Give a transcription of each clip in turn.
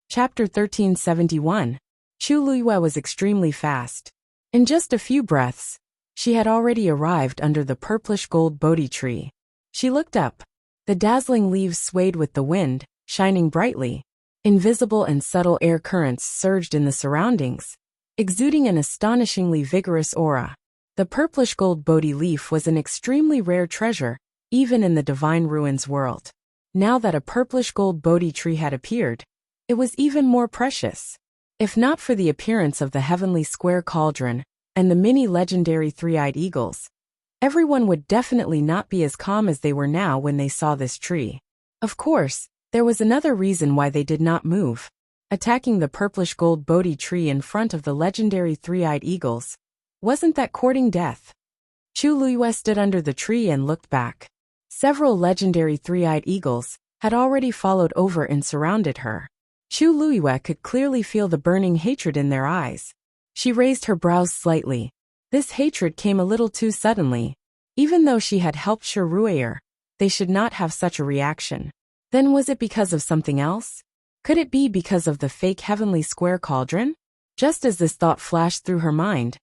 Chapter 1371. Chu Luiyue was extremely fast. In just a few breaths, she had already arrived under the purplish gold Bodhi tree. She looked up. The dazzling leaves swayed with the wind, shining brightly. Invisible and subtle air currents surged in the surroundings, exuding an astonishingly vigorous aura. The purplish gold Bodhi leaf was an extremely rare treasure, even in the divine ruins world. Now that a purplish gold Bodhi tree had appeared, it was even more precious. If not for the appearance of the heavenly square cauldron and the many legendary three-eyed eagles, everyone would definitely not be as calm as they were now when they saw this tree. Of course, there was another reason why they did not move. Attacking the purplish gold Bodhi tree in front of the legendary three-eyed eagles, wasn't that courting death? Chu Luiyue stood under the tree and looked back. Several legendary three-eyed eagles had already followed over and surrounded her. Chu Luiyue could clearly feel the burning hatred in their eyes. She raised her brows slightly. This hatred came a little too suddenly. Even though she had helped Shiruayer, they should not have such a reaction. Then was it because of something else? Could it be because of the fake heavenly square cauldron? Just as this thought flashed through her mind,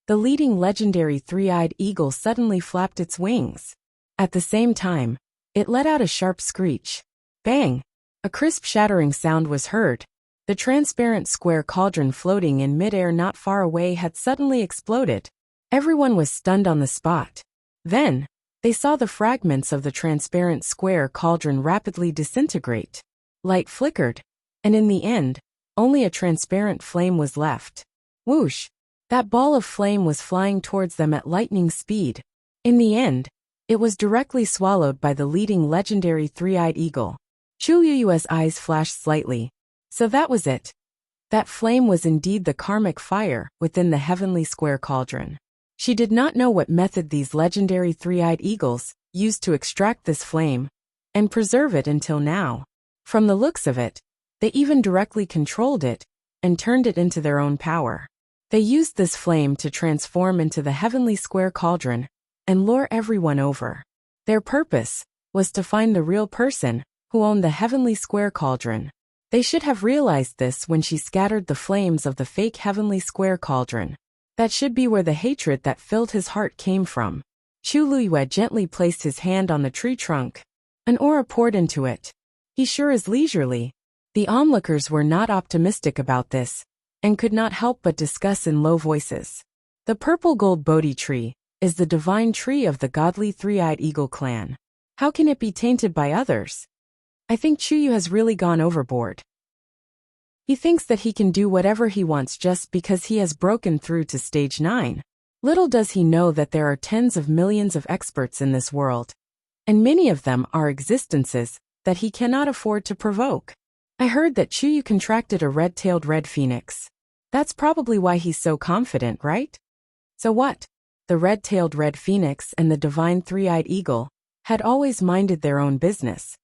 the leading legendary three-eyed eagle suddenly flapped its wings. At the same time, it let out a sharp screech. Bang! A crisp shattering sound was heard. The transparent square cauldron floating in midair not far away had suddenly exploded. Everyone was stunned on the spot. Then, they saw the fragments of the transparent square cauldron rapidly disintegrate. Light flickered, and in the end, only a transparent flame was left. Whoosh! That ball of flame was flying towards them at lightning speed. In the end, it was directly swallowed by the leading legendary three-eyed eagle. Chu Luiyue's eyes flashed slightly. So that was it. That flame was indeed the karmic fire within the heavenly square cauldron. She did not know what method these legendary three-eyed eagles used to extract this flame and preserve it until now. From the looks of it, they even directly controlled it and turned it into their own power. They used this flame to transform into the heavenly square cauldron and lure everyone over. Their purpose was to find the real person who owned the heavenly square cauldron. They should have realized this when she scattered the flames of the fake heavenly square cauldron. That should be where the hatred that filled his heart came from. Chu Luiyue gently placed his hand on the tree trunk. An aura poured into it. He sure is leisurely. The onlookers were not optimistic about this, and could not help but discuss in low voices. The purple gold Bodhi tree is the divine tree of the godly three-eyed eagle clan. How can it be tainted by others? I think Chuyu has really gone overboard. He thinks that he can do whatever he wants just because he has broken through to stage 9. Little does he know that there are tens of millions of experts in this world, and many of them are existences that he cannot afford to provoke. I heard that Chuyu contracted a red-tailed red phoenix. That's probably why he's so confident, right? So what? The red-tailed red phoenix and the divine three-eyed eagle had always minded their own business.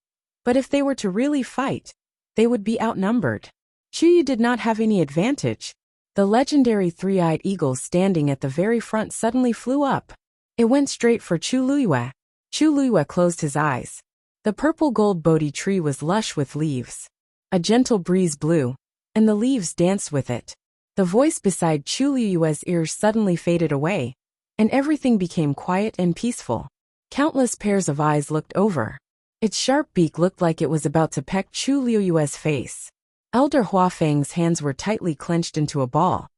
But if they were to really fight, they would be outnumbered. Chuyu did not have any advantage. The legendary three-eyed eagle standing at the very front suddenly flew up. It went straight for Chu Luiyue. Chu Luiyue closed his eyes. The purple gold Bodhi tree was lush with leaves. A gentle breeze blew, and the leaves danced with it. The voice beside Chu Luiyue's ears suddenly faded away, and everything became quiet and peaceful. Countless pairs of eyes looked over. Its sharp beak looked like it was about to peck Chu Luiyue's face. Elder Huafeng's hands were tightly clenched into a ball,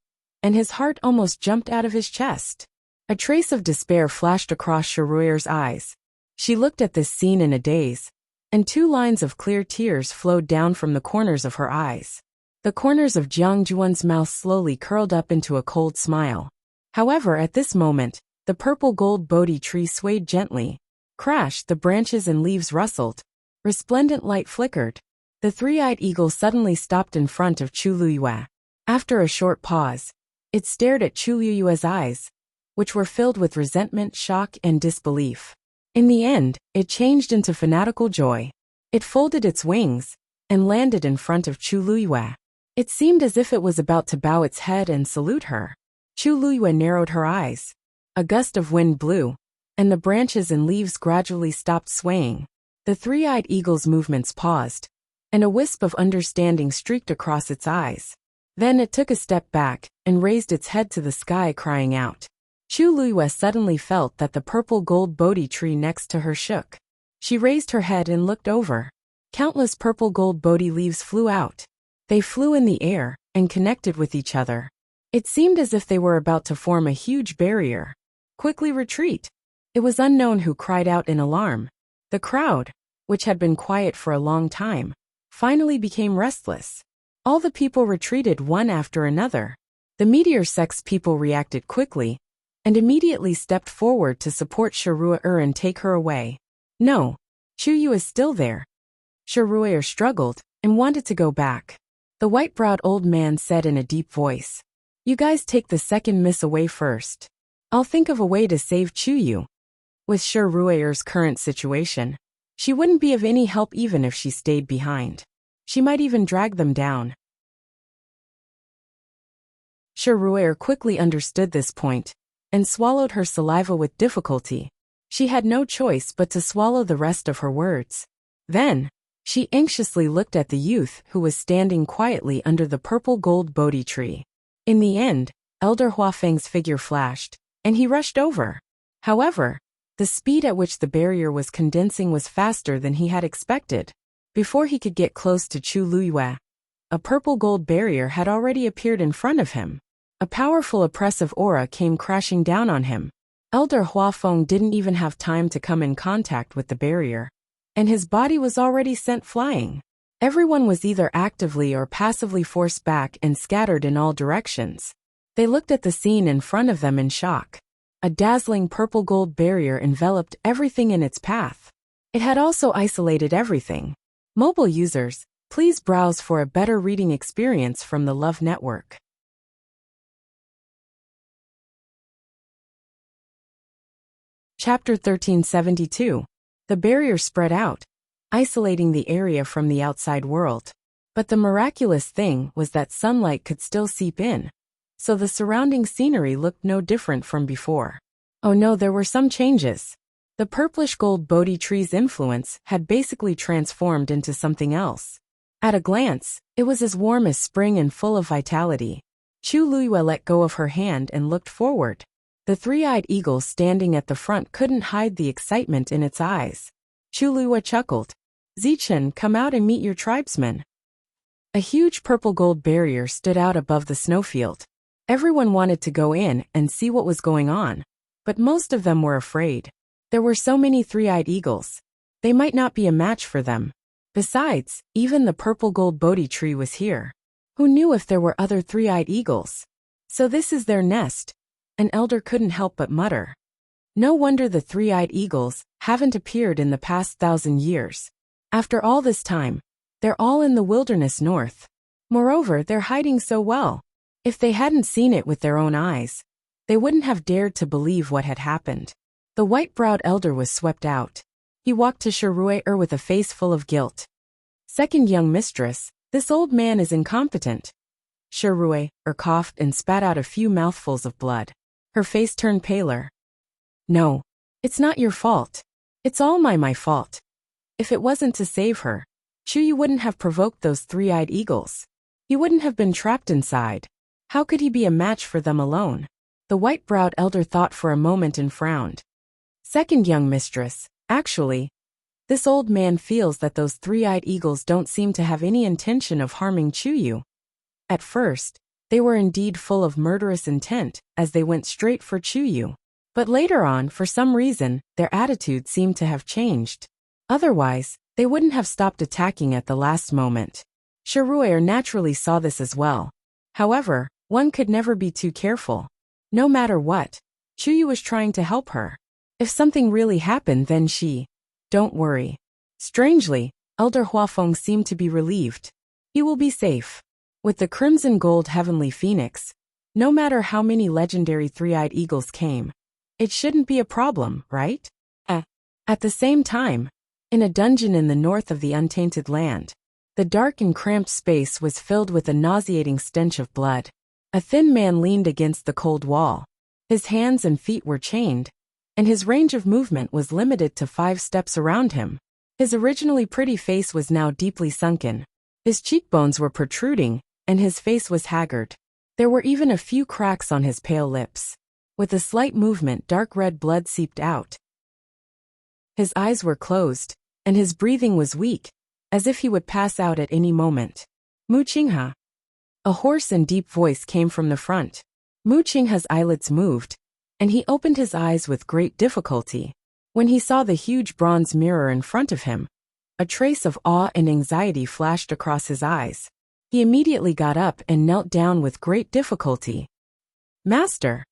and his heart almost jumped out of his chest. A trace of despair flashed across Shiruayer's eyes. She looked at this scene in a daze, and 2 lines of clear tears flowed down from the corners of her eyes. The corners of Jiang Juan's mouth slowly curled up into a cold smile. However, at this moment, the purple gold Bodhi tree swayed gently. Crash! The branches and leaves rustled. Resplendent light flickered. The three-eyed eagle suddenly stopped in front of Chu Luiyue. After a short pause, it stared at Chu Luiyue's eyes, which were filled with resentment, shock, and disbelief. In the end, it changed into fanatical joy. It folded its wings and landed in front of Chu Luiyue. It seemed as if it was about to bow its head and salute her. Chu Luiyue narrowed her eyes. A gust of wind blew, and the branches and leaves gradually stopped swaying. The three-eyed eagle's movements paused, and a wisp of understanding streaked across its eyes. Then it took a step back and raised its head to the sky, crying out. Chu Luiyue suddenly felt that the purple gold Bodhi tree next to her shook. She raised her head and looked over. Countless purple gold Bodhi leaves flew out. They flew in the air and connected with each other. It seemed as if they were about to form a huge barrier. Quickly retreat. It was unknown who cried out in alarm. The crowd, which had been quiet for a long time, finally became restless. All the people retreated one after another. The meteor sex people reacted quickly and immediately stepped forward to support Shiruo and take her away. No, Chuyu is still there. Shiruo struggled and wanted to go back. The white-browed old man said in a deep voice, "You guys take the second miss away first. I'll think of a way to save Chuyu." With Shiruo's current situation, she wouldn't be of any help even if she stayed behind. She might even drag them down. Shiruo quickly understood this point and swallowed her saliva with difficulty. She had no choice but to swallow the rest of her words. Then, she anxiously looked at the youth who was standing quietly under the purple gold Bodhi tree. In the end, Elder Huafeng's figure flashed, and he rushed over. However, the speed at which the barrier was condensing was faster than he had expected. Before he could get close to Chu Luiyue, a purple gold barrier had already appeared in front of him. A powerful oppressive aura came crashing down on him. Elder Huafeng didn't even have time to come in contact with the barrier, and his body was already sent flying. Everyone was either actively or passively forced back and scattered in all directions. They looked at the scene in front of them in shock. A dazzling purple gold barrier enveloped everything in its path. It had also isolated everything. Mobile users, please browse for a better reading experience from the Love Network. Chapter 1372. The barrier spread out, isolating the area from the outside world. But the miraculous thing was that sunlight could still seep in, so the surrounding scenery looked no different from before. Oh no, there were some changes. The purplish gold Bodhi tree's influence had basically transformed into something else. At a glance, it was as warm as spring and full of vitality. Chu Luiyue let go of her hand and looked forward. The three-eyed eagle standing at the front couldn't hide the excitement in its eyes. Chu Luiyue chuckled. "Zichen, come out and meet your tribesmen." A huge purple gold barrier stood out above the snowfield. Everyone wanted to go in and see what was going on, but most of them were afraid. There were so many three-eyed eagles. They might not be a match for them. Besides, even the purple gold Bodhi tree was here. Who knew if there were other three-eyed eagles? So this is their nest. An elder couldn't help but mutter. No wonder the three-eyed eagles haven't appeared in the past 1,000 years. After all this time, they're all in the wilderness north. Moreover, they're hiding so well. If they hadn't seen it with their own eyes, they wouldn't have dared to believe what had happened. The white-browed elder was swept out. He walked to Shiruo with a face full of guilt. "Second young mistress, this old man is incompetent." Shiruo coughed and spat out a few mouthfuls of blood. Her face turned paler. "No, it's not your fault. It's all my fault. If it wasn't to save her, Chuyu wouldn't have provoked those three-eyed eagles. He wouldn't have been trapped inside. How could he be a match for them alone?" The white-browed elder thought for a moment and frowned. "Second young mistress, actually, this old man feels that those three-eyed eagles don't seem to have any intention of harming Chuyu. At first, they were indeed full of murderous intent as they went straight for Chuyu. But later on, for some reason, their attitude seemed to have changed. Otherwise, they wouldn't have stopped attacking at the last moment." Shiruo naturally saw this as well. However, one could never be too careful. No matter what, Chuyu was trying to help her. If something really happened, then she... Don't worry. Strangely, Elder Huafeng seemed to be relieved. He will be safe. With the crimson gold heavenly phoenix, no matter how many legendary three-eyed eagles came, it shouldn't be a problem, right? At the same time, in a dungeon in the north of the untainted land, the dark and cramped space was filled with a nauseating stench of blood. A thin man leaned against the cold wall. His hands and feet were chained, and his range of movement was limited to 5 steps around him. His originally pretty face was now deeply sunken. His cheekbones were protruding, and his face was haggard. There were even a few cracks on his pale lips. With a slight movement, dark red blood seeped out. His eyes were closed, and his breathing was weak, as if he would pass out at any moment. Mu Qinghe. A hoarse and deep voice came from the front. Mu Qinghe's eyelids moved, and he opened his eyes with great difficulty. When he saw the huge bronze mirror in front of him, a trace of awe and anxiety flashed across his eyes. He immediately got up and knelt down with great difficulty. Master,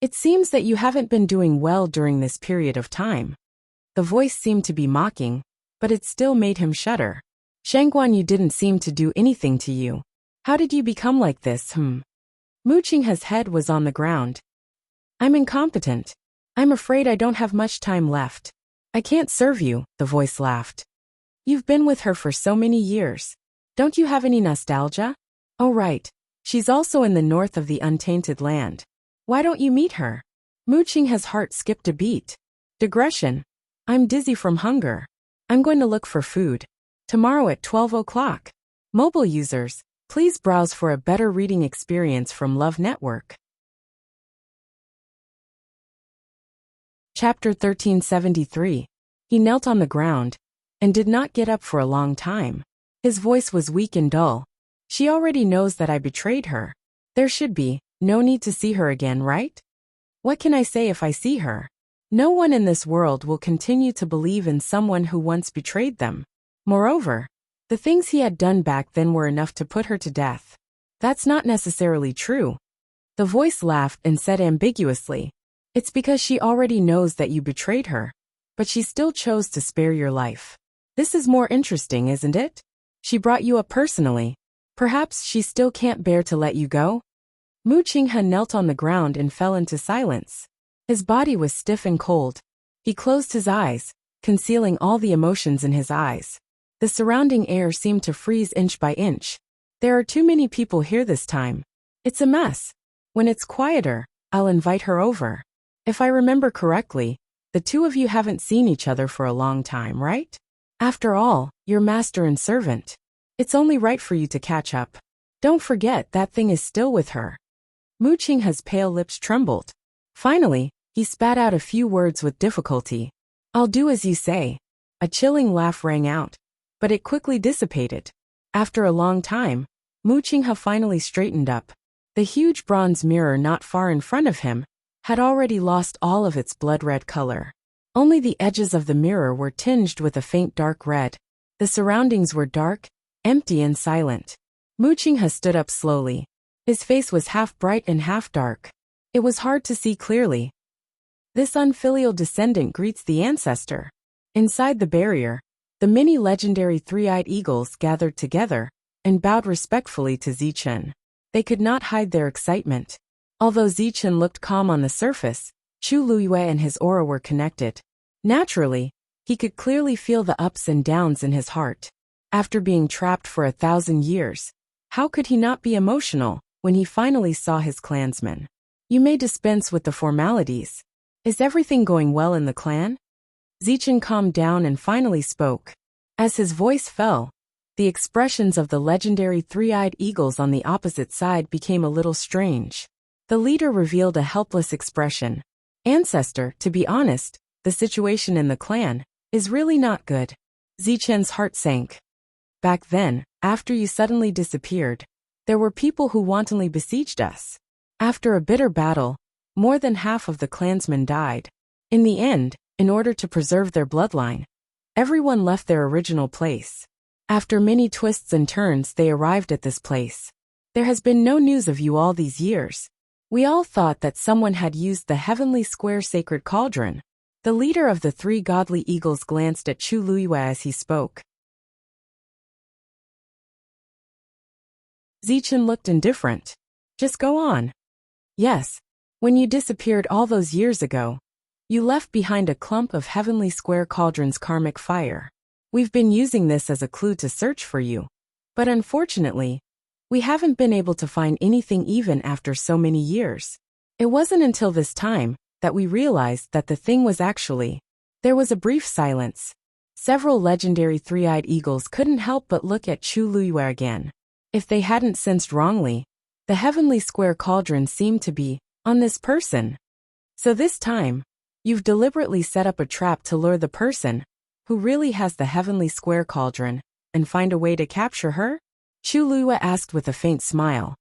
it seems that you haven't been doing well during this period of time. The voice seemed to be mocking, but it still made him shudder. Shangguan, you didn't seem to do anything to you. How did you become like this? Mu Qinghe's head was on the ground. I'm incompetent. I'm afraid I don't have much time left. I can't serve you, the voice laughed. You've been with her for so many years. Don't you have any nostalgia? Oh right, she's also in the north of the untainted land. Why don't you meet her? Mu Qinghe's heart skipped a beat. Digression. I'm dizzy from hunger. I'm going to look for food. Tomorrow at 12 o'clock. Mobile users, please browse for a better reading experience from Love Network. Chapter 1373. He knelt on the ground and did not get up for a long time. His voice was weak and dull. She already knows that I betrayed her. There should be no need to see her again, right? What can I say if I see her? No one in this world will continue to believe in someone who once betrayed them. Moreover, the things he had done back then were enough to put her to death. That's not necessarily true. The voice laughed and said ambiguously, it's because she already knows that you betrayed her, but she still chose to spare your life. This is more interesting, isn't it? She brought you up personally. Perhaps she still can't bear to let you go? Mu Qinghe knelt on the ground and fell into silence. His body was stiff and cold. He closed his eyes, concealing all the emotions in his eyes. The surrounding air seemed to freeze inch by inch. There are too many people here this time. It's a mess. When it's quieter, I'll invite her over. If I remember correctly, the two of you haven't seen each other for a long time, right? After all, you're master and servant. It's only right for you to catch up. Don't forget that thing is still with her. Mu Qinghe's pale lips trembled. Finally, he spat out a few words with difficulty. I'll do as you say. A chilling laugh rang out, but it quickly dissipated. After a long time, Mu Qinghe finally straightened up. The huge bronze mirror not far in front of him had already lost all of its blood-red color. Only the edges of the mirror were tinged with a faint dark red. The surroundings were dark, empty and silent. Mu Qinghe stood up slowly. His face was half bright and half dark. It was hard to see clearly. This unfilial descendant greets the ancestor. Inside the barrier, the many legendary three-eyed eagles gathered together and bowed respectfully to Zichen. They could not hide their excitement. Although Zichen looked calm on the surface, Chu Luiyue and his aura were connected. Naturally, he could clearly feel the ups and downs in his heart. After being trapped for 1,000 years, how could he not be emotional when he finally saw his clansmen? You may dispense with the formalities. Is everything going well in the clan? Zichen calmed down and finally spoke. As his voice fell, the expressions of the legendary three-eyed eagles on the opposite side became a little strange. The leader revealed a helpless expression. Ancestor, to be honest, the situation in the clan is really not good. Zichen's heart sank. Back then, after you suddenly disappeared, there were people who wantonly besieged us. After a bitter battle, more than half of the clansmen died. In the end, in order to preserve their bloodline, everyone left their original place. After many twists and turns, they arrived at this place. There has been no news of you all these years. We all thought that someone had used the heavenly square sacred cauldron. The leader of the three godly eagles glanced at Chu Luiyue as he spoke. Zichen looked indifferent. Just go on. Yes, when you disappeared all those years ago, you left behind a clump of heavenly square cauldron's karmic fire. We've been using this as a clue to search for you. But unfortunately, we haven't been able to find anything even after so many years. It wasn't until this time that we realized that the thing was actually... There was a brief silence. Several legendary three-eyed eagles couldn't help but look at Chu Luyue again. If they hadn't sensed wrongly, the heavenly square cauldron seemed to be on this person. So this time, you've deliberately set up a trap to lure the person who really has the heavenly square cauldron and find a way to capture her? Chu Luyue asked with a faint smile.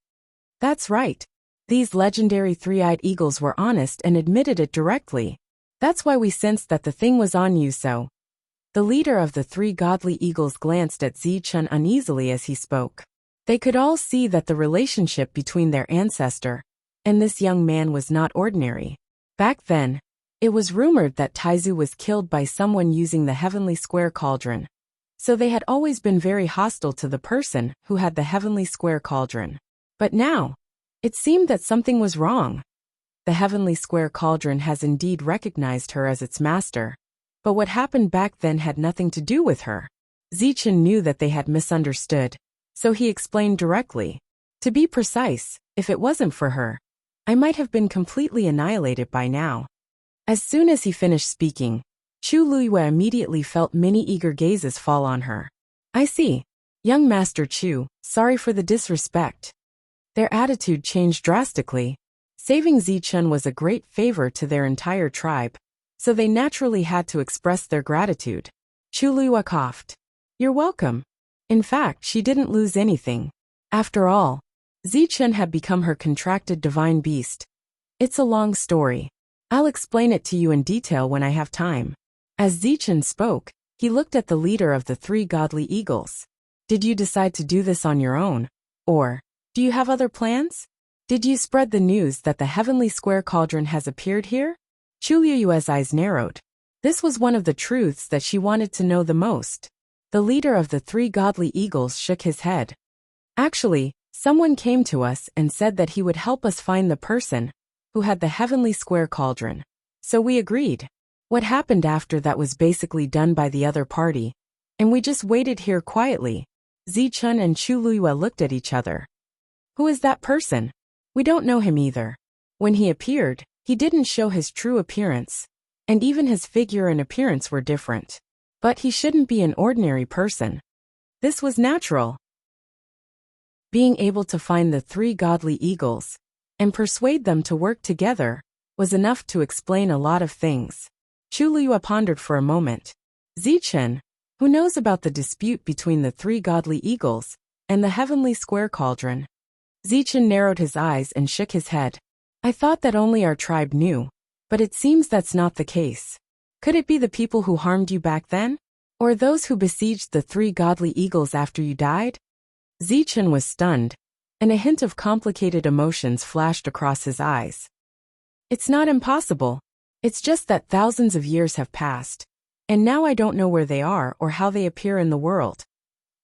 That's right. These legendary three-eyed eagles were honest and admitted it directly. That's why we sensed that the thing was on you so. The leader of the three godly eagles glanced at Zichun uneasily as he spoke. They could all see that the relationship between their ancestor and this young man was not ordinary. Back then, it was rumored that Taizu was killed by someone using the heavenly square cauldron. So they had always been very hostile to the person who had the heavenly square cauldron. But now, it seemed that something was wrong. The heavenly square cauldron has indeed recognized her as its master. But what happened back then had nothing to do with her. Zichun knew that they had misunderstood, so he explained directly. To be precise, if it wasn't for her, I might have been completely annihilated by now. As soon as he finished speaking, Chu Luyue immediately felt many eager gazes fall on her. I see. Young Master Chu, sorry for the disrespect. Their attitude changed drastically. Saving Zichun was a great favor to their entire tribe, so they naturally had to express their gratitude. Chu Luyue coughed. You're welcome. In fact, she didn't lose anything. After all, Zichun had become her contracted divine beast. It's a long story. I'll explain it to you in detail when I have time. As Zichun spoke, he looked at the leader of the three godly eagles. Did you decide to do this on your own? Or, do you have other plans? Did you spread the news that the heavenly square cauldron has appeared here? Chu Luyue's eyes narrowed. This was one of the truths that she wanted to know the most. The leader of the three godly eagles shook his head. Actually, someone came to us and said that he would help us find the person who had the heavenly square cauldron. So we agreed. What happened after that was basically done by the other party, and we just waited here quietly. Zichun and Chu Luyue looked at each other. Who is that person? We don't know him either. When he appeared, he didn't show his true appearance, and even his figure and appearance were different. But he shouldn't be an ordinary person. This was natural. Being able to find the three godly eagles and persuade them to work together was enough to explain a lot of things. Chu Luyue pondered for a moment. Zichun, who knows about the dispute between the three godly eagles and the heavenly square cauldron? Zichun narrowed his eyes and shook his head. I thought that only our tribe knew, but it seems that's not the case. Could it be the people who harmed you back then? Or those who besieged the three godly eagles after you died? Zichun was stunned, and a hint of complicated emotions flashed across his eyes. It's not impossible. It's just that thousands of years have passed, and now I don't know where they are or how they appear in the world.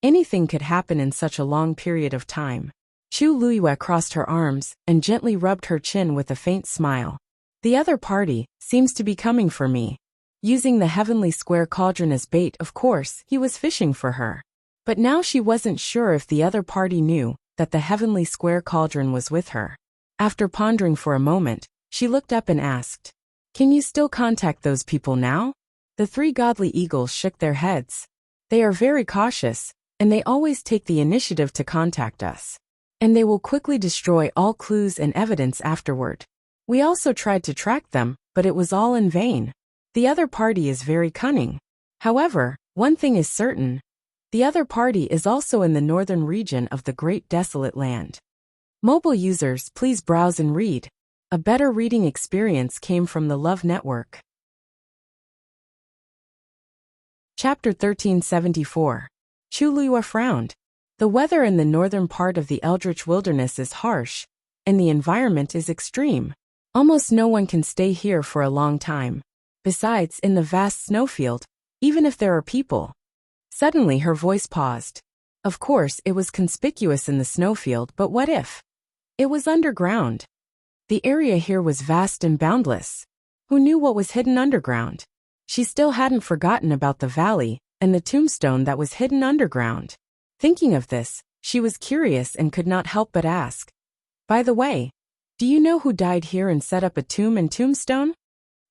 Anything could happen in such a long period of time. Chu Luyue crossed her arms and gently rubbed her chin with a faint smile. The other party seems to be coming for me. Using the heavenly square cauldron as bait, of course, he was fishing for her. But now she wasn't sure if the other party knew that the heavenly square cauldron was with her. After pondering for a moment, she looked up and asked, Can you still contact those people now? The three godly eagles shook their heads. They are very cautious, and they always take the initiative to contact us. And they will quickly destroy all clues and evidence afterward. We also tried to track them, but it was all in vain. The other party is very cunning. However, one thing is certain. The other party is also in the northern region of the Great Desolate Land. Mobile users, please browse and read. A better reading experience came from the Love Network. Chapter 1374. Chu Luyue frowned. The weather in the northern part of the Eldritch Wilderness is harsh, and the environment is extreme. Almost no one can stay here for a long time. Besides, in the vast snowfield, even if there are people. Suddenly her voice paused. Of course, it was conspicuous in the snowfield, but what if? It was underground. The area here was vast and boundless. Who knew what was hidden underground? She still hadn't forgotten about the valley and the tombstone that was hidden underground. Thinking of this, she was curious and could not help but ask. By the way, do you know who died here and set up a tomb and tombstone?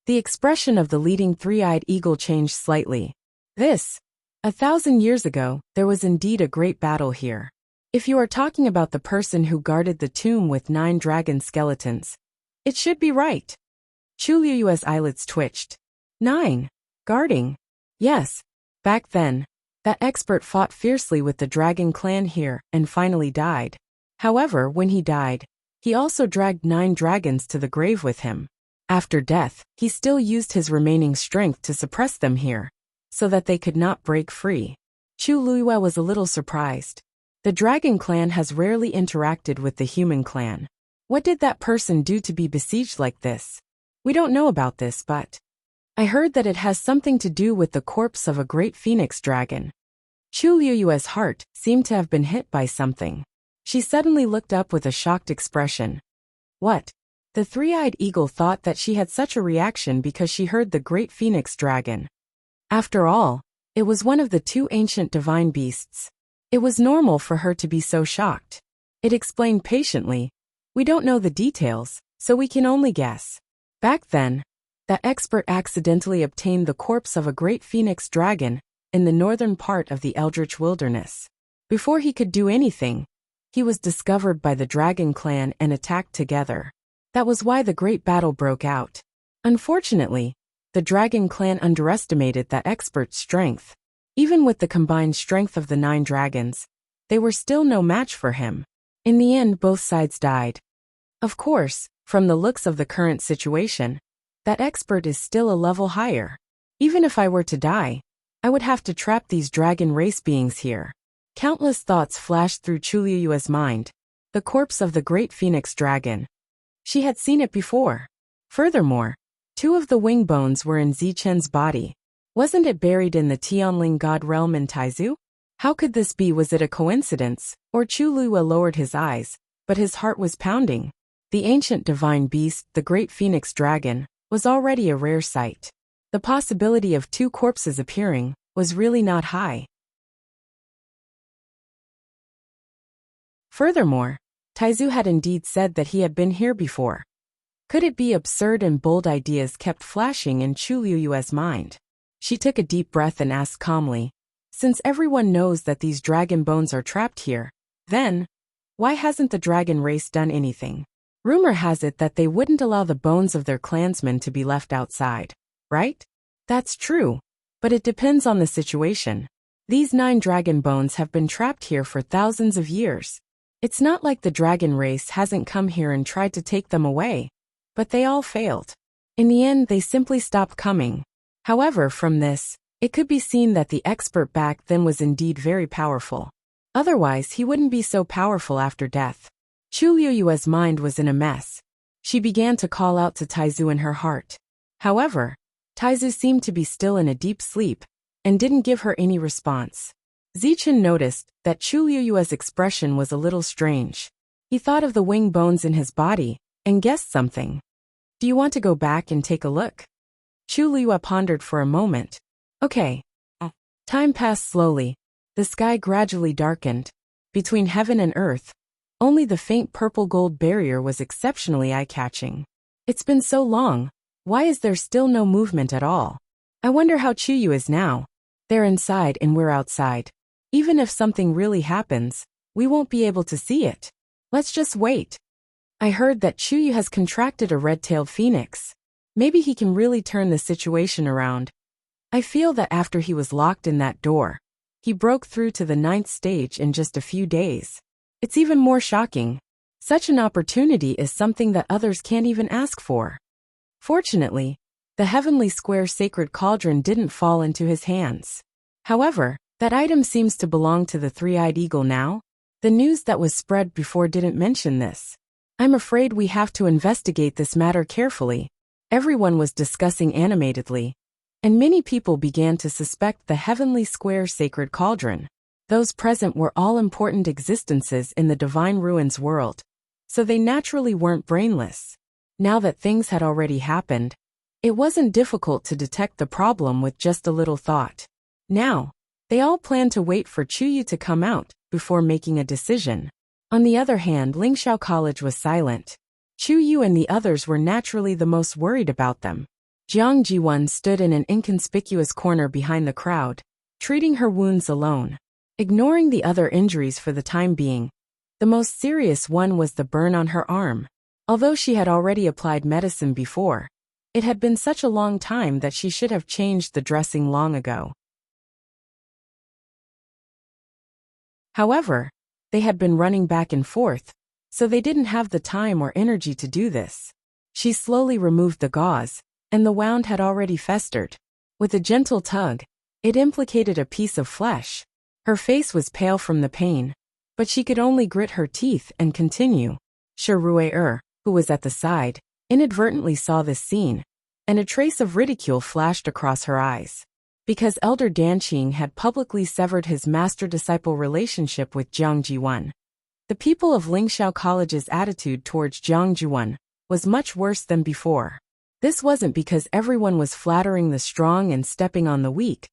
The expression of the leading three-eyed eagle changed slightly. This. 1,000 years ago, there was indeed a great battle here. If you are talking about the person who guarded the tomb with 9 dragon skeletons, it should be right. Chu Liyue's eyelids twitched. 9. Guarding. Yes. Back then, that expert fought fiercely with the dragon clan here and finally died. However, when he died, he also dragged 9 dragons to the grave with him. After death, he still used his remaining strength to suppress them here, so that they could not break free. Chu Liyue was a little surprised. The dragon clan has rarely interacted with the human clan. What did that person do to be besieged like this? We don't know about this, but I heard that it has something to do with the corpse of a great phoenix dragon. Chu Liyue's heart seemed to have been hit by something. She suddenly looked up with a shocked expression. What? The three-eyed eagle thought that she had such a reaction because she heard the great phoenix dragon. After all, it was one of the 2 ancient divine beasts. It was normal for her to be so shocked. It explained patiently, "We don't know the details, so we can only guess." Back then, the expert accidentally obtained the corpse of a great phoenix dragon in the northern part of the Eldritch Wilderness. Before he could do anything, he was discovered by the dragon clan and attacked together. That was why the great battle broke out. Unfortunately, the dragon clan underestimated that expert's strength. Even with the combined strength of the 9 dragons, they were still no match for him. In the end, both sides died. Of course, from the looks of the current situation, that expert is still a level higher. Even if I were to die, I would have to trap these dragon race beings here. Countless thoughts flashed through Chu Liyue's mind. The corpse of the great phoenix dragon. She had seen it before. Furthermore, 2 of the wing bones were in Zichen's body. Wasn't it buried in the Tianling god realm in Taizu? How could this be? Was it a coincidence? Or Chu Liyue lowered his eyes, but his heart was pounding. The ancient divine beast, the great phoenix dragon, was already a rare sight. The possibility of 2 corpses appearing was really not high. Furthermore, Taizu had indeed said that he had been here before. Could it be? Absurd and bold ideas kept flashing in Chu Liyue's mind. She took a deep breath and asked calmly, "Since everyone knows that these dragon bones are trapped here, then, why hasn't the dragon race done anything? Rumor has it that they wouldn't allow the bones of their clansmen to be left outside, right?" "That's true, but it depends on the situation. These 9 dragon bones have been trapped here for thousands of years. It's not like the dragon race hasn't come here and tried to take them away, but they all failed. In the end, they simply stopped coming. However, from this, it could be seen that the expert back then was indeed very powerful. Otherwise, he wouldn't be so powerful after death." Chu Liyue's mind was in a mess. She began to call out to Taizu in her heart. However, Taizu seemed to be still in a deep sleep and didn't give her any response. Zichen noticed that Chu Liyue's expression was a little strange. He thought of the wing bones in his body and guessed something. "Do you want to go back and take a look?" Chu Liyue pondered for a moment. "Okay." Time passed slowly. The sky gradually darkened. Between heaven and earth, only the faint purple-gold barrier was exceptionally eye-catching. It's been so long. Why is there still no movement at all? I wonder how Chuyu is now. They're inside and we're outside. Even if something really happens, we won't be able to see it. Let's just wait. I heard that Chuyu has contracted a red-tailed phoenix. Maybe he can really turn the situation around. I feel that after he was locked in that door, he broke through to the 9th stage in just a few days. It's even more shocking. Such an opportunity is something that others can't even ask for. Fortunately, the heavenly square sacred cauldron didn't fall into his hands. However, that item seems to belong to the three-eyed eagle now. The news that was spread before didn't mention this. I'm afraid we have to investigate this matter carefully. Everyone was discussing animatedly, and many people began to suspect the heavenly square sacred cauldron. Those present were all important existences in the divine ruins world, so they naturally weren't brainless. Now that things had already happened, it wasn't difficult to detect the problem with just a little thought. Now, they all planned to wait for Chuyu to come out before making a decision. On the other hand, Lingxiao College was silent. Chuyu and the others were naturally the most worried about them. Jiang Jiwan stood in an inconspicuous corner behind the crowd, treating her wounds alone, ignoring the other injuries for the time being. The most serious one was the burn on her arm. Although she had already applied medicine before, it had been such a long time that she should have changed the dressing long ago. However, they had been running back and forth, so they didn't have the time or energy to do this. She slowly removed the gauze, and the wound had already festered. With a gentle tug, it implicated a piece of flesh. Her face was pale from the pain, but she could only grit her teeth and continue. Shirue, who was at the side, inadvertently saw this scene, and a trace of ridicule flashed across her eyes. Because Elder Danqing had publicly severed his master-disciple relationship with Jiang Jiwan, the people of Lingxiao College's attitude towards Jiang Jiwan was much worse than before. This wasn't because everyone was flattering the strong and stepping on the weak,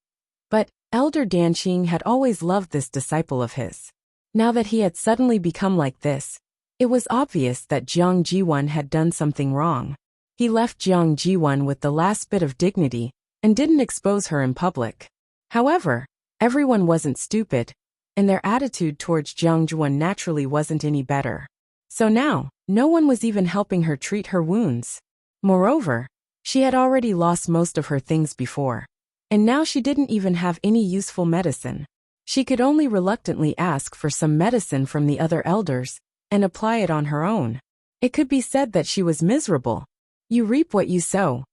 but Elder Danqing had always loved this disciple of his. Now that he had suddenly become like this, it was obvious that Jiang Jiwan had done something wrong. He left Jiang Jiwan with the last bit of dignity and didn't expose her in public. However, everyone wasn't stupid, and their attitude towards Jiang Jiwan naturally wasn't any better. So now, no one was even helping her treat her wounds. Moreover, she had already lost most of her things before, and now she didn't even have any useful medicine. She could only reluctantly ask for some medicine from the other elders and apply it on her own. It could be said that she was miserable. You reap what you sow.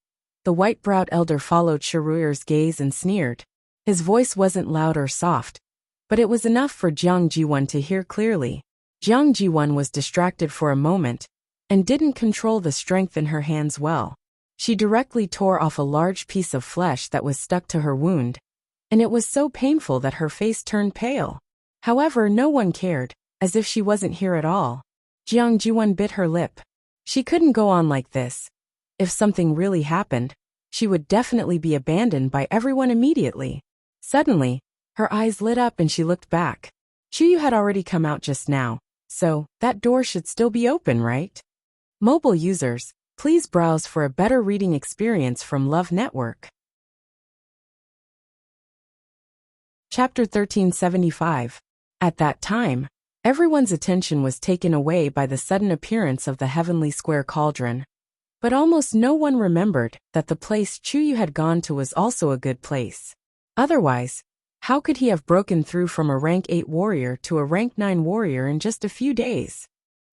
The white-browed elder followed Shiruer's gaze and sneered. His voice wasn't loud or soft, but it was enough for Jiang Jiwan to hear clearly. Jiang Jiwan was distracted for a moment and didn't control the strength in her hands well. She directly tore off a large piece of flesh that was stuck to her wound, and it was so painful that her face turned pale. However, no one cared, as if she wasn't here at all. Jiang Jiwan bit her lip. She couldn't go on like this. If something really happened, she would definitely be abandoned by everyone immediately. Suddenly, her eyes lit up and she looked back. Chuyu had already come out just now, so that door should still be open, right? Mobile users, please browse for a better reading experience from Love Network. Chapter 1375. At that time, everyone's attention was taken away by the sudden appearance of the heavenly square cauldron. But almost no one remembered that the place Chuyu had gone to was also a good place. Otherwise, how could he have broken through from a rank 8 warrior to a rank 9 warrior in just a few days?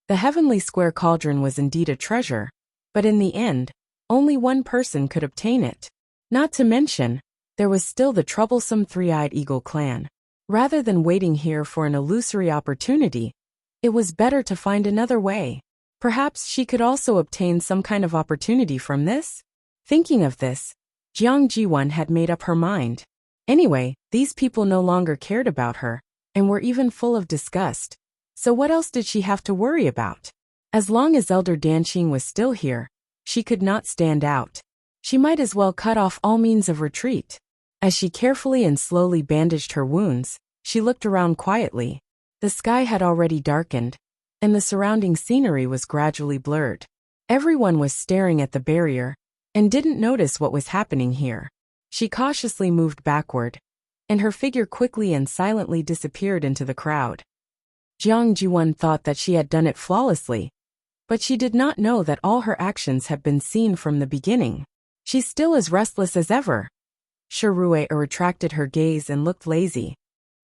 The heavenly square cauldron was indeed a treasure, but in the end, only one person could obtain it. Not to mention, there was still the troublesome Three-Eyed Eagle clan. Rather than waiting here for an illusory opportunity, it was better to find another way. Perhaps she could also obtain some kind of opportunity from this? Thinking of this, Jiang Jiwan had made up her mind. Anyway, these people no longer cared about her, and were even full of disgust. So what else did she have to worry about? As long as Elder Danqing was still here, she could not stand out. She might as well cut off all means of retreat. As she carefully and slowly bandaged her wounds, she looked around quietly. The sky had already darkened, and the surrounding scenery was gradually blurred. Everyone was staring at the barrier, and didn't notice what was happening here. She cautiously moved backward, and her figure quickly and silently disappeared into the crowd. Jiang Jiwan thought that she had done it flawlessly, but she did not know that all her actions had been seen from the beginning. She's still as restless as ever. Shirue retracted her gaze and looked lazy.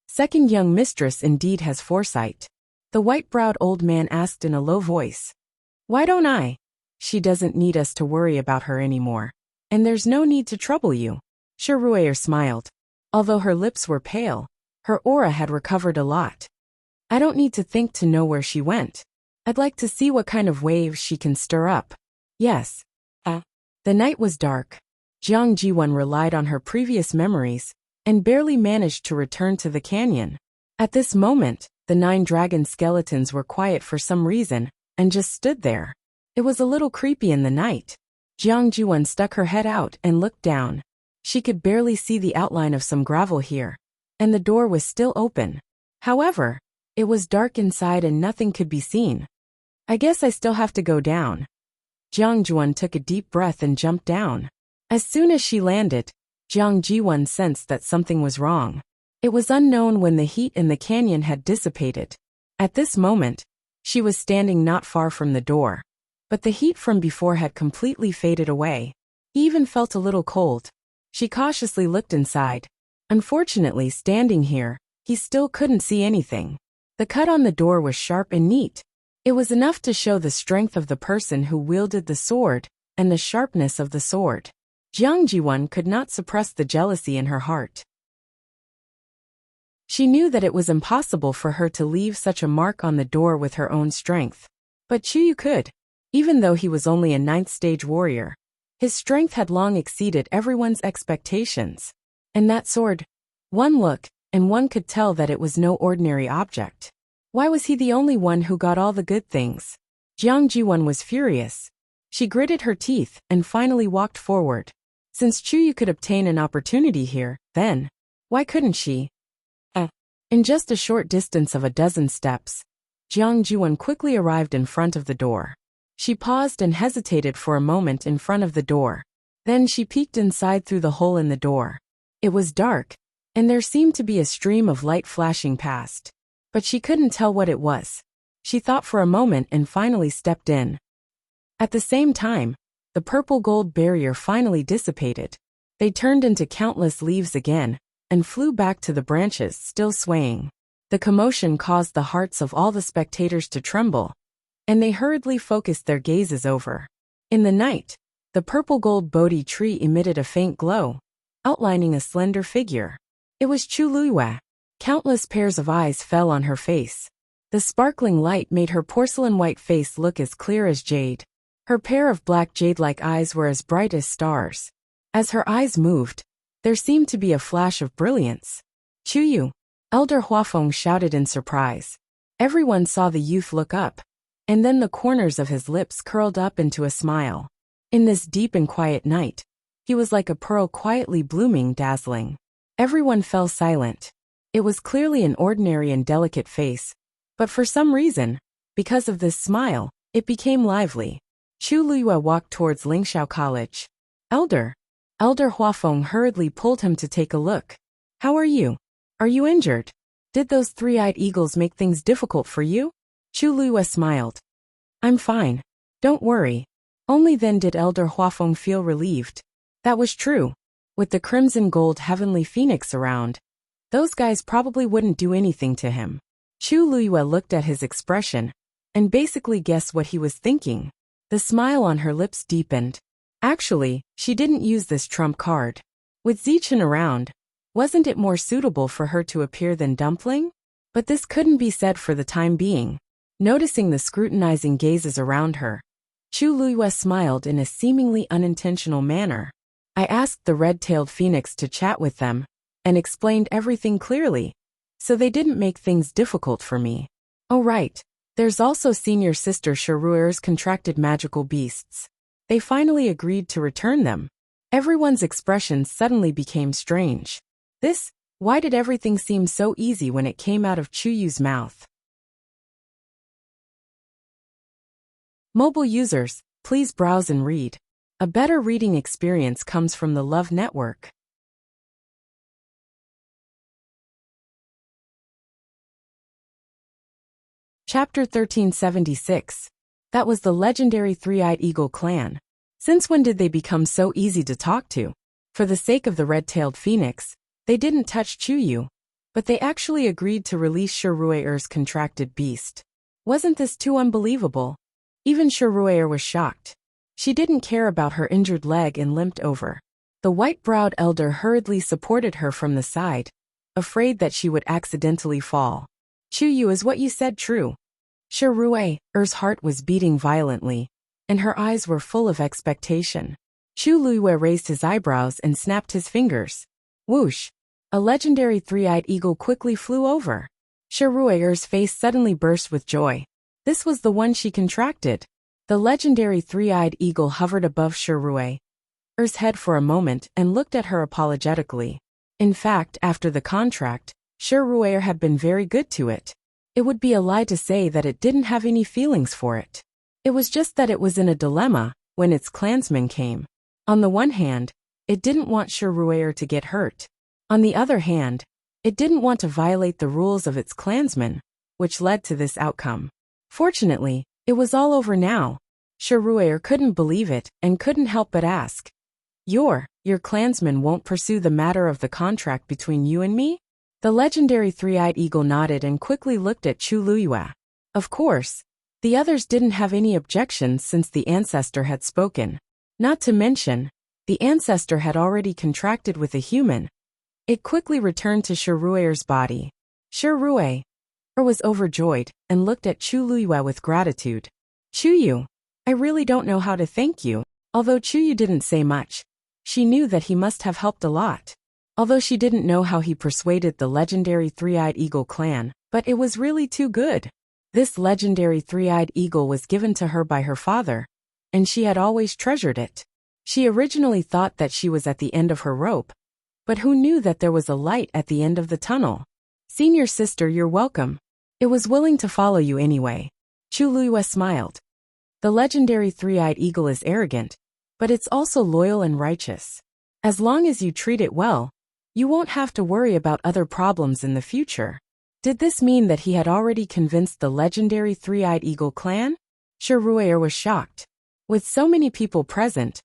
Second young mistress indeed has foresight. The white-browed old man asked in a low voice. Why don't I? She doesn't need us to worry about her anymore, and there's no need to trouble you. Shirue smiled. Although her lips were pale, her aura had recovered a lot. I don't need to think to know where she went. I'd like to see what kind of waves she can stir up. Yes. The night was dark. Jiang Jiwan relied on her previous memories, and barely managed to return to the canyon. At this moment, the 9 dragon skeletons were quiet for some reason, and just stood there. It was a little creepy in the night. Jiang Jiwan stuck her head out and looked down. She could barely see the outline of some gravel here, and the door was still open. However, it was dark inside and nothing could be seen. I guess I still have to go down. Jiang Jiwan took a deep breath and jumped down. As soon as she landed, Jiang Jiwan sensed that something was wrong. It was unknown when the heat in the canyon had dissipated. At this moment, she was standing not far from the door. But the heat from before had completely faded away. He even felt a little cold. She cautiously looked inside. Unfortunately, standing here, he still couldn't see anything. The cut on the door was sharp and neat. It was enough to show the strength of the person who wielded the sword and the sharpness of the sword. Jiang Jiwon could not suppress the jealousy in her heart. She knew that it was impossible for her to leave such a mark on the door with her own strength. But Chuyu could. Even though he was only a 9th-stage warrior, his strength had long exceeded everyone's expectations. And that sword, one look, and one could tell that it was no ordinary object. Why was he the only one who got all the good things? Jiang Jiwon was furious. She gritted her teeth and finally walked forward. Since Chuyu could obtain an opportunity here, then, why couldn't she? In just a short distance of a dozen steps, Jiang Jiwon quickly arrived in front of the door. She paused and hesitated for a moment in front of the door. Then she peeked inside through the hole in the door. It was dark, and there seemed to be a stream of light flashing past. But she couldn't tell what it was. She thought for a moment and finally stepped in. At the same time, the purple gold barrier finally dissipated. They turned into countless leaves again, and flew back to the branches still swaying. The commotion caused the hearts of all the spectators to tremble, and they hurriedly focused their gazes over. In the night, the purple gold Bodhi tree emitted a faint glow, outlining a slender figure. It was Chu Luiyue. Countless pairs of eyes fell on her face. The sparkling light made her porcelain-white face look as clear as jade. Her pair of black jade-like eyes were as bright as stars. As her eyes moved, there seemed to be a flash of brilliance. Chuyu, Elder Huafeng shouted in surprise. Everyone saw the youth look up, and then the corners of his lips curled up into a smile. In this deep and quiet night, he was like a pearl quietly blooming, dazzling. Everyone fell silent. It was clearly an ordinary and delicate face, but for some reason, because of this smile, it became lively. Chu Luiyue walked towards Lingxiao College. Elder Huafeng hurriedly pulled him to take a look. How are you? Are you injured? Did those three-eyed eagles make things difficult for you? Chu Luiyue smiled. I'm fine. Don't worry. Only then did Elder Huafeng feel relieved. That was true. With the crimson gold heavenly phoenix around, those guys probably wouldn't do anything to him. Chu Luiyue looked at his expression and basically guessed what he was thinking. The smile on her lips deepened. Actually, she didn't use this trump card. With Zichen around, wasn't it more suitable for her to appear than Dumpling? But this couldn't be said for the time being. Noticing the scrutinizing gazes around her, Chu Luiyue smiled in a seemingly unintentional manner. I asked the red-tailed phoenix to chat with them, and explained everything clearly, so they didn't make things difficult for me. Oh right, there's also senior sister Sharuer's contracted magical beasts. They finally agreed to return them. Everyone's expressions suddenly became strange. Why did everything seem so easy when it came out of Chuyu's mouth? Mobile users, please browse and read. A better reading experience comes from the Love Network. Chapter 1376. That was the legendary Three-Eyed Eagle clan. Since when did they become so easy to talk to? For the sake of the red-tailed phoenix, they didn't touch Chuyu, but they actually agreed to release Sharuer's contracted beast. Wasn't this too unbelievable? Even Sharuer was shocked. She didn't care about her injured leg and limped over. The white-browed elder hurriedly supported her from the side, afraid that she would accidentally fall. Chuyu, is what you said true? Sharuer's heart was beating violently, and her eyes were full of expectation. Chu Luiyue raised his eyebrows and snapped his fingers. Whoosh! A legendary three-eyed eagle quickly flew over. Sharuer's face suddenly burst with joy. This was the one she contracted. The legendary three-eyed eagle hovered above Sharuer's head for a moment and looked at her apologetically. In fact, after the contract, Sharuer had been very good to it. It would be a lie to say that it didn't have any feelings for it. It was just that it was in a dilemma when its clansmen came. On the one hand, it didn't want Sharuer to get hurt. On the other hand, It didn't want to violate the rules of its clansmen, which led to this outcome. Fortunately, it was all over now. Sharuair couldn't believe it and couldn't help but ask. Your clansmen won't pursue the matter of the contract between you and me? The legendary three-eyed eagle nodded and quickly looked at Chu Luyue. Of course. The others didn't have any objections since the ancestor had spoken. Not to mention, the ancestor had already contracted with a human. It quickly returned to Sharuair's body. Sharuair was overjoyed and looked at Chu Luyue with gratitude. Chuyu, I really don't know how to thank you. Although Chuyu didn't say much, she knew that he must have helped a lot. Although she didn't know how he persuaded the legendary three-eyed eagle clan, but it was really too good. This legendary three-eyed eagle was given to her by her father, and she had always treasured it. She originally thought that she was at the end of her rope, but who knew that there was a light at the end of the tunnel? Senior sister, you're welcome. It was willing to follow you anyway. Chu Luyue smiled. The legendary three-eyed eagle is arrogant, but it's also loyal and righteous. As long as you treat it well, you won't have to worry about other problems in the future. Did this mean that he had already convinced the legendary three-eyed eagle clan? Sharuair was shocked. With so many people present,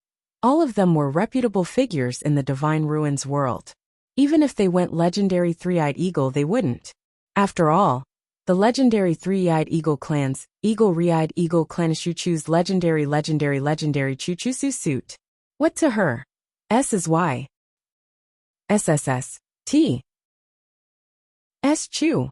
all of them were reputable figures in the Divine Ruins world. Even if they went legendary three-eyed eagle, they wouldn't. After all, the legendary three-eyed eagle clans, eagle-re-eyed eagle clan choose legendary choo suit. What to her? S is Y. SSS. T. S Chu.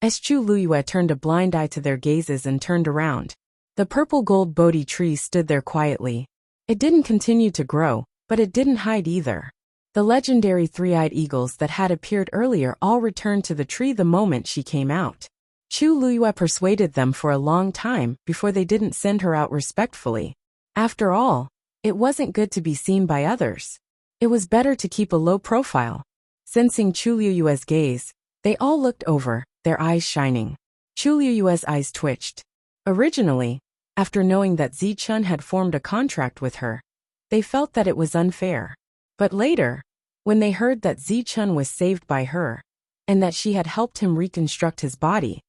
S Chu Luyue turned a blind eye to their gazes and turned around. The purple gold Bodhi tree stood there quietly. It didn't continue to grow, but it didn't hide either. The legendary three-eyed eagles that had appeared earlier all returned to the tree the moment she came out. Chu Luyue persuaded them for a long time before they didn't send her out respectfully. After all, it wasn't good to be seen by others. It was better to keep a low profile. Sensing Chu Luyue's gaze, they all looked over, their eyes shining. Chu Luyue's eyes twitched. Originally, after knowing that Zichun had formed a contract with her, they felt that it was unfair. But later, when they heard that Zichun was saved by her, and that she had helped him reconstruct his body,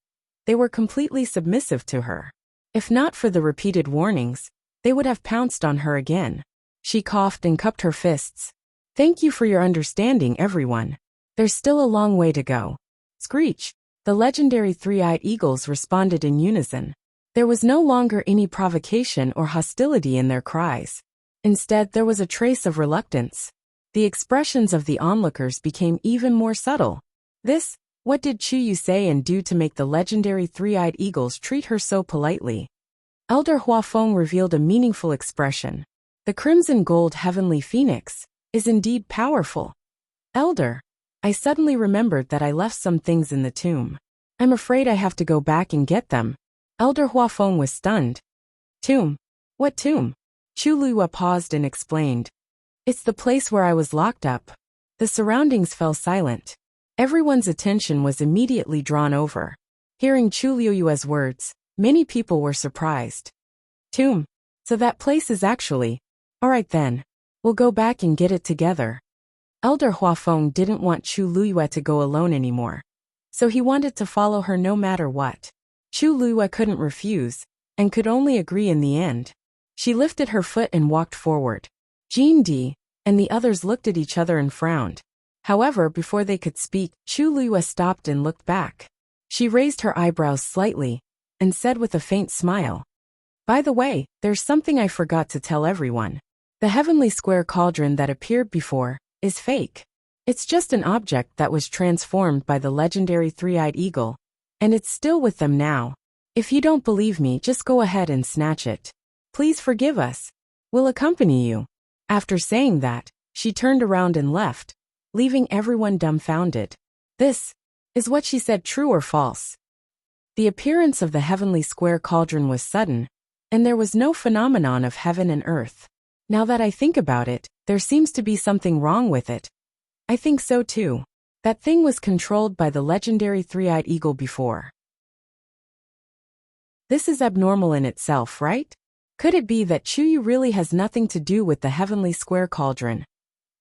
they were completely submissive to her. If not for the repeated warnings, they would have pounced on her again. She coughed and cupped her fists. Thank you for your understanding, everyone. There's still a long way to go. Screech. The legendary three-eyed eagles responded in unison. There was no longer any provocation or hostility in their cries. Instead, there was a trace of reluctance. The expressions of the onlookers became even more subtle. What did Chuyu say and do to make the legendary three-eyed eagles treat her so politely? Elder Huafeng revealed a meaningful expression. The crimson gold heavenly phoenix is indeed powerful. Elder, I suddenly remembered that I left some things in the tomb. I'm afraid I have to go back and get them. Elder Huafeng was stunned. Tomb? What tomb? Chu Luyue paused and explained. It's the place where I was locked up. The surroundings fell silent. Everyone's attention was immediately drawn over. Hearing Chu Luyue's words, many people were surprised. Tomb? So that place is actually... All right then. We'll go back and get it together. Elder Huafeng didn't want Chu Luyue to go alone anymore, so he wanted to follow her no matter what. Chu Luyue couldn't refuse, and could only agree in the end. She lifted her foot and walked forward. Jean D and the others looked at each other and frowned. However, before they could speak, Chu Luyue stopped and looked back. She raised her eyebrows slightly, and said with a faint smile. By the way, there's something I forgot to tell everyone. The heavenly square cauldron that appeared before is fake. It's just an object that was transformed by the legendary three-eyed eagle, and it's still with them now. If you don't believe me, just go ahead and snatch it. Please forgive us. We'll accompany you. After saying that, she turned around and left, leaving everyone dumbfounded. This is what she said, true or false? The appearance of the heavenly square cauldron was sudden, and there was no phenomenon of heaven and earth. Now that I think about it, there seems to be something wrong with it. I think so too. That thing was controlled by the legendary three-eyed eagle before. This is abnormal in itself, right? Could it be that Chuyu really has nothing to do with the heavenly square cauldron?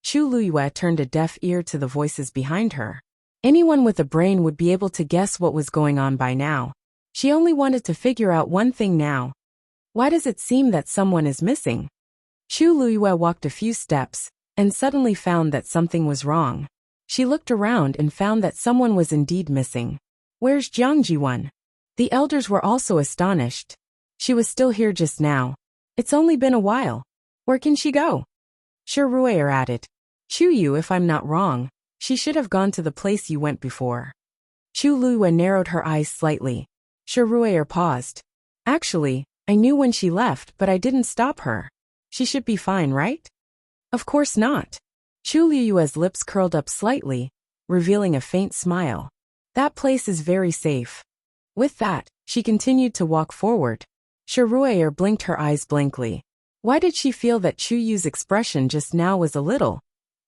Chu Luyue turned a deaf ear to the voices behind her. Anyone with a brain would be able to guess what was going on by now. She only wanted to figure out one thing now. Why does it seem that someone is missing? Chu Luiyue walked a few steps, and suddenly found that something was wrong. She looked around and found that someone was indeed missing. Where's Jiang Jiwan? The elders were also astonished. She was still here just now. It's only been a while. Where can she go? Shi Ruier added. Chu Yu, if I'm not wrong, she should have gone to the place you went before. Chu Luiyue narrowed her eyes slightly. Shi Ruier paused. Actually, I knew when she left, but I didn't stop her. She should be fine, right? Of course not. Chu Luiyue's lips curled up slightly, revealing a faint smile. That place is very safe. With that, she continued to walk forward. Shi Ruier blinked her eyes blankly. Why did she feel that Chu Yu's expression just now was a little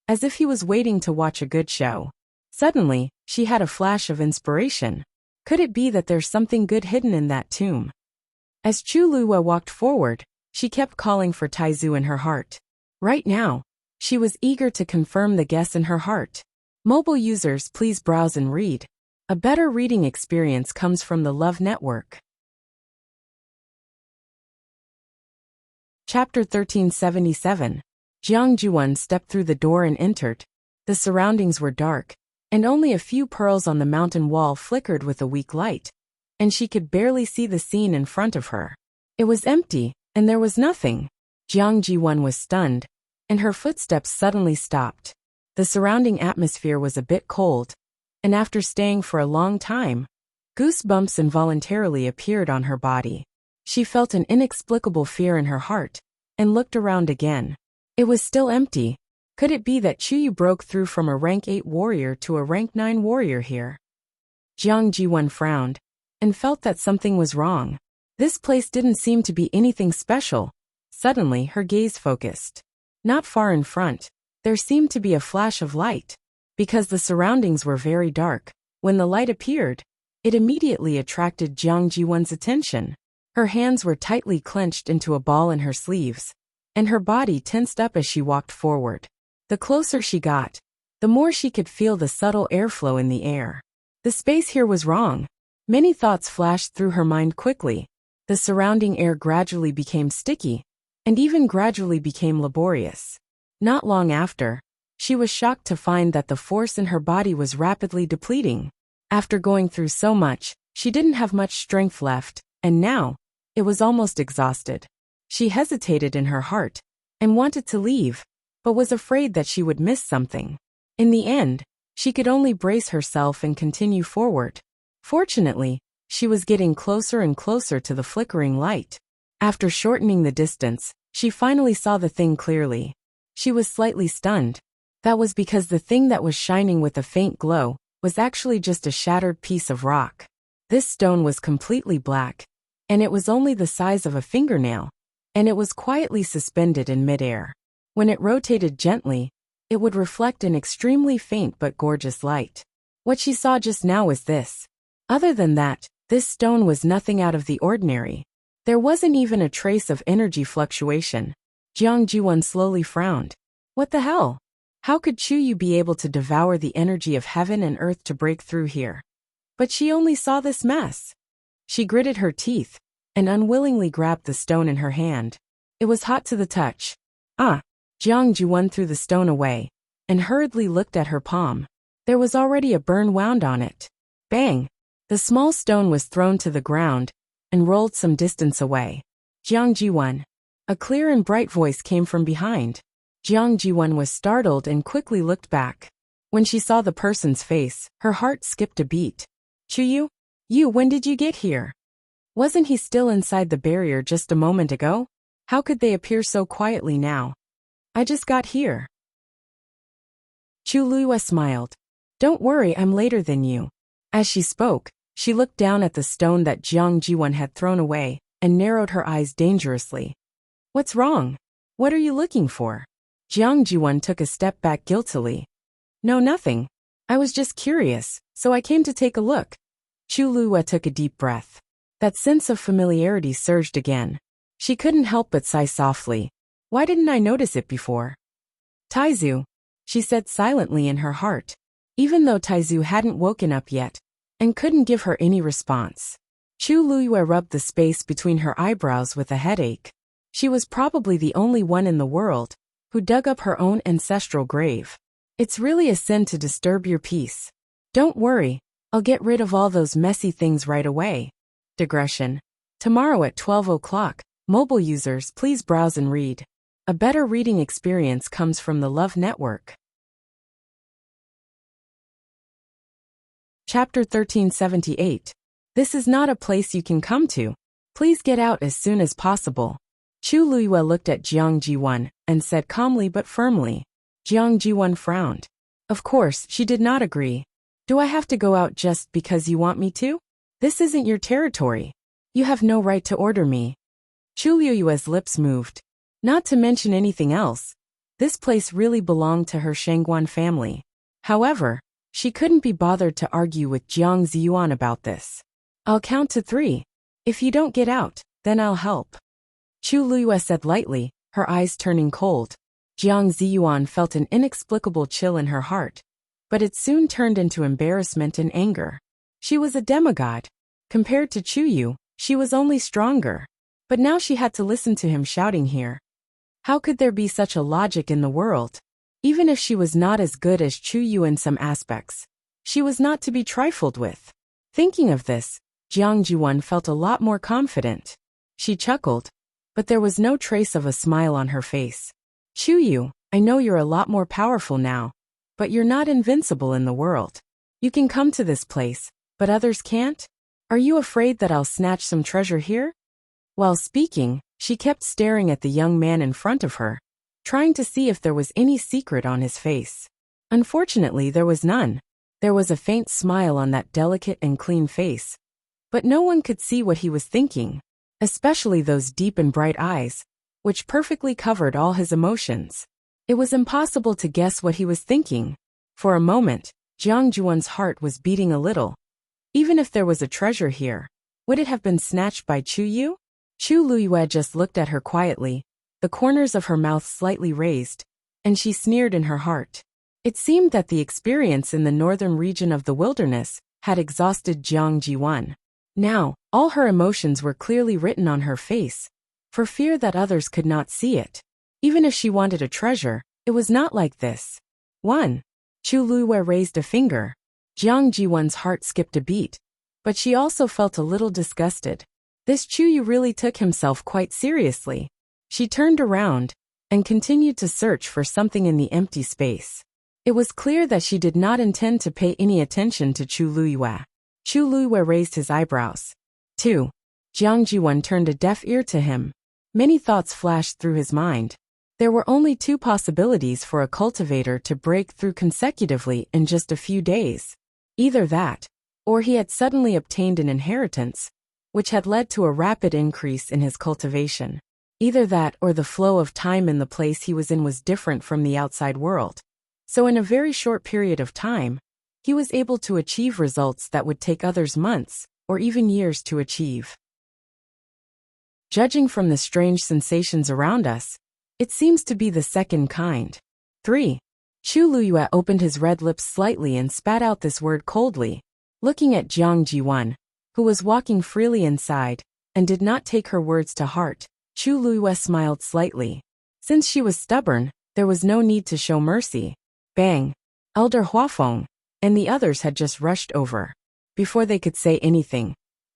as if he was waiting to watch a good show? Suddenly, she had a flash of inspiration. Could it be that there's something good hidden in that tomb? As Chu Luiyue walked forward, she kept calling for Taizu in her heart. Right now, she was eager to confirm the guess in her heart. Mobile users, please browse and read. A better reading experience comes from the Love Network. Chapter 1377. Jiang Jiwan stepped through the door and entered. The surroundings were dark, and only a few pearls on the mountain wall flickered with a weak light, and she could barely see the scene in front of her. It was empty, and there was nothing. Jiang Jiwan was stunned, and her footsteps suddenly stopped. The surrounding atmosphere was a bit cold, and after staying for a long time, goosebumps involuntarily appeared on her body. She felt an inexplicable fear in her heart, and looked around again. It was still empty. Could it be that Chu Yu broke through from a rank 8 warrior to a rank 9 warrior here? Jiang Jiwan frowned, and felt that something was wrong. This place didn't seem to be anything special. Suddenly, her gaze focused. Not far in front, there seemed to be a flash of light. Because the surroundings were very dark, when the light appeared, it immediately attracted Jiang Jiwan's attention. Her hands were tightly clenched into a ball in her sleeves, and her body tensed up as she walked forward. The closer she got, the more she could feel the subtle airflow in the air. The space here was wrong. Many thoughts flashed through her mind quickly. The surrounding air gradually became sticky, and even gradually became laborious. Not long after, she was shocked to find that the force in her body was rapidly depleting. After going through so much, she didn't have much strength left, and now, it was almost exhausted. She hesitated in her heart, and wanted to leave, but was afraid that she would miss something. In the end, she could only brace herself and continue forward. Fortunately, she was getting closer and closer to the flickering light. After shortening the distance, she finally saw the thing clearly. She was slightly stunned. That was because the thing that was shining with a faint glow was actually just a shattered piece of rock. This stone was completely black, and it was only the size of a fingernail, and it was quietly suspended in midair. When it rotated gently, it would reflect an extremely faint but gorgeous light. What she saw just now was this. Other than that, this stone was nothing out of the ordinary. There wasn't even a trace of energy fluctuation. Jiang Jiwan slowly frowned. What the hell? How could Chu Yu be able to devour the energy of heaven and earth to break through here? But she only saw this mess. She gritted her teeth, and unwillingly grabbed the stone in her hand. It was hot to the touch. Jiang Jiwan threw the stone away, and hurriedly looked at her palm. There was already a burn wound on it. Bang! The small stone was thrown to the ground, and rolled some distance away. Jiang Jiwan. A clear and bright voice came from behind. Jiang Jiwan was startled and quickly looked back. When she saw the person's face, her heart skipped a beat. Chu Yu? You, when did you get here? Wasn't he still inside the barrier just a moment ago? How could they appear so quietly now? I just got here. Chu Luiyue smiled. Don't worry, I'm later than you. As she spoke, she looked down at the stone that Jiang Jiwan had thrown away, and narrowed her eyes dangerously. What's wrong? What are you looking for? Jiang Jiwan took a step back guiltily. No, nothing. I was just curious, so I came to take a look. Chu Luiyue took a deep breath. That sense of familiarity surged again. She couldn't help but sigh softly. Why didn't I notice it before? Taizu, she said silently in her heart. even though Taizu hadn't woken up yet and couldn't give her any response. Chu Luyue rubbed the space between her eyebrows with a headache. She was probably the only one in the world who dug up her own ancestral grave. It's really a sin to disturb your peace. Don't worry, I'll get rid of all those messy things right away. Digression. Tomorrow at 12 o'clock, mobile users please browse and read. A better reading experience comes from the Love Network. Chapter 1378. This is not a place you can come to. Please get out as soon as possible. Chu Luyue looked at Jiang Jiwan and said calmly but firmly. Jiang Jiwan frowned. Of course, she did not agree. Do I have to go out just because you want me to? This isn't your territory. You have no right to order me. Chu Luyue's lips moved. Not to mention anything else, this place really belonged to her Shangguan family. However, she couldn't be bothered to argue with Jiang Ziyuan about this. I'll count to 3. If you don't get out, then I'll help. Chu Luyue said lightly, her eyes turning cold. Jiang Ziyuan felt an inexplicable chill in her heart, but it soon turned into embarrassment and anger. She was a demigod. Compared to Chu Yu, she was only stronger. But now she had to listen to him shouting here. How could there be such a logic in the world? Even if she was not as good as Chu Yu in some aspects, she was not to be trifled with. Thinking of this, Jiang Jiwan felt a lot more confident. She chuckled, but there was no trace of a smile on her face. Chu Yu, I know you're a lot more powerful now, but you're not invincible in the world. You can come to this place, but others can't? Are you afraid that I'll snatch some treasure here? While speaking, she kept staring at the young man in front of her, trying to see if there was any secret on his face. Unfortunately, there was none. There was a faint smile on that delicate and clean face, but no one could see what he was thinking, especially those deep and bright eyes, which perfectly covered all his emotions. It was impossible to guess what he was thinking. For a moment, Jiang Juan's heart was beating a little. Even if there was a treasure here, would it have been snatched by Chu Yu? Chu Luyue just looked at her quietly, the corners of her mouth slightly raised, and she sneered in her heart. It seemed that the experience in the northern region of the wilderness had exhausted Jiang Jiwan. Now, all her emotions were clearly written on her face, for fear that others could not see it. Even if she wanted a treasure, it was not like this. 1. Chu Luyue raised a finger. Jiang Jiwan's heart skipped a beat, but she also felt a little disgusted. This Chu Yu really took himself quite seriously. She turned around and continued to search for something in the empty space. It was clear that she did not intend to pay any attention to Chu Luyue. Chu Luyue raised his eyebrows. 2. Jiang Jiwan turned a deaf ear to him. Many thoughts flashed through his mind. There were only 2 possibilities for a cultivator to break through consecutively in just a few days. Either that, or he had suddenly obtained an inheritance, which had led to a rapid increase in his cultivation. Either that or the flow of time in the place he was in was different from the outside world. So in a very short period of time, he was able to achieve results that would take others months, or even years to achieve. Judging from the strange sensations around us, it seems to be the second kind. 3. Chu Luyue opened his red lips slightly and spat out this word coldly, looking at Jiang Jiwan, who was walking freely inside, and did not take her words to heart. Chu Luyue smiled slightly. Since she was stubborn, there was no need to show mercy. Bang! Elder Huafeng and the others had just rushed over. Before they could say anything,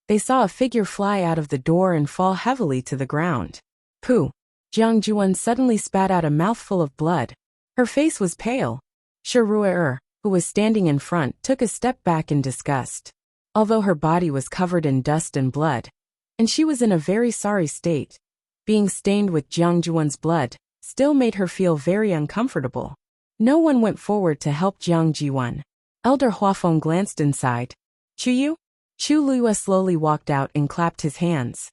they saw a figure fly out of the door and fall heavily to the ground. Pooh! Jiang Jiwan suddenly spat out a mouthful of blood. Her face was pale. Shiruer, who was standing in front, took a step back in disgust. Although her body was covered in dust and blood, and she was in a very sorry state, being stained with Jiang Jiwan's blood still made her feel very uncomfortable. No one went forward to help Jiang Jiwan. Elder Huafeng glanced inside. Chu Yu? Chu Luyue slowly walked out and clapped his hands.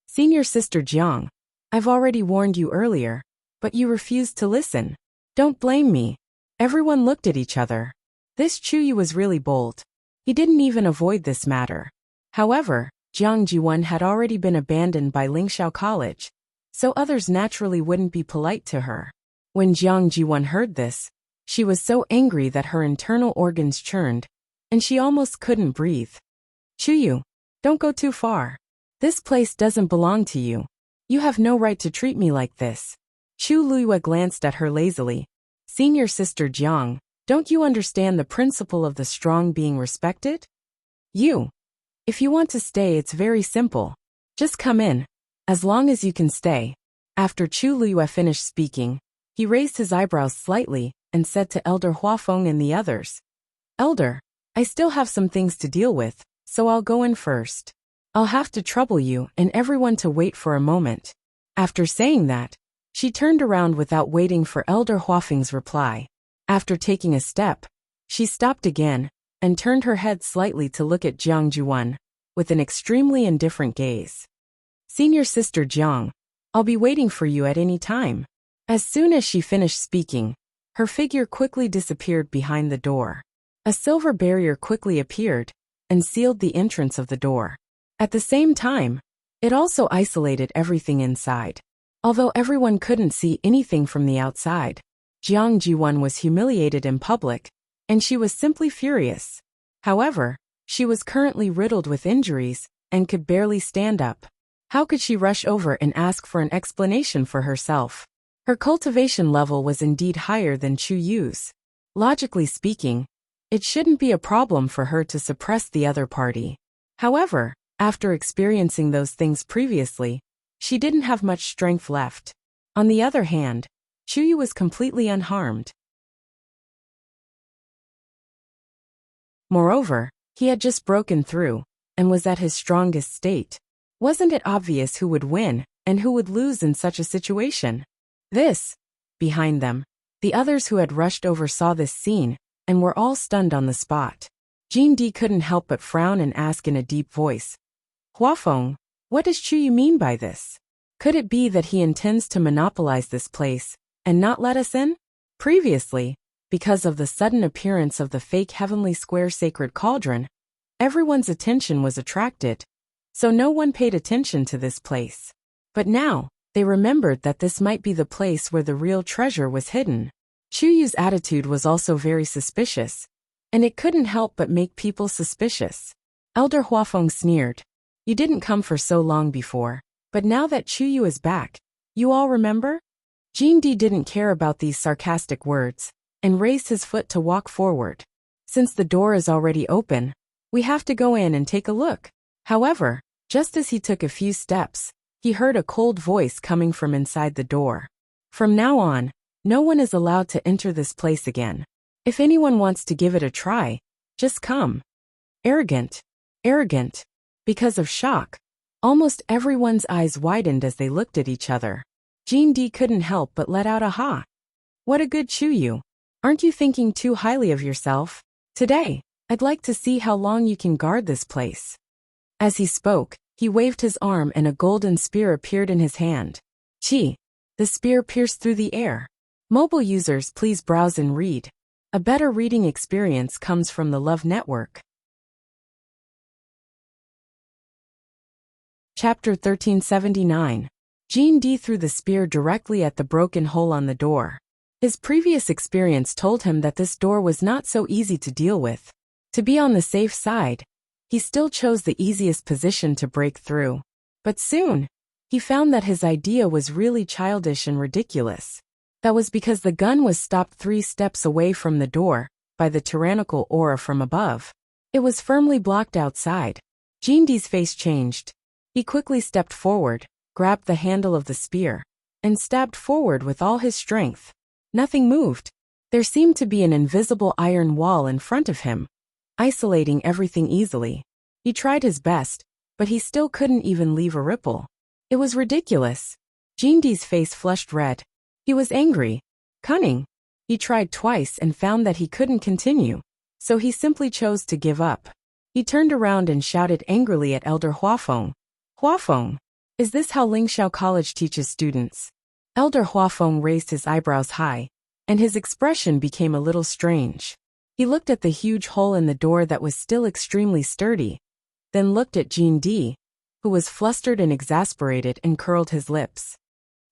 Senior Sister Jiang, I've already warned you earlier, but you refused to listen. Don't blame me. Everyone looked at each other. This Chu Yu was really bold. He didn't even avoid this matter. However, Jiang Jiwan had already been abandoned by Lingxiao College, so others naturally wouldn't be polite to her. When Jiang Jiwan heard this, She was so angry that her internal organs churned, and she almost couldn't breathe. Chuyu, don't go too far. This place doesn't belong to you. You have no right to treat me like this. Chu Luiyue glanced at her lazily. Senior sister Jiang, don't you understand the principle of the strong being respected? If you want to stay, it's very simple. Just come in, as long as you can stay. After Chu Luiyue finished speaking, he raised his eyebrows slightly and said to Elder Huafeng and the others, Elder, I still have some things to deal with, so I'll go in first. I'll have to trouble you and everyone to wait for a moment. After saying that, she turned around without waiting for Elder Huafeng's reply. After taking a step, she stopped again and turned her head slightly to look at Jiang Juan with an extremely indifferent gaze. Senior sister Jiang, I'll be waiting for you at any time. As soon as she finished speaking, her figure quickly disappeared behind the door. A silver barrier quickly appeared and sealed the entrance of the door. At the same time, it also isolated everything inside. Although everyone couldn't see anything from the outside, Jiang Jiwan was humiliated in public, and she was simply furious. However, she was currently riddled with injuries and could barely stand up. How could she rush over and ask for an explanation for herself? Her cultivation level was indeed higher than Chu Yu's. Logically speaking, it shouldn't be a problem for her to suppress the other party. However, after experiencing those things previously, she didn't have much strength left. On the other hand, Chu Yu was completely unharmed. Moreover, he had just broken through and was at his strongest state. Wasn't it obvious who would win and who would lose in such a situation? Behind them, the others who had rushed over saw this scene and were all stunned on the spot. Jean Di couldn't help but frown and ask in a deep voice, Huafeng, what does Chu Yu mean by this? Could it be that he intends to monopolize this place and not let us in? Previously, because of the sudden appearance of the fake heavenly square sacred cauldron, everyone's attention was attracted, so no one paid attention to this place. But now, they remembered that this might be the place where the real treasure was hidden. Chu Yu's attitude was also very suspicious, and it couldn't help but make people suspicious. Elder Huafeng sneered. You didn't come for so long before, but now that Chu Yu is back, you all remember? Jean Di didn't care about these sarcastic words, and raised his foot to walk forward. Since the door is already open, we have to go in and take a look. However, just as he took a few steps, he heard a cold voice coming from inside the door. From now on, no one is allowed to enter this place again. If anyone wants to give it a try, just come. Arrogant. Because of shock, almost everyone's eyes widened as they looked at each other. Jean Di couldn't help but let out a ha. What a good Chu Yu. Aren't you thinking too highly of yourself? Today, I'd like to see how long you can guard this place. As he spoke, he waved his arm and a golden spear appeared in his hand. The spear pierced through the air. Mobile users, please browse and read. A better reading experience comes from the Love Network. Chapter 1379. Jean Di threw the spear directly at the broken hole on the door. His previous experience told him that this door was not so easy to deal with. To be on the safe side, he still chose the easiest position to break through. But soon, he found that his idea was really childish and ridiculous. That was because the gun was stopped 3 steps away from the door by the tyrannical aura from above. It was firmly blocked outside. Jean Di's face changed. He quickly stepped forward, grabbed the handle of the spear, and stabbed forward with all his strength. Nothing moved. There seemed to be an invisible iron wall in front of him, isolating everything easily. He tried his best, but he still couldn't even leave a ripple. It was ridiculous. Jean Di's face flushed red. He was angry. Cunning. He tried twice and found that he couldn't continue, so he simply chose to give up. He turned around and shouted angrily at Elder Huafeng. Huafeng, is this how Lingxiao College teaches students? Elder Huafeng raised his eyebrows high, and his expression became a little strange. He looked at the huge hole in the door that was still extremely sturdy, then looked at Jean Di, who was flustered and exasperated, and curled his lips.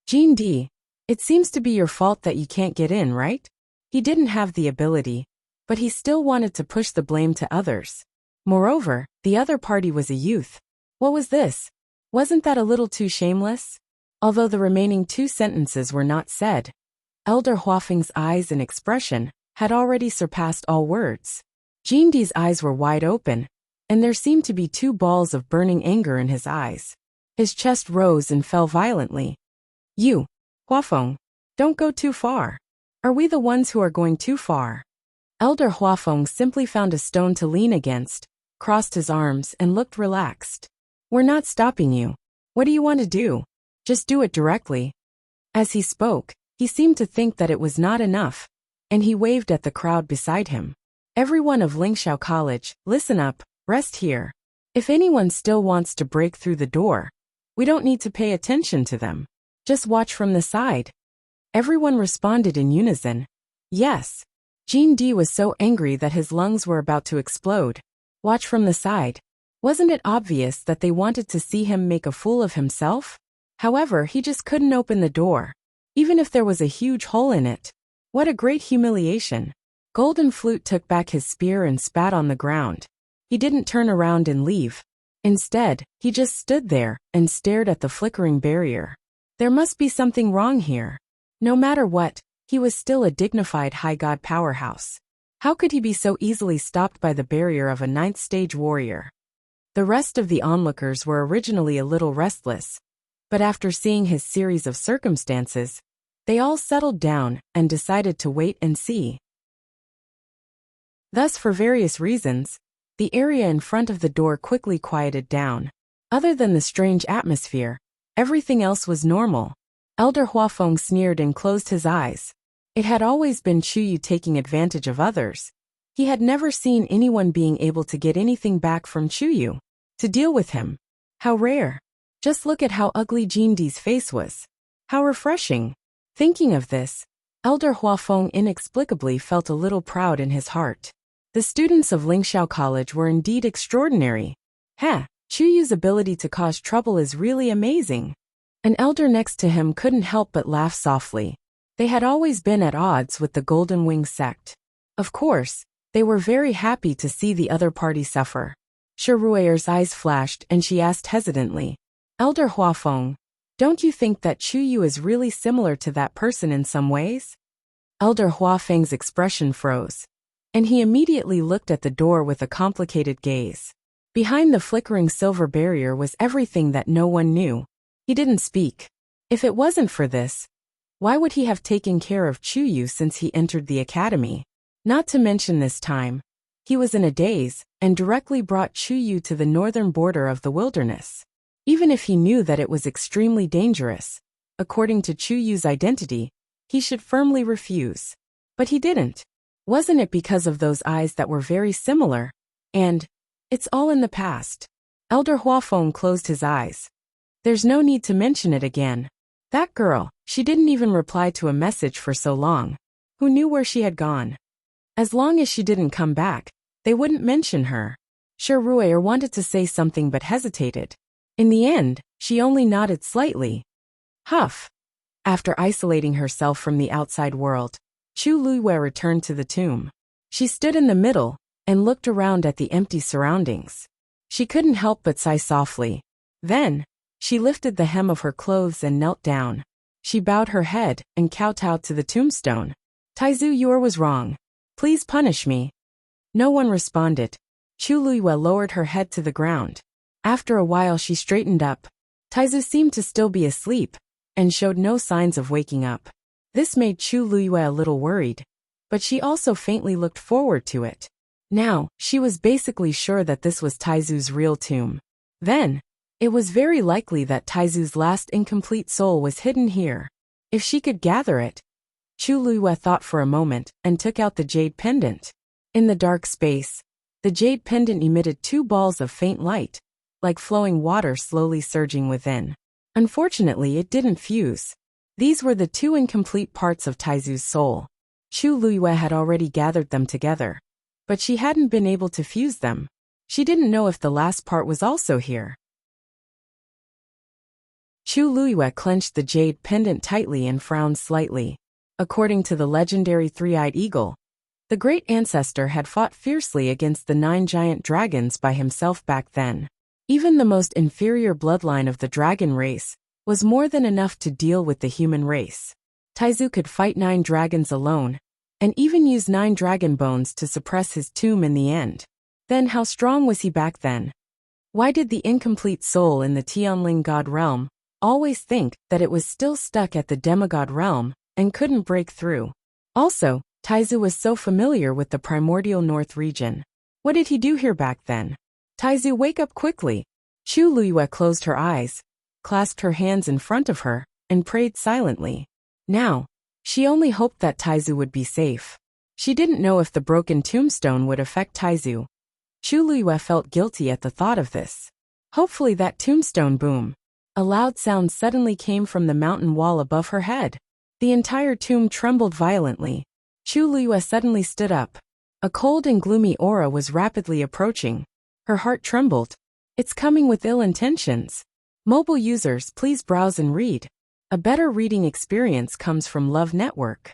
Jean Di, it seems to be your fault that you can't get in, right? He didn't have the ability, but he still wanted to push the blame to others. Moreover, the other party was a youth. What was this? Wasn't that a little too shameless? Although the remaining two sentences were not said, Elder Huafeng's eyes and expression had already surpassed all words. Jindi's eyes were wide open, and there seemed to be two balls of burning anger in his eyes. His chest rose and fell violently. You, Huafeng, don't go too far. Are we the ones who are going too far? Elder Huafeng simply found a stone to lean against, crossed his arms and looked relaxed. We're not stopping you. What do you want to do? Just do it directly. As he spoke, he seemed to think that it was not enough, and he waved at the crowd beside him. Everyone of Lingxiao College, listen up, rest here. If anyone still wants to break through the door, we don't need to pay attention to them. Just watch from the side. Everyone responded in unison. Yes. Jindi was so angry that his lungs were about to explode. Watch from the side. Wasn't it obvious that they wanted to see him make a fool of himself? However, he just couldn't open the door, even if there was a huge hole in it. What a great humiliation. Golden Flute took back his spear and spat on the ground. He didn't turn around and leave. Instead, he just stood there and stared at the flickering barrier. There must be something wrong here. No matter what, he was still a dignified high god powerhouse. How could he be so easily stopped by the barrier of a ninth-stage warrior? The rest of the onlookers were originally a little restless, but after seeing his series of circumstances, they all settled down and decided to wait and see. Thus, for various reasons, the area in front of the door quickly quieted down. Other than the strange atmosphere, everything else was normal. Elder Huafeng sneered and closed his eyes. It had always been Chuyu taking advantage of others. He had never seen anyone being able to get anything back from Chuyu. To deal with him. How rare. Just look at how ugly Jindi's face was. How refreshing. Thinking of this, Elder Huafeng inexplicably felt a little proud in his heart. The students of Lingxiao College were indeed extraordinary. Chuyu's ability to cause trouble is really amazing. An elder next to him couldn't help but laugh softly. They had always been at odds with the Golden Wing sect. Of course, they were very happy to see the other party suffer. Shiruer's eyes flashed and she asked hesitantly, Elder Huafeng, don't you think that Chuyu is really similar to that person in some ways? Elder Huafeng's expression froze, and he immediately looked at the door with a complicated gaze. Behind the flickering silver barrier was everything that no one knew. He didn't speak. If it wasn't for this, why would he have taken care of Chuyu since he entered the academy? Not to mention this time, he was in a daze and directly brought Chuyu to the northern border of the wilderness. Even if he knew that it was extremely dangerous, according to Chuyu's identity, he should firmly refuse. But he didn't. Wasn't it because of those eyes that were very similar? And it's all in the past. Elder Huafeng closed his eyes. There's no need to mention it again. That girl, she didn't even reply to a message for so long. Who knew where she had gone? As long as she didn't come back, they wouldn't mention her. Shiruer wanted to say something but hesitated. In the end, she only nodded slightly. Huff. After isolating herself from the outside world, Chu Luiyue returned to the tomb. She stood in the middle and looked around at the empty surroundings. She couldn't help but sigh softly. Then, she lifted the hem of her clothes and knelt down. She bowed her head and kowtowed to the tombstone. Taizu Yor was wrong. Please punish me. No one responded. Chu Luiyue lowered her head to the ground. After a while she straightened up. Taizu seemed to still be asleep, and showed no signs of waking up. This made Chu Luiyue a little worried, but she also faintly looked forward to it. Now, she was basically sure that this was Taizu's real tomb. Then, it was very likely that Taizu's last incomplete soul was hidden here. If she could gather it. Chu Luiyue thought for a moment and took out the jade pendant. In the dark space, the jade pendant emitted two balls of faint light, like flowing water slowly surging within. Unfortunately, it didn't fuse. These were the two incomplete parts of Taizu's soul. Chu Luiyue had already gathered them together, but she hadn't been able to fuse them. She didn't know if the last part was also here. Chu Luiyue clenched the jade pendant tightly and frowned slightly. According to the legendary three-eyed eagle, the great ancestor had fought fiercely against the 9 giant dragons by himself back then. Even the most inferior bloodline of the dragon race was more than enough to deal with the human race. Taizu could fight 9 dragons alone, and even use 9 dragon bones to suppress his tomb in the end. Then how strong was he back then? Why did the incomplete soul in the Tianling god realm always think that it was still stuck at the demigod realm and couldn't break through? Also, Taizu was so familiar with the primordial north region. What did he do here back then? Taizu, wake up quickly. Chu Luyue closed her eyes, clasped her hands in front of her, and prayed silently. Now, she only hoped that Taizu would be safe. She didn't know if the broken tombstone would affect Taizu. Chu Luyue felt guilty at the thought of this. Hopefully that tombstone boom. A loud sound suddenly came from the mountain wall above her head. The entire tomb trembled violently. Chu Luyue suddenly stood up. A cold and gloomy aura was rapidly approaching. Her heart trembled. It's coming with ill intentions. Mobile users, please browse and read. A better reading experience comes from Love Network.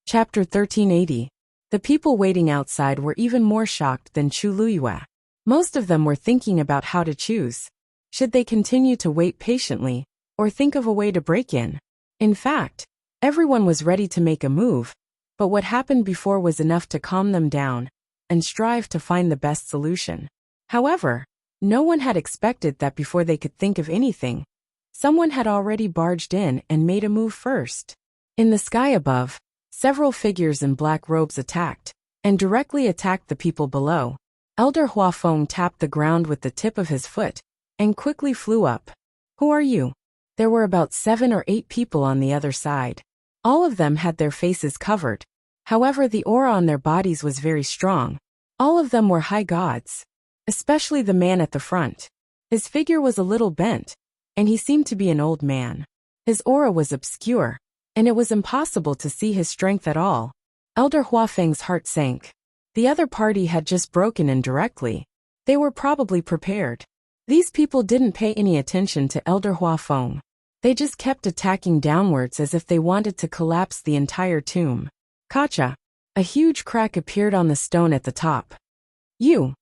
Chapter 1380. The people waiting outside were even more shocked than Chu Luyue. Most of them were thinking about how to choose. Should they continue to wait patiently, or think of a way to break in? In fact, everyone was ready to make a move, but what happened before was enough to calm them down and strive to find the best solution. However, no one had expected that before they could think of anything, someone had already barged in and made a move first. In the sky above, several figures in black robes attacked, and directly attacked the people below. Elder Huafeng tapped the ground with the tip of his foot, and quickly flew up. Who are you? There were about 7 or 8 people on the other side. All of them had their faces covered. However, the aura on their bodies was very strong. All of them were high gods. Especially the man at the front. His figure was a little bent, and he seemed to be an old man. His aura was obscure, and it was impossible to see his strength at all. Elder Huafeng's heart sank. The other party had just broken in directly. They were probably prepared. These people didn't pay any attention to Elder Huafeng. They just kept attacking downwards as if they wanted to collapse the entire tomb. Kacha! A huge crack appeared on the stone at the top. You!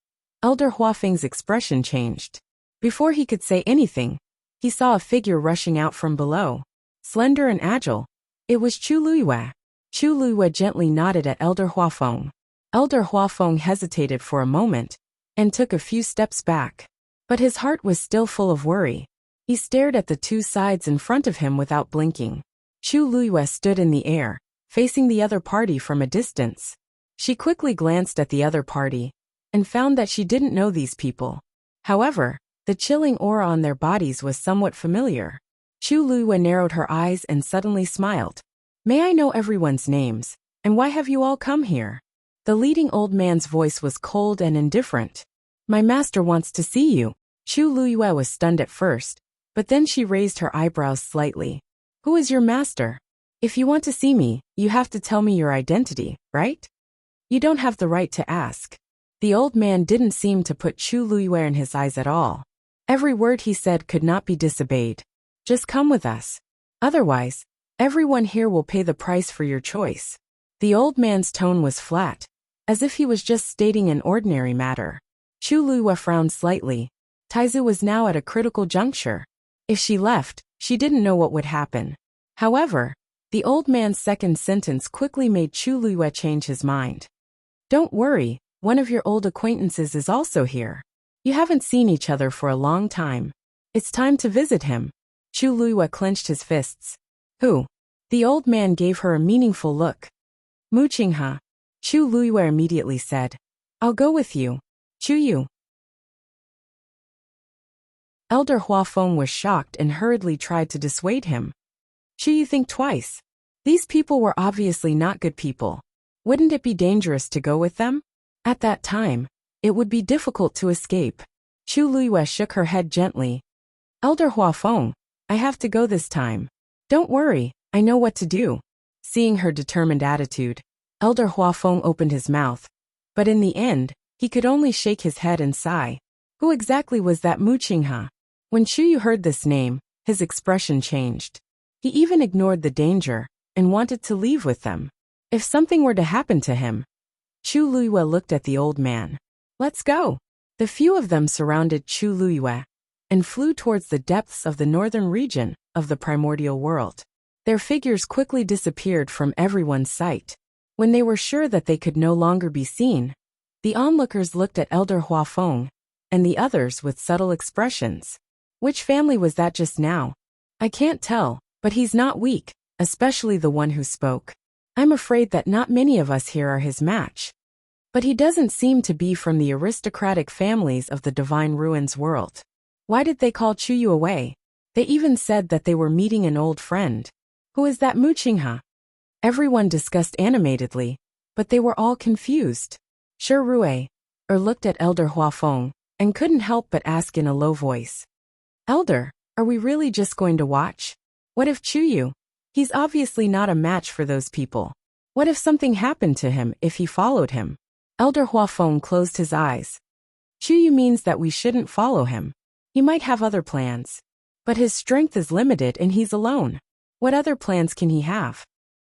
Elder Huafeng's expression changed. Before he could say anything, he saw a figure rushing out from below. Slender and agile. It was Chu Luyue. Chu Luyue gently nodded at Elder Huafeng. Elder Huafeng hesitated for a moment, and took a few steps back. But his heart was still full of worry. He stared at the 2 sides in front of him without blinking. Chu Luyue stood in the air, facing the other party from a distance. She quickly glanced at the other party, and found that she didn't know these people. However, the chilling aura on their bodies was somewhat familiar. Chu Luyue narrowed her eyes and suddenly smiled. May I know everyone's names, and why have you all come here? The leading old man's voice was cold and indifferent. My master wants to see you. Chu Luyue was stunned at first, but then she raised her eyebrows slightly. Who is your master? If you want to see me, you have to tell me your identity, right? You don't have the right to ask. The old man didn't seem to put Chu Luyue in his eyes at all. Every word he said could not be disobeyed. Just come with us. Otherwise, everyone here will pay the price for your choice. The old man's tone was flat, as if he was just stating an ordinary matter. Chu Luyue frowned slightly. Taizu was now at a critical juncture. If she left, she didn't know what would happen. However, the old man's second sentence quickly made Chu Luyue change his mind. Don't worry, one of your old acquaintances is also here. You haven't seen each other for a long time. It's time to visit him. Chu Luyue clenched his fists. Who? The old man gave her a meaningful look. Mu Qinghe. Chu Luyue immediately said. I'll go with you. Chu Yu. Elder Huafeng was shocked and hurriedly tried to dissuade him. Chu Yu, think twice. These people were obviously not good people. Wouldn't it be dangerous to go with them? At that time, it would be difficult to escape. Chu Luyue shook her head gently. Elder Huafeng, I have to go this time. Don't worry, I know what to do. Seeing her determined attitude, Elder Huafeng opened his mouth. But in the end, he could only shake his head and sigh. Who exactly was that Mu Qinghe? When Chuyu heard this name, his expression changed. He even ignored the danger and wanted to leave with them. If something were to happen to him. Chu Luiyue looked at the old man. Let's go. The few of them surrounded Chu Luiyue and flew towards the depths of the northern region of the primordial world. Their figures quickly disappeared from everyone's sight. When they were sure that they could no longer be seen, the onlookers looked at Elder Huafeng and the others with subtle expressions. Which family was that just now? I can't tell, but he's not weak, especially the one who spoke. I'm afraid that not many of us here are his match. But he doesn't seem to be from the aristocratic families of the Divine Ruins world. Why did they call Chuyu away? They even said that they were meeting an old friend. Who is that Muqinghe? Everyone discussed animatedly, but they were all confused. Shi Rui looked at Elder Huafeng and couldn't help but ask in a low voice. Elder, are we really just going to watch? What if Chuyu? He's obviously not a match for those people. What if something happened to him if he followed him? Elder Huafeng closed his eyes. Chuyu means that we shouldn't follow him. He might have other plans. But his strength is limited and he's alone. What other plans can he have?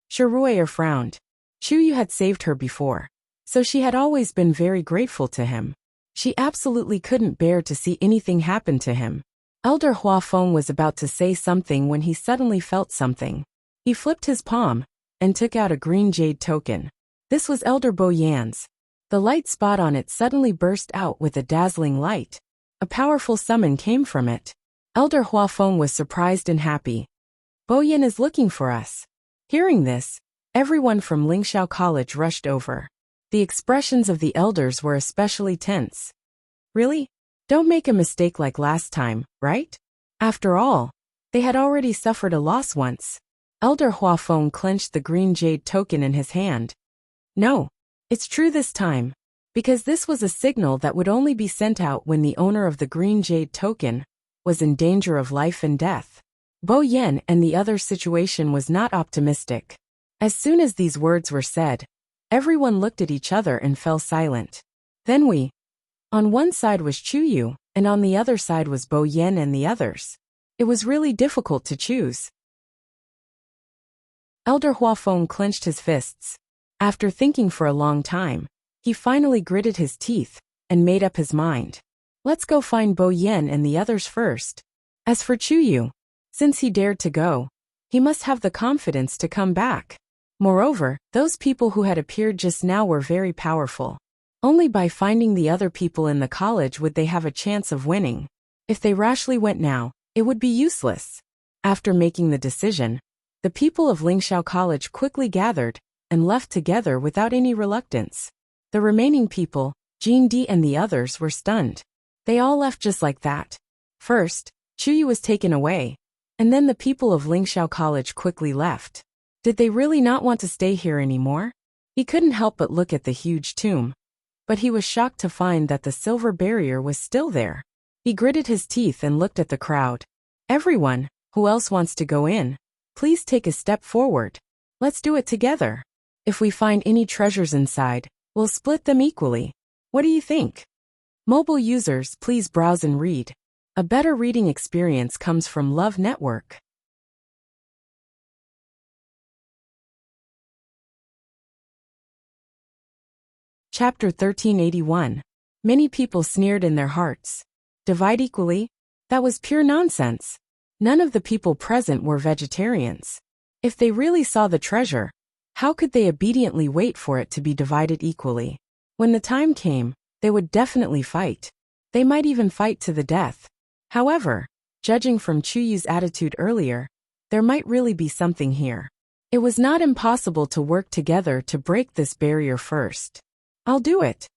Shi Rui frowned. Chuyu had saved her before, so she had always been very grateful to him. She absolutely couldn't bear to see anything happen to him. Elder Huafeng was about to say something when he suddenly felt something. He flipped his palm and took out a green jade token. This was Elder Bo Yan's. The light spot on it suddenly burst out with a dazzling light. A powerful summon came from it. Elder Huafeng was surprised and happy. Bo Yan is looking for us. Hearing this, everyone from Lingxiao College rushed over. The expressions of the elders were especially tense. Really? Don't make a mistake like last time, right? After all, they had already suffered a loss once. Elder Huafeng clenched the green jade token in his hand. No, it's true this time, because this was a signal that would only be sent out when the owner of the green jade token was in danger of life and death. Bo Yan and the other situation was not optimistic. As soon as these words were said, everyone looked at each other and fell silent. Then on one side was Chuyu, and on the other side was Bo Yan and the others. It was really difficult to choose. Elder Huafeng clenched his fists. After thinking for a long time, he finally gritted his teeth and made up his mind. Let's go find Bo Yan and the others first. As for Chuyu, since he dared to go, he must have the confidence to come back. Moreover, those people who had appeared just now were very powerful. Only by finding the other people in the college would they have a chance of winning. If they rashly went now, it would be useless. After making the decision, the people of Lingxiao College quickly gathered and left together without any reluctance. The remaining people, Jean Di and the others, were stunned. They all left just like that. First, Chuyu was taken away, and then the people of Lingxiao College quickly left. Did they really not want to stay here anymore? He couldn't help but look at the huge tomb. But he was shocked to find that the silver barrier was still there. He gritted his teeth and looked at the crowd. Everyone, who else wants to go in? Please take a step forward. Let's do it together. If we find any treasures inside, we'll split them equally. What do you think? Mobile users, please browse and read. A better reading experience comes from Love Network. Chapter 1381. Many people sneered in their hearts. Divide equally? That was pure nonsense. None of the people present were vegetarians. If they really saw the treasure, how could they obediently wait for it to be divided equally? When the time came, they would definitely fight. They might even fight to the death. However, judging from Chuyu's attitude earlier, there might really be something here. It was not impossible to work together to break this barrier first. I'll do it.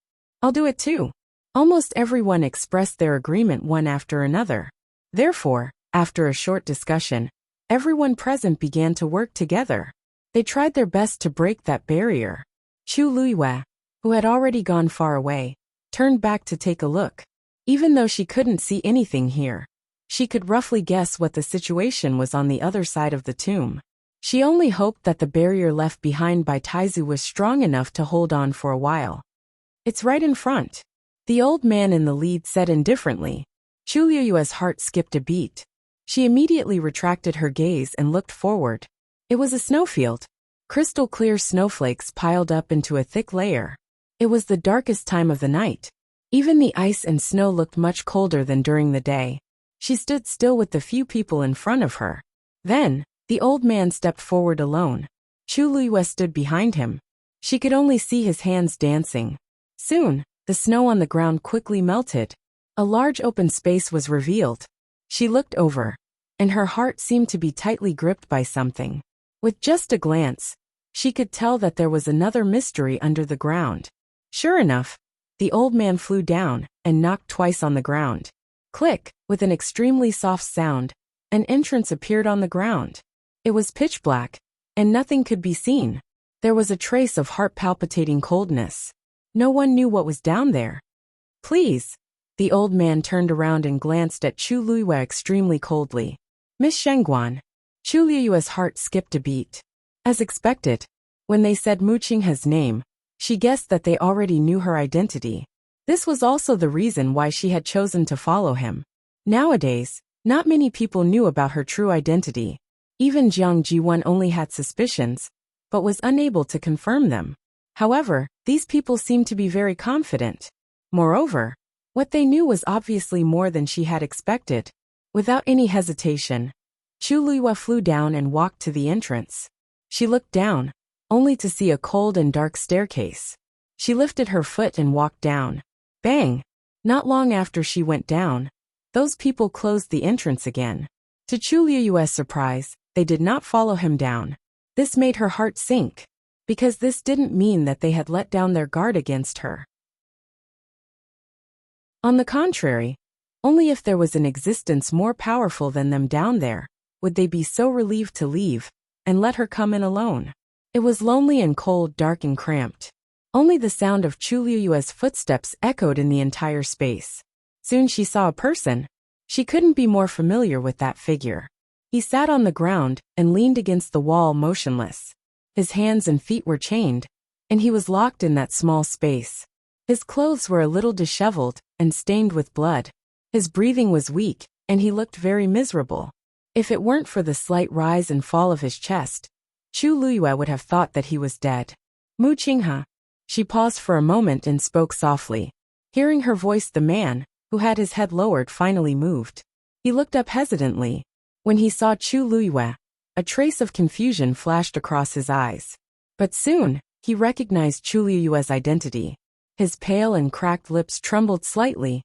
I'll do it too. Almost everyone expressed their agreement one after another. Therefore, after a short discussion, everyone present began to work together. They tried their best to break that barrier. Chu Luiyue, who had already gone far away, turned back to take a look. Even though she couldn't see anything here, she could roughly guess what the situation was on the other side of the tomb. She only hoped that the barrier left behind by Taizu was strong enough to hold on for a while. It's right in front. The old man in the lead said indifferently. Chu Liyue's heart skipped a beat. She immediately retracted her gaze and looked forward. It was a snowfield. Crystal clear snowflakes piled up into a thick layer. It was the darkest time of the night. Even the ice and snow looked much colder than during the day. She stood still with the few people in front of her. Then, the old man stepped forward alone. Chu Liyue stood behind him. She could only see his hands dancing. Soon, the snow on the ground quickly melted. A large open space was revealed. She looked over, and her heart seemed to be tightly gripped by something. With just a glance, she could tell that there was another mystery under the ground. Sure enough, the old man flew down and knocked twice on the ground. Click, with an extremely soft sound, an entrance appeared on the ground. It was pitch black, and nothing could be seen. There was a trace of heart-palpitating coldness. No one knew what was down there. Please. The old man turned around and glanced at Chu Liyue extremely coldly. Miss Shengguan. Chu Liyue's heart skipped a beat. As expected, when they said Mu Qinghe's name, she guessed that they already knew her identity. This was also the reason why she had chosen to follow him. Nowadays, not many people knew about her true identity. Even Jiang Jiwen only had suspicions, but was unable to confirm them. However, these people seemed to be very confident. Moreover, what they knew was obviously more than she had expected. Without any hesitation, Chu Liyue flew down and walked to the entrance. She looked down, only to see a cold and dark staircase. She lifted her foot and walked down. Bang! Not long after she went down, those people closed the entrance again. To Chu Liyue's surprise, they did not follow him down. This made her heart sink, because this didn't mean that they had let down their guard against her. On the contrary, only if there was an existence more powerful than them down there, would they be so relieved to leave, and let her come in alone. It was lonely and cold, dark and cramped. Only the sound of Chu Liyue's footsteps echoed in the entire space. Soon she saw a person. She couldn't be more familiar with that figure. He sat on the ground and leaned against the wall motionless. His hands and feet were chained, and he was locked in that small space. His clothes were a little disheveled and stained with blood. His breathing was weak, and he looked very miserable. If it weren't for the slight rise and fall of his chest, Chu Liyue would have thought that he was dead. Mu Qinghe. She paused for a moment and spoke softly. Hearing her voice, the man, who had his head lowered, finally moved. He looked up hesitantly. When he saw Chu Liyue, a trace of confusion flashed across his eyes. But soon, he recognized Chu Liyue's identity. His pale and cracked lips trembled slightly,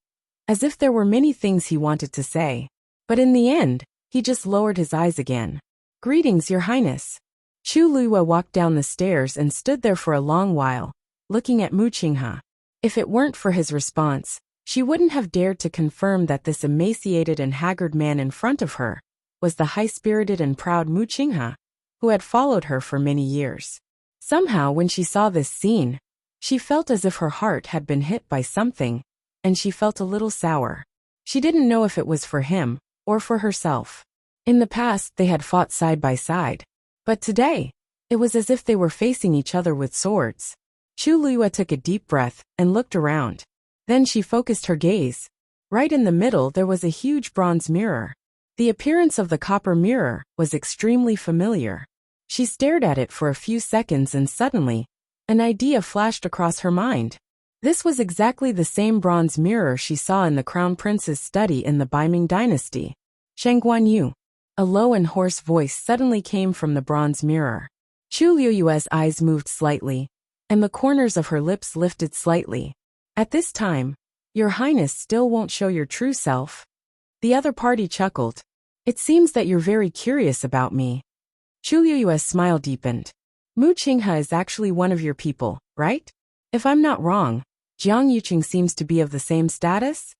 as if there were many things he wanted to say. But in the end, he just lowered his eyes again. Greetings, Your Highness. Chu Liyue walked down the stairs and stood there for a long while, looking at Mu Qinghe. If it weren't for his response, she wouldn't have dared to confirm that this emaciated and haggard man in front of her was the high-spirited and proud Mu Qinghe, who had followed her for many years. Somehow, when she saw this scene, she felt as if her heart had been hit by something, and she felt a little sour. She didn't know if it was for him or for herself. In the past, they had fought side by side, but today, it was as if they were facing each other with swords. Chu Liyue took a deep breath and looked around. Then she focused her gaze. Right in the middle there was a huge bronze mirror. The appearance of the copper mirror was extremely familiar. She stared at it for a few seconds and suddenly, an idea flashed across her mind. This was exactly the same bronze mirror she saw in the Crown Prince's study in the Baiming dynasty. Shengguan Yu. A low and hoarse voice suddenly came from the bronze mirror. Chu Liyue's eyes moved slightly, and the corners of her lips lifted slightly. At this time, Your Highness still won't show your true self? The other party chuckled. It seems that you're very curious about me. Chu Liyue's smile deepened. Mu Qinghe is actually one of your people, right? If I'm not wrong, Jiang Yuqing seems to be of the same status?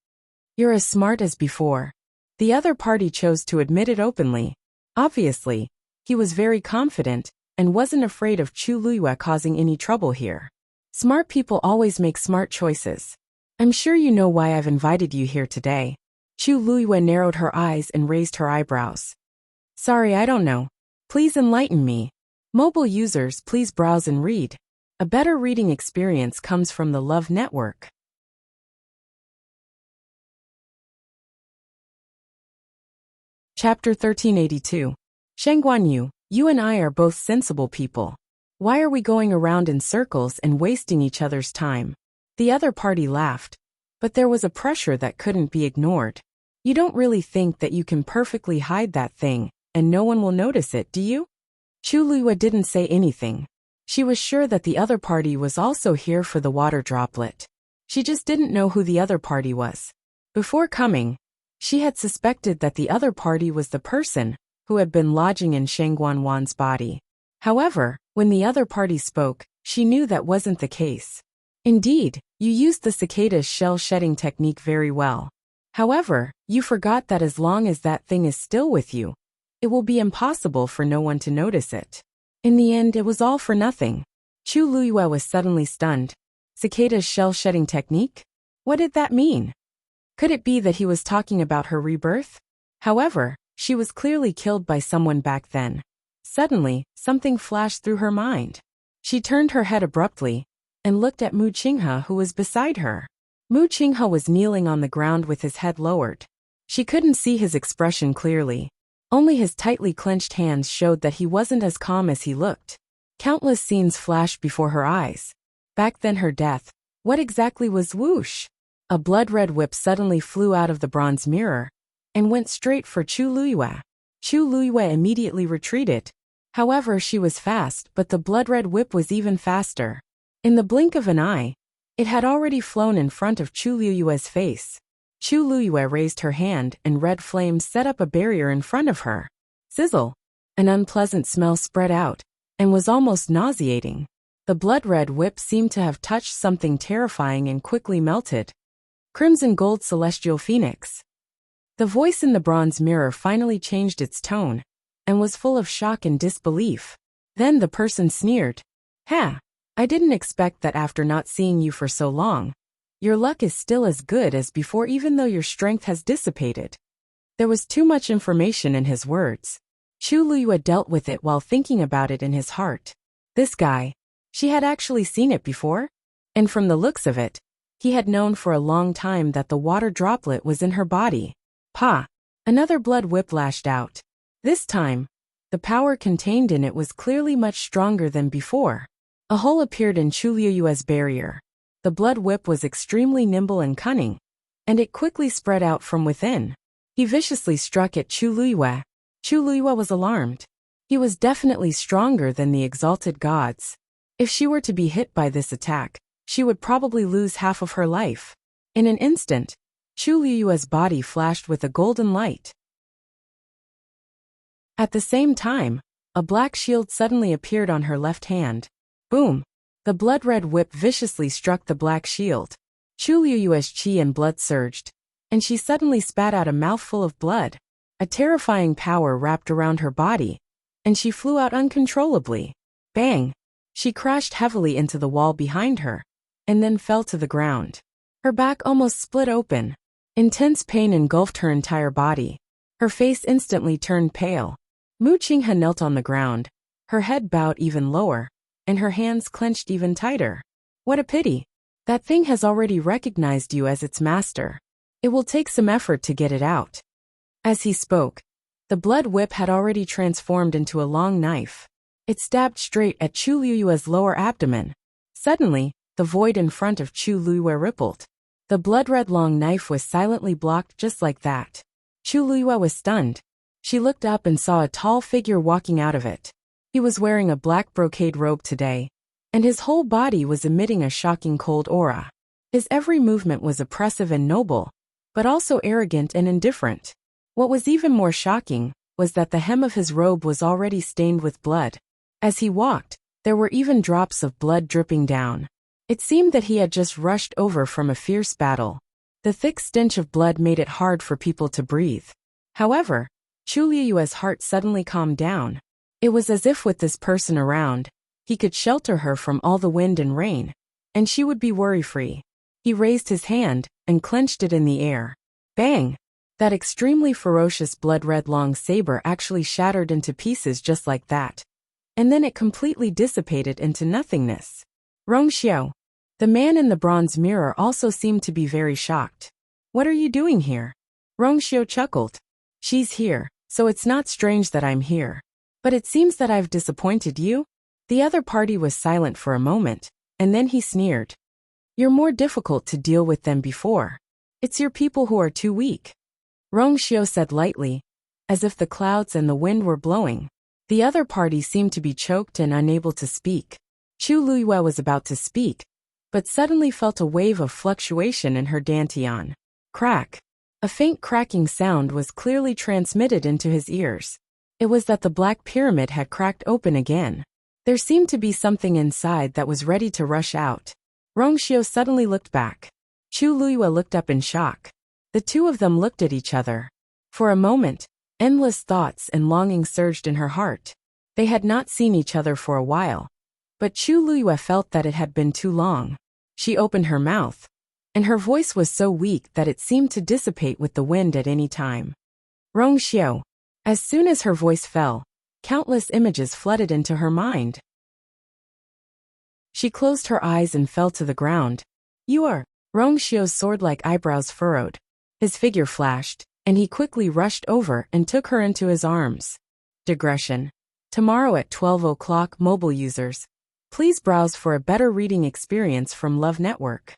You're as smart as before. The other party chose to admit it openly. Obviously, he was very confident and wasn't afraid of Chu Liyue causing any trouble here. Smart people always make smart choices. I'm sure you know why I've invited you here today. Chu Liyue narrowed her eyes and raised her eyebrows. Sorry, I don't know. Please enlighten me. Mobile users, please browse and read. A better reading experience comes from the Love Network. Chapter 1382. Shengguanyu, you and I are both sensible people. Why are we going around in circles and wasting each other's time? The other party laughed. But there was a pressure that couldn't be ignored. You don't really think that you can perfectly hide that thing, and no one will notice it, do you? Chu Luiyue didn't say anything. She was sure that the other party was also here for the water droplet. She just didn't know who the other party was. Before coming, she had suspected that the other party was the person who had been lodging in Sheng Guanwan's body. However, when the other party spoke, she knew that wasn't the case. Indeed, you used the cicada's shell-shedding technique very well. However, you forgot that as long as that thing is still with you, it will be impossible for no one to notice it. In the end, it was all for nothing. Chu Luiyue was suddenly stunned. Cicada's shell-shedding technique? What did that mean? Could it be that he was talking about her rebirth? However, she was clearly killed by someone back then. Suddenly, something flashed through her mind. She turned her head abruptly and looked at Mu Qinghe, who was beside her. Mu Qinghe was kneeling on the ground with his head lowered. She couldn't see his expression clearly. Only his tightly clenched hands showed that he wasn't as calm as he looked. Countless scenes flashed before her eyes. Back then her death. What exactly was whoosh? A blood-red whip suddenly flew out of the bronze mirror and went straight for Chu Luiyue. Chu Luiyue immediately retreated. However, she was fast, but the blood-red whip was even faster. In the blink of an eye, it had already flown in front of Chu Luiyue's face. Chu Luiyue raised her hand and red flames set up a barrier in front of her. Sizzle! An unpleasant smell spread out and was almost nauseating. The blood-red whip seemed to have touched something terrifying and quickly melted. Crimson Gold Celestial Phoenix. The voice in the bronze mirror finally changed its tone and was full of shock and disbelief. Then the person sneered. Ha! I didn't expect that after not seeing you for so long. Your luck is still as good as before even though your strength has dissipated. There was too much information in his words. Chu Luiyue dealt with it while thinking about it in his heart. This guy. She had actually seen it before? And from the looks of it, he had known for a long time that the water droplet was in her body. Pa! Another blood whip lashed out. This time, the power contained in it was clearly much stronger than before. A hole appeared in Chu Luiyue's barrier. The blood whip was extremely nimble and cunning, and it quickly spread out from within. He viciously struck at Chu Luiyue. Chu Luiyue was alarmed. He was definitely stronger than the exalted gods. If she were to be hit by this attack, she would probably lose half of her life. In an instant, Chu Luiyue's body flashed with a golden light. At the same time, a black shield suddenly appeared on her left hand. Boom! The blood-red whip viciously struck the black shield. Chu Luiyue's qi and blood surged, and she suddenly spat out a mouthful of blood. A terrifying power wrapped around her body, and she flew out uncontrollably. Bang! She crashed heavily into the wall behind her, and then fell to the ground. Her back almost split open. Intense pain engulfed her entire body. Her face instantly turned pale. Mu Qinghe knelt on the ground, her head bowed even lower, and her hands clenched even tighter. What a pity. That thing has already recognized you as its master. It will take some effort to get it out. As he spoke, the blood whip had already transformed into a long knife. It stabbed straight at Chu Luiyue's lower abdomen. Suddenly, the void in front of Chu Luiyue rippled. The blood-red long knife was silently blocked just like that. Chu Luiyue was stunned. She looked up and saw a tall figure walking out of it. He was wearing a black brocade robe today, and his whole body was emitting a shocking cold aura. His every movement was oppressive and noble, but also arrogant and indifferent. What was even more shocking was that the hem of his robe was already stained with blood. As he walked, there were even drops of blood dripping down. It seemed that he had just rushed over from a fierce battle. The thick stench of blood made it hard for people to breathe. However, Chu Luiyue's heart suddenly calmed down. It was as if with this person around, he could shelter her from all the wind and rain, and she would be worry-free. He raised his hand and clenched it in the air. Bang! That extremely ferocious blood-red long saber actually shattered into pieces just like that. And then it completely dissipated into nothingness. Rongxiao. The man in the bronze mirror also seemed to be very shocked. What are you doing here? Rongxiao chuckled. She's here, so it's not strange that I'm here. But it seems that I've disappointed you? The other party was silent for a moment, and then he sneered. You're more difficult to deal with than before. It's your people who are too weak. Rongxiu said lightly, as if the clouds and the wind were blowing. The other party seemed to be choked and unable to speak. Chu Luiyue was about to speak, but suddenly felt a wave of fluctuation in her dantian. Crack. A faint cracking sound was clearly transmitted into his ears. It was that the black pyramid had cracked open again. There seemed to be something inside that was ready to rush out. Rongxiu suddenly looked back. Chu Luiyue looked up in shock. The two of them looked at each other. For a moment, endless thoughts and longing surged in her heart. They had not seen each other for a while, but Chu Luiyue felt that it had been too long. She opened her mouth, and her voice was so weak that it seemed to dissipate with the wind at any time. Rongxiu. As soon as her voice fell, countless images flooded into her mind. She closed her eyes and fell to the ground. You are. Rongxiu's sword-like eyebrows furrowed. His figure flashed, and he quickly rushed over and took her into his arms. Digression. Tomorrow at 12 o'clock, mobile users. Please browse for a better reading experience from Love Network.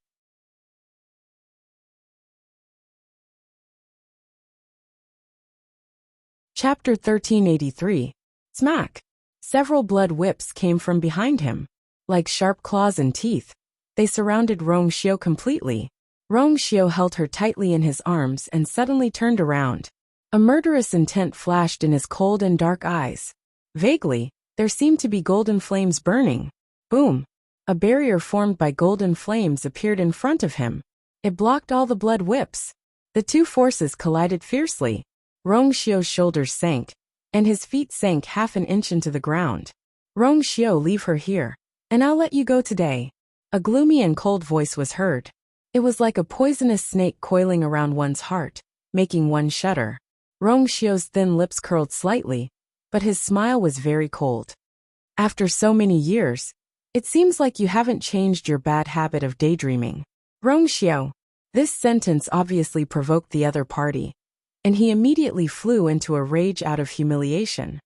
Chapter 1383. Smack. Several blood whips came from behind him. Like sharp claws and teeth, they surrounded Rongxiu completely. Rongxiu held her tightly in his arms and suddenly turned around. A murderous intent flashed in his cold and dark eyes. Vaguely, there seemed to be golden flames burning. Boom! A barrier formed by golden flames appeared in front of him. It blocked all the blood whips. The two forces collided fiercely. Rongxiu's shoulders sank, and his feet sank half an inch into the ground. Rongxiu, leave her here, and I'll let you go today. A gloomy and cold voice was heard. It was like a poisonous snake coiling around one's heart, making one shudder. Rongxiu's thin lips curled slightly, but his smile was very cold. After so many years, it seems like you haven't changed your bad habit of daydreaming. Rongxiu. This sentence obviously provoked the other party, and he immediately flew into a rage out of humiliation.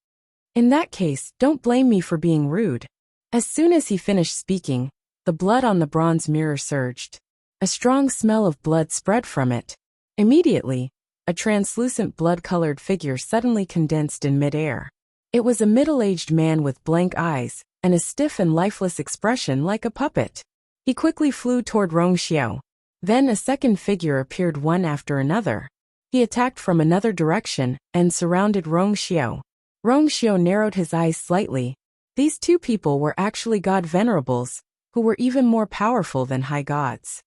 In that case, don't blame me for being rude. As soon as he finished speaking, the blood on the bronze mirror surged. A strong smell of blood spread from it. Immediately, a translucent blood-colored figure suddenly condensed in midair. It was a middle-aged man with blank eyes and a stiff and lifeless expression like a puppet. He quickly flew toward Rongxiu. Then a second figure appeared one after another. He attacked from another direction and surrounded Rongxiu. Rongxiu narrowed his eyes slightly. These two people were actually god venerables, who were even more powerful than high gods.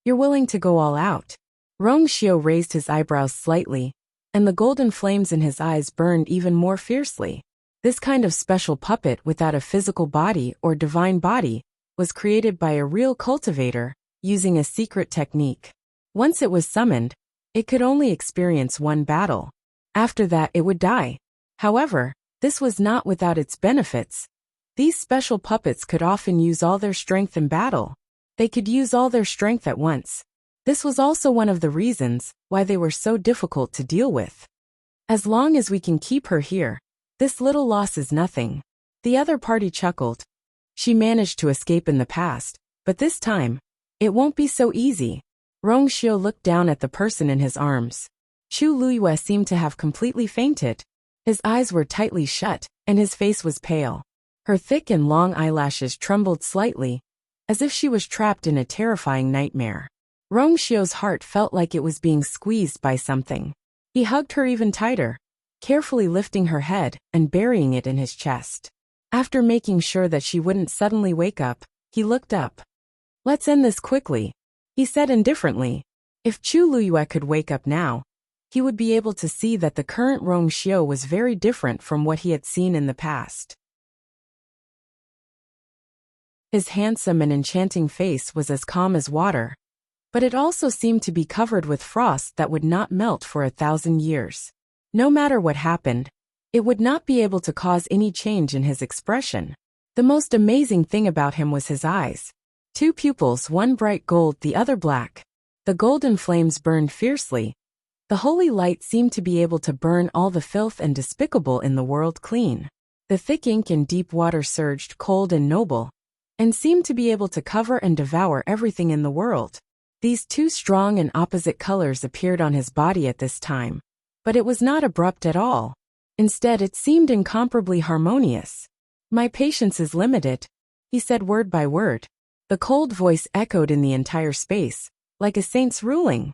You're willing to go all out? Rongxiu raised his eyebrows slightly, and the golden flames in his eyes burned even more fiercely. This kind of special puppet without a physical body or divine body was created by a real cultivator using a secret technique. Once it was summoned, it could only experience one battle. After that it would die. However, this was not without its benefits. These special puppets could often use all their strength in battle. They could use all their strength at once. This was also one of the reasons why they were so difficult to deal with. As long as we can keep her here, this little loss is nothing. The other party chuckled. She managed to escape in the past, but this time, it won't be so easy. Rongxiu looked down at the person in his arms. Chu Luiyue seemed to have completely fainted. His eyes were tightly shut, and his face was pale. Her thick and long eyelashes trembled slightly, as if she was trapped in a terrifying nightmare. Rongxiu's heart felt like it was being squeezed by something. He hugged her even tighter, carefully lifting her head and burying it in his chest. After making sure that she wouldn't suddenly wake up, he looked up. Let's end this quickly, he said indifferently. If Chu Luiyue could wake up now, he would be able to see that the current Rongxiu was very different from what he had seen in the past. His handsome and enchanting face was as calm as water, but it also seemed to be covered with frost that would not melt for 1,000 years. No matter what happened, it would not be able to cause any change in his expression. The most amazing thing about him was his eyes. 2 pupils, one bright gold, the other black. The golden flames burned fiercely, The holy light seemed to be able to burn all the filth and despicable in the world clean. The thick ink and deep water surged cold and noble, and seemed to be able to cover and devour everything in the world. These two strong and opposite colors appeared on his body at this time, but it was not abrupt at all. Instead, it seemed incomparably harmonious. "My patience is limited," he said word by word. The cold voice echoed in the entire space, like a saint's ruling.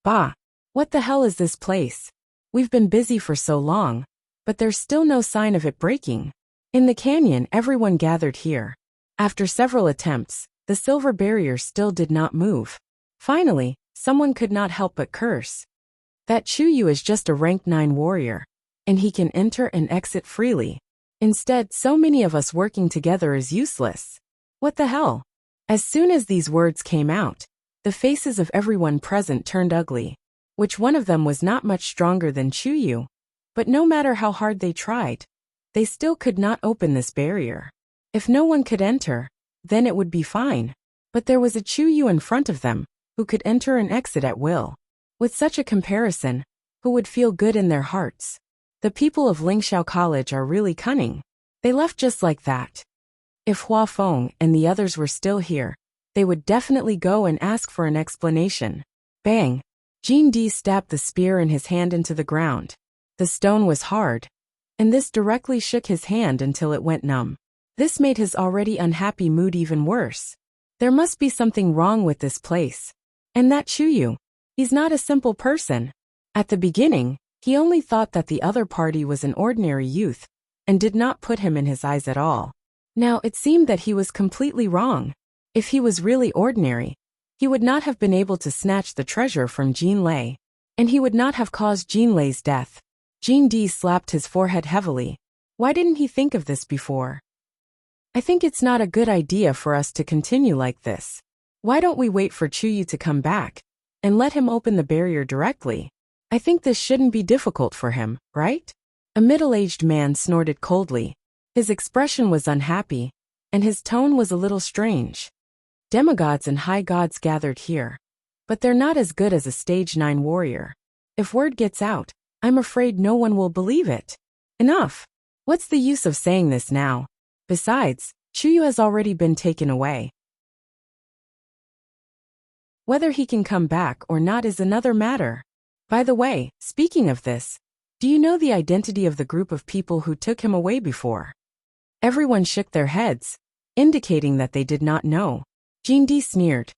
Bah! What the hell is this place? We've been busy for so long, but there's still no sign of it breaking. In the canyon, everyone gathered here. After several attempts, the silver barrier still did not move. Finally, someone could not help but curse. That Chuyu is just a rank 9 warrior, and he can enter and exit freely. Instead, so many of us working together is useless. What the hell? As soon as these words came out, the faces of everyone present turned ugly. Which one of them was not much stronger than Chuyu? But no matter how hard they tried, they still could not open this barrier. If no one could enter, then it would be fine. But there was a Chuyu in front of them, who could enter and exit at will. With such a comparison, who would feel good in their hearts? The people of Lingxiao College are really cunning. They left just like that. If Hua Feng and the others were still here, they would definitely go and ask for an explanation. Bang! Jean D stabbed the spear in his hand into the ground. The stone was hard, and this directly shook his hand until it went numb. This made his already unhappy mood even worse. There must be something wrong with this place. And that Chuyu, he's not a simple person. At the beginning, he only thought that the other party was an ordinary youth, and did not put him in his eyes at all. Now it seemed that he was completely wrong. If he was really ordinary, he would not have been able to snatch the treasure from Jean Lei, and he would not have caused Jean Lei's death. Jean D slapped his forehead heavily. Why didn't he think of this before? I think it's not a good idea for us to continue like this. Why don't we wait for Chuyu to come back, and let him open the barrier directly? I think this shouldn't be difficult for him, right? A middle-aged man snorted coldly. His expression was unhappy, and his tone was a little strange. Demigods and high gods gathered here, but they're not as good as a stage 9 warrior. If word gets out, I'm afraid no one will believe it. Enough! What's the use of saying this now? Besides, Chuyu has already been taken away. Whether he can come back or not is another matter. By the way, speaking of this, do you know the identity of the group of people who took him away before? Everyone shook their heads, indicating that they did not know. Jean D sneered.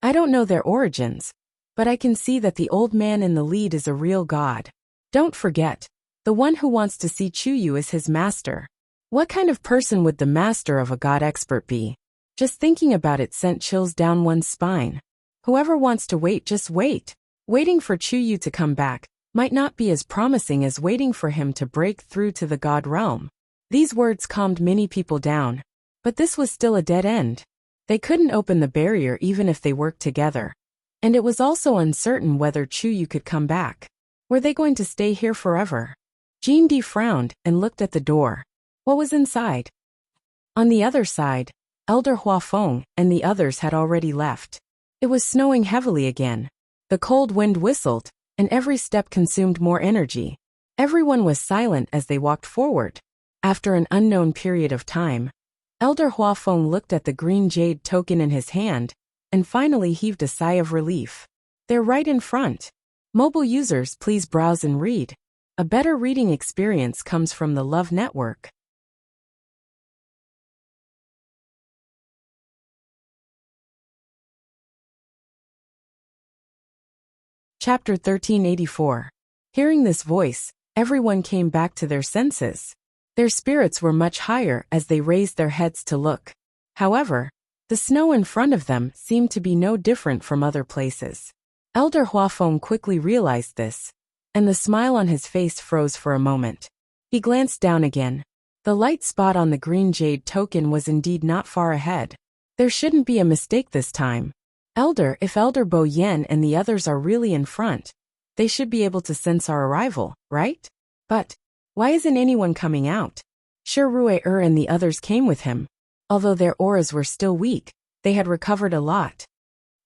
I don't know their origins, but I can see that the old man in the lead is a real god. Don't forget, the one who wants to see Chuyu is his master. What kind of person would the master of a god expert be? Just thinking about it sent chills down one's spine. Whoever wants to wait, just wait. Waiting for Chuyu to come back might not be as promising as waiting for him to break through to the god realm. These words calmed many people down, but this was still a dead end. They couldn't open the barrier even if they worked together. And it was also uncertain whether Chuyu could come back. Were they going to stay here forever? Jean D frowned and looked at the door. What was inside? On the other side, Elder Hua Feng and the others had already left. It was snowing heavily again. The cold wind whistled, and every step consumed more energy. Everyone was silent as they walked forward. After an unknown period of time, Elder Hua Feng looked at the green jade token in his hand, and finally heaved a sigh of relief. They're right in front. Mobile users, please browse and read. A better reading experience comes from the Love Network. Chapter 1384. Hearing this voice, everyone came back to their senses. Their spirits were much higher as they raised their heads to look. However, the snow in front of them seemed to be no different from other places. Elder Hua Feng quickly realized this, and the smile on his face froze for a moment. He glanced down again. The light spot on the green jade token was indeed not far ahead. There shouldn't be a mistake this time. If Elder Bo Yen and the others are really in front, they should be able to sense our arrival, right? But why isn't anyone coming out? Sure, Rui and the others came with him. Although their auras were still weak, they had recovered a lot.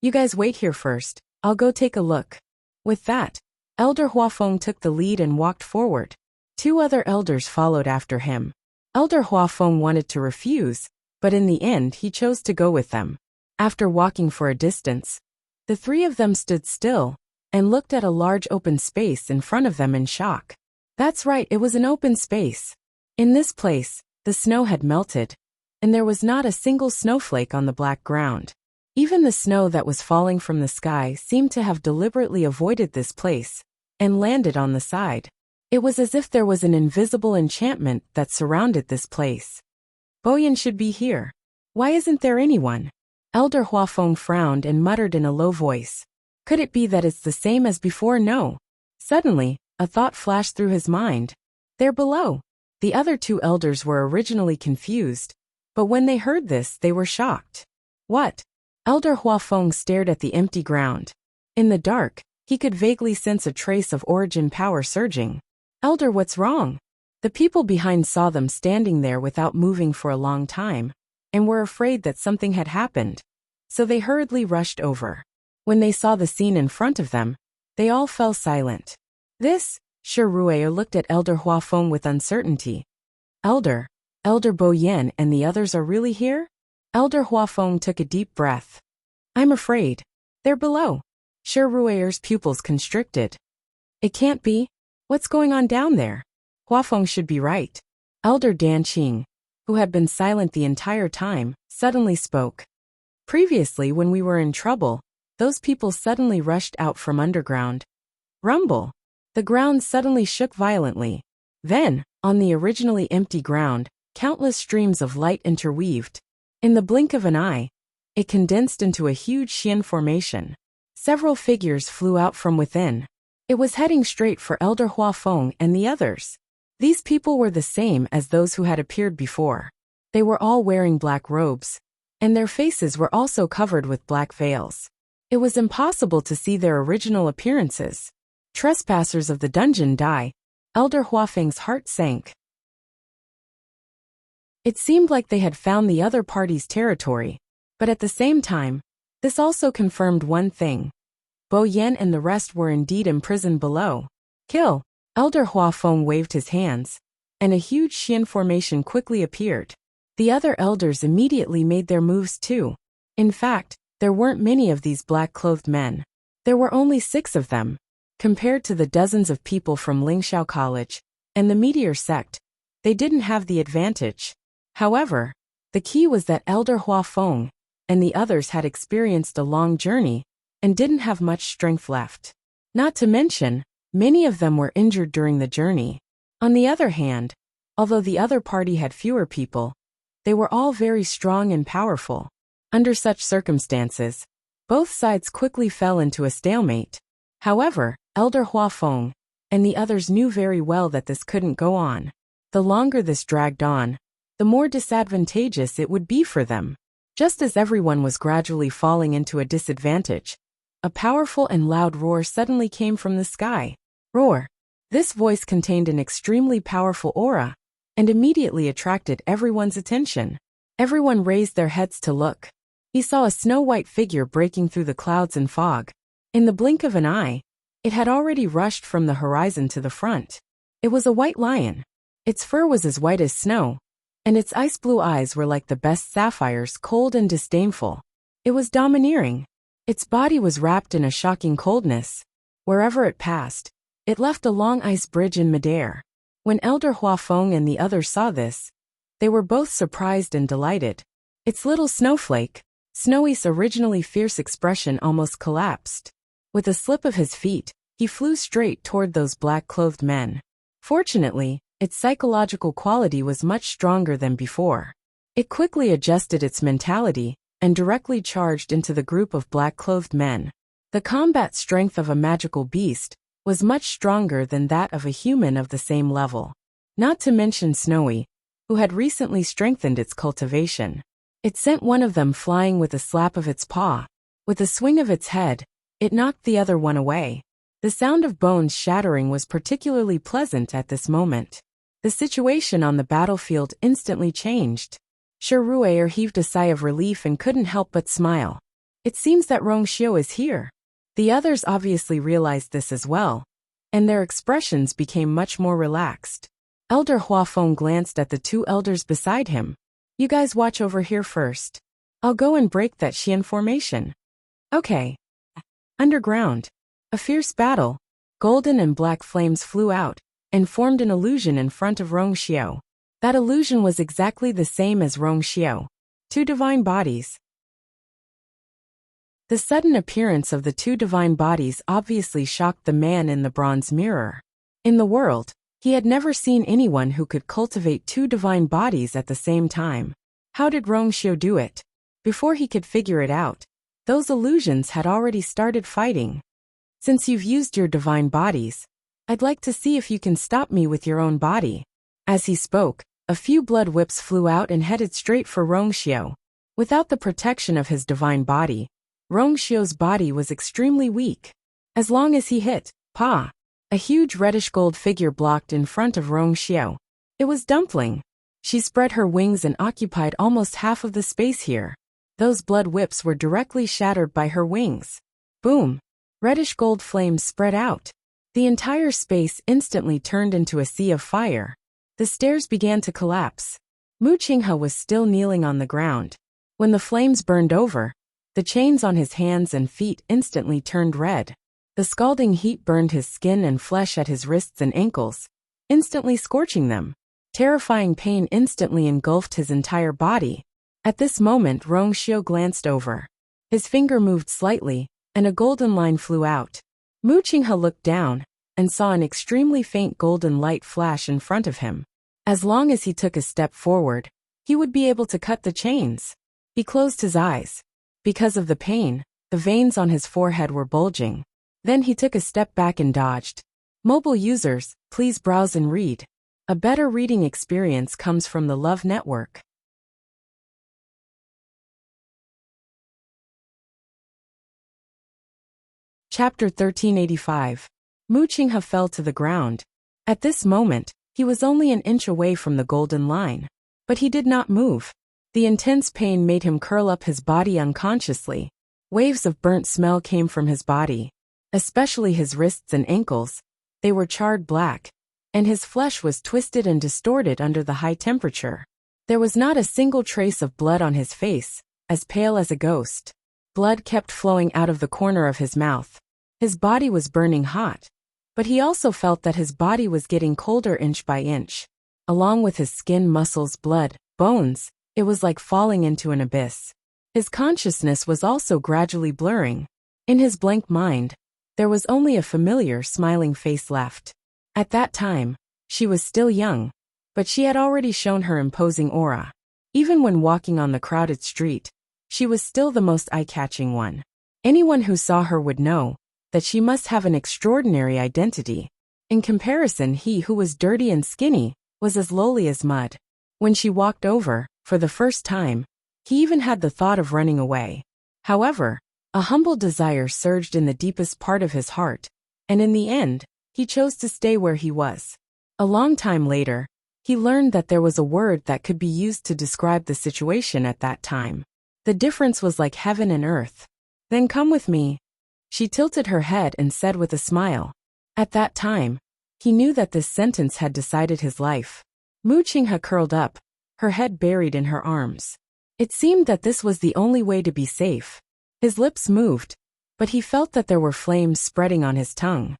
You guys wait here first, I'll go take a look. With that, Elder Huafeng took the lead and walked forward. Two other elders followed after him. Elder Huafeng wanted to refuse, but in the end he chose to go with them. After walking for a distance, the three of them stood still and looked at a large open space in front of them in shock. That's right, it was an open space. In this place, the snow had melted, and there was not a single snowflake on the black ground. Even the snow that was falling from the sky seemed to have deliberately avoided this place and landed on the side. It was as if there was an invisible enchantment that surrounded this place. Boyan should be here. Why isn't there anyone? Elder Huafeng frowned and muttered in a low voice. Could it be that it's the same as before? No. Suddenly, a thought flashed through his mind. They're below. The other two elders were originally confused, but when they heard this, they were shocked. What? Elder Huafeng stared at the empty ground. In the dark, he could vaguely sense a trace of origin power surging. Elder, what's wrong? The people behind saw them standing there without moving for a long time, and were afraid that something had happened, so they hurriedly rushed over. When they saw the scene in front of them, they all fell silent. This, Rueer looked at Elder Huafeng with uncertainty. Elder Boyan and the others are really here? Elder Huafeng took a deep breath. I'm afraid. They're below. Rueer's pupils constricted. It can't be. What's going on down there? Huafeng should be right. Elder Danqing, who had been silent the entire time, suddenly spoke. Previously, when we were in trouble, those people suddenly rushed out from underground. Rumble. The ground suddenly shook violently. Then, on the originally empty ground, countless streams of light interweaved. In the blink of an eye, it condensed into a huge Xian formation. Several figures flew out from within. It was heading straight for Elder Huafeng and the others. These people were the same as those who had appeared before. They were all wearing black robes, and their faces were also covered with black veils. It was impossible to see their original appearances. Trespassers of the dungeon die. Elder Huafeng's heart sank. It seemed like they had found the other party's territory, but at the same time, this also confirmed one thing. Boyan and the rest were indeed imprisoned below. Kill! Elder Huafeng waved his hands, and a huge Xian formation quickly appeared. The other elders immediately made their moves too. In fact, there weren't many of these black-clothed men. There were only 6 of them. Compared to the dozens of people from Lingxiao College and the Meteor Sect, they didn't have the advantage. However, the key was that Elder Huafeng and the others had experienced a long journey and didn't have much strength left. Not to mention, many of them were injured during the journey. On the other hand, although the other party had fewer people, they were all very strong and powerful. Under such circumstances, both sides quickly fell into a stalemate. However, Elder Huafeng and the others knew very well that this couldn't go on. The longer this dragged on, the more disadvantageous it would be for them. Just as everyone was gradually falling into a disadvantage, a powerful and loud roar suddenly came from the sky. Roar! This voice contained an extremely powerful aura, and immediately attracted everyone's attention. Everyone raised their heads to look. He saw a snow-white figure breaking through the clouds and fog. In the blink of an eye, it had already rushed from the horizon to the front. It was a white lion. Its fur was as white as snow, and its ice-blue eyes were like the best sapphires, cold and disdainful. It was domineering. Its body was wrapped in a shocking coldness. Wherever it passed, it left a long ice bridge in midair. When Elder Huafeng and the others saw this, they were both surprised and delighted. Its little snowflake, Snowy's originally fierce expression almost collapsed. With a slip of his feet, he flew straight toward those black-clothed men. Fortunately, its psychological quality was much stronger than before. It quickly adjusted its mentality and directly charged into the group of black-clothed men. The combat strength of a magical beast was much stronger than that of a human of the same level. Not to mention Snowy, who had recently strengthened its cultivation. It sent one of them flying with a slap of its paw. With a swing of its head, it knocked the other one away. The sound of bones shattering was particularly pleasant at this moment. The situation on the battlefield instantly changed. Rueer heaved a sigh of relief and couldn't help but smile. It seems that Rongxiu is here. The others obviously realized this as well, and their expressions became much more relaxed. Elder Huafeng glanced at the two elders beside him. You guys watch over here first. I'll go and break that Xian formation. Okay. Underground. A fierce battle. Golden and black flames flew out and formed an illusion in front of Rong Xiao. That illusion was exactly the same as Rong Xiao. Two divine bodies. The sudden appearance of the two divine bodies obviously shocked the man in the bronze mirror. In the world, he had never seen anyone who could cultivate two divine bodies at the same time. How did Rong Xiao do it? Before he could figure it out, those illusions had already started fighting. Since you've used your divine bodies, I'd like to see if you can stop me with your own body. As he spoke, a few blood whips flew out and headed straight for Rong Xiao. Without the protection of his divine body, Rong Xiao's body was extremely weak. As long as he hit, pa! A huge reddish-gold figure blocked in front of Rong Xiao. It was Dumpling. She spread her wings and occupied almost half of the space here. Those blood whips were directly shattered by her wings. Boom! Reddish-gold flames spread out. The entire space instantly turned into a sea of fire. The stairs began to collapse. Mu Qinghe was still kneeling on the ground. When the flames burned over, the chains on his hands and feet instantly turned red. The scalding heat burned his skin and flesh at his wrists and ankles, instantly scorching them. Terrifying pain instantly engulfed his entire body. At this moment Rong Xiao glanced over. His finger moved slightly, and a golden line flew out. Mu Qinghe looked down, and saw an extremely faint golden light flash in front of him. As long as he took a step forward, he would be able to cut the chains. He closed his eyes. Because of the pain, the veins on his forehead were bulging. Then he took a step back and dodged. Mobile users, please browse and read. A better reading experience comes from the Love Network. Chapter 1385. Mu Qinghe fell to the ground. At this moment, he was only an inch away from the golden line. But he did not move. The intense pain made him curl up his body unconsciously. Waves of burnt smell came from his body, especially his wrists and ankles. They were charred black, and his flesh was twisted and distorted under the high temperature. There was not a single trace of blood on his face, as pale as a ghost. Blood kept flowing out of the corner of his mouth. His body was burning hot, but he also felt that his body was getting colder inch by inch. Along with his skin, muscles, blood, bones, it was like falling into an abyss. His consciousness was also gradually blurring. In his blank mind, there was only a familiar smiling face left. At that time, she was still young, but she had already shown her imposing aura. Even when walking on the crowded street, she was still the most eye-catching one. Anyone who saw her would know that she must have an extraordinary identity. In comparison, he who was dirty and skinny was as lowly as mud. When she walked over, for the first time, he even had the thought of running away. However, a humble desire surged in the deepest part of his heart, and in the end, he chose to stay where he was. A long time later, he learned that there was a word that could be used to describe the situation at that time. The difference was like heaven and earth. Then come with me. She tilted her head and said with a smile. At that time, he knew that this sentence had decided his life. Mu Qinghe curled up, her head buried in her arms. It seemed that this was the only way to be safe. His lips moved, but he felt that there were flames spreading on his tongue.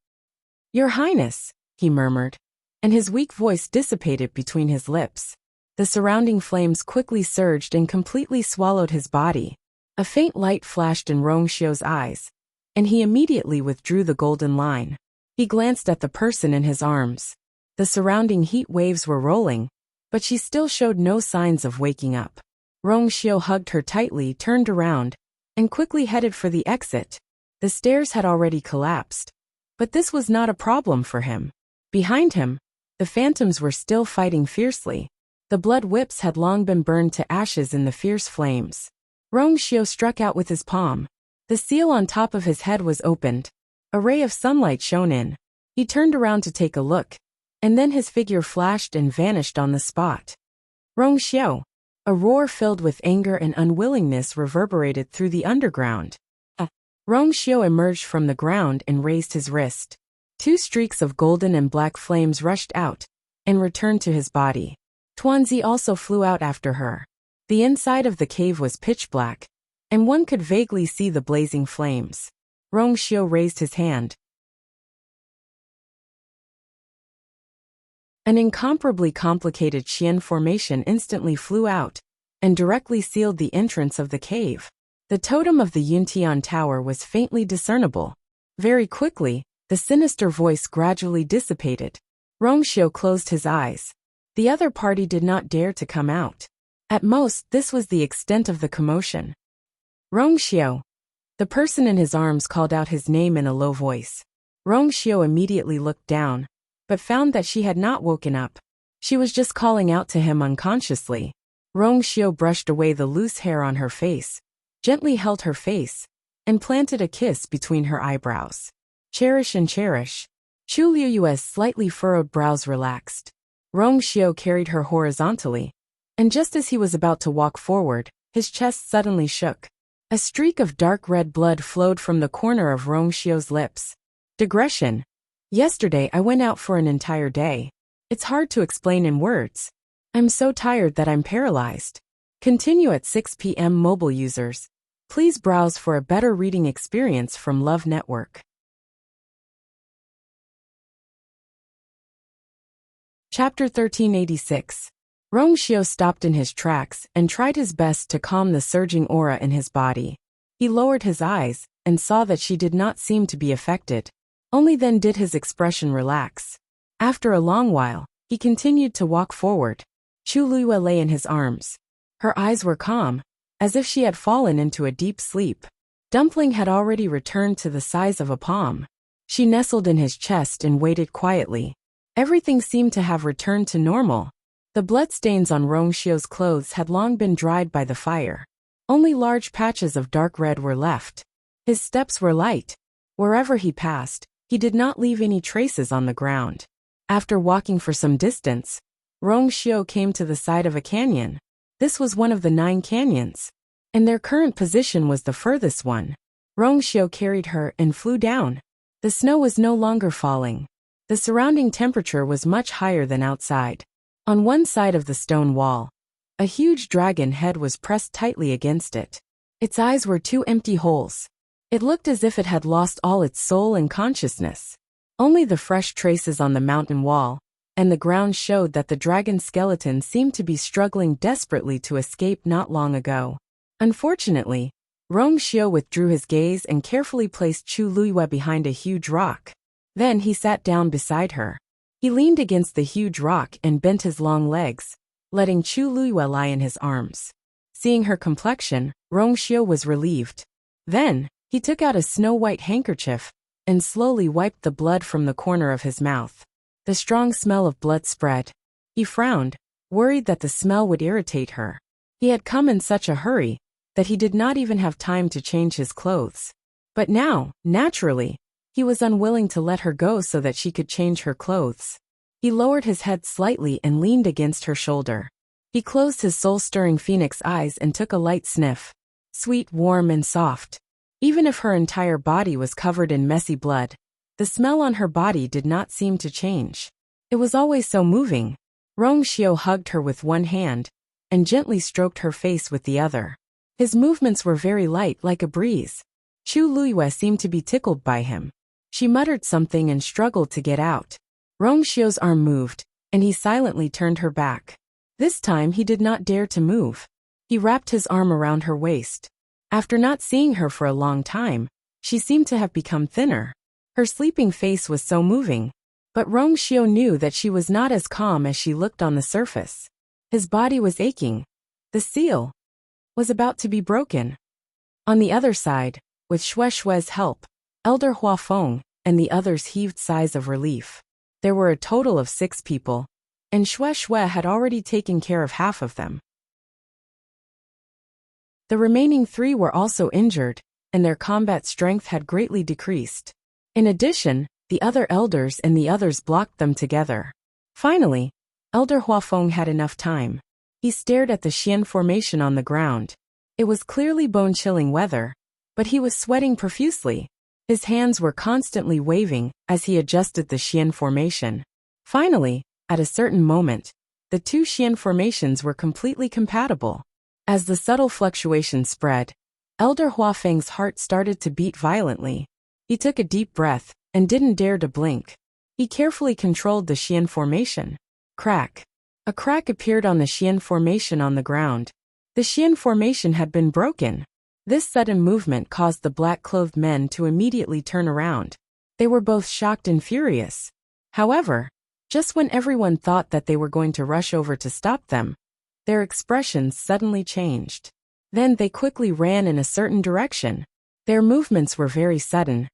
Your Highness, he murmured, and his weak voice dissipated between his lips. The surrounding flames quickly surged and completely swallowed his body. A faint light flashed in Rong Xiao's eyes, and he immediately withdrew the golden line. He glanced at the person in his arms. The surrounding heat waves were rolling, but she still showed no signs of waking up. Rong Xiao hugged her tightly, turned around, and quickly headed for the exit. The stairs had already collapsed, but this was not a problem for him. Behind him, the phantoms were still fighting fiercely. The blood whips had long been burned to ashes in the fierce flames. Rong Xiao struck out with his palm. The seal on top of his head was opened. A ray of sunlight shone in. He turned around to take a look, and then his figure flashed and vanished on the spot. Rong Xiao. A roar filled with anger and unwillingness reverberated through the underground. Rong Xiao emerged from the ground and raised his wrist. Two streaks of golden and black flames rushed out and returned to his body. Tuanzi also flew out after her. The inside of the cave was pitch black, and one could vaguely see the blazing flames. Rongxiu raised his hand. An incomparably complicated Qian formation instantly flew out and directly sealed the entrance of the cave. The totem of the Yuntian Tower was faintly discernible. Very quickly, the sinister voice gradually dissipated. Rongxiu closed his eyes. The other party did not dare to come out. At most, this was the extent of the commotion. Rongxiu. The person in his arms called out his name in a low voice. Rongxiu immediately looked down, but found that she had not woken up. She was just calling out to him unconsciously. Rongxiu brushed away the loose hair on her face, gently held her face, and planted a kiss between her eyebrows. Cherish and cherish. Chu Liyue's slightly furrowed brows relaxed. Rongxiu carried her horizontally, and just as he was about to walk forward, his chest suddenly shook. A streak of dark red blood flowed from the corner of Rongxiu's lips. Digression. Yesterday I went out for an entire day. It's hard to explain in words. I'm so tired that I'm paralyzed. Continue at 6 p.m. Mobile users. Please browse for a better reading experience from Love Network. Chapter 1386. Rongxiu stopped in his tracks and tried his best to calm the surging aura in his body. He lowered his eyes and saw that she did not seem to be affected. Only then did his expression relax. After a long while, he continued to walk forward. Chu Liyue lay in his arms. Her eyes were calm, as if she had fallen into a deep sleep. Dumpling had already returned to the size of a palm. She nestled in his chest and waited quietly. Everything seemed to have returned to normal. The bloodstains on Rongxiu's clothes had long been dried by the fire. Only large patches of dark red were left. His steps were light. Wherever he passed, he did not leave any traces on the ground. After walking for some distance, Rongxiu came to the side of a canyon. This was one of the 9 canyons, and their current position was the furthest one. Rongxiu carried her and flew down. The snow was no longer falling. The surrounding temperature was much higher than outside. On one side of the stone wall, a huge dragon head was pressed tightly against it. Its eyes were 2 empty holes. It looked as if it had lost all its soul and consciousness. Only the fresh traces on the mountain wall and the ground showed that the dragon skeleton seemed to be struggling desperately to escape not long ago. Unfortunately, Rongxiu withdrew his gaze and carefully placed Chu Liyue behind a huge rock. Then he sat down beside her. He leaned against the huge rock and bent his long legs, letting Chu Liyue lie in his arms. Seeing her complexion, Rongxiu was relieved. Then, he took out a snow-white handkerchief and slowly wiped the blood from the corner of his mouth. The strong smell of blood spread. He frowned, worried that the smell would irritate her. He had come in such a hurry that he did not even have time to change his clothes. But now, naturally, he was unwilling to let her go so that she could change her clothes. He lowered his head slightly and leaned against her shoulder. He closed his soul-stirring phoenix eyes and took a light sniff. Sweet, warm, and soft. Even if her entire body was covered in messy blood, the smell on her body did not seem to change. It was always so moving. Rongxiu hugged her with one hand and gently stroked her face with the other. His movements were very light, like a breeze. Chu Liyue seemed to be tickled by him. She muttered something and struggled to get out. Rongxiu's arm moved, and he silently turned her back. This time he did not dare to move. He wrapped his arm around her waist. After not seeing her for a long time, she seemed to have become thinner. Her sleeping face was so moving. But Rongxiu knew that she was not as calm as she looked on the surface. His body was aching. The seal was about to be broken. On the other side, with Shue's help, Elder Huafeng and the others heaved sighs of relief. There were a total of 6 people, and Shue had already taken care of half of them. The remaining 3 were also injured, and their combat strength had greatly decreased. In addition, the other elders and the others blocked them together. Finally, Elder Huafeng had enough time. He stared at the Xian formation on the ground. It was clearly bone-chilling weather, but he was sweating profusely. His hands were constantly waving as he adjusted the Xian formation. Finally, at a certain moment, the two Xian formations were completely compatible. As the subtle fluctuation spread, Elder Huafeng's heart started to beat violently. He took a deep breath and didn't dare to blink. He carefully controlled the Xian formation. Crack. A crack appeared on the Xian formation on the ground. The Xian formation had been broken. This sudden movement caused the black-clothed men to immediately turn around. They were both shocked and furious. However, just when everyone thought that they were going to rush over to stop them, their expressions suddenly changed. Then they quickly ran in a certain direction. Their movements were very sudden,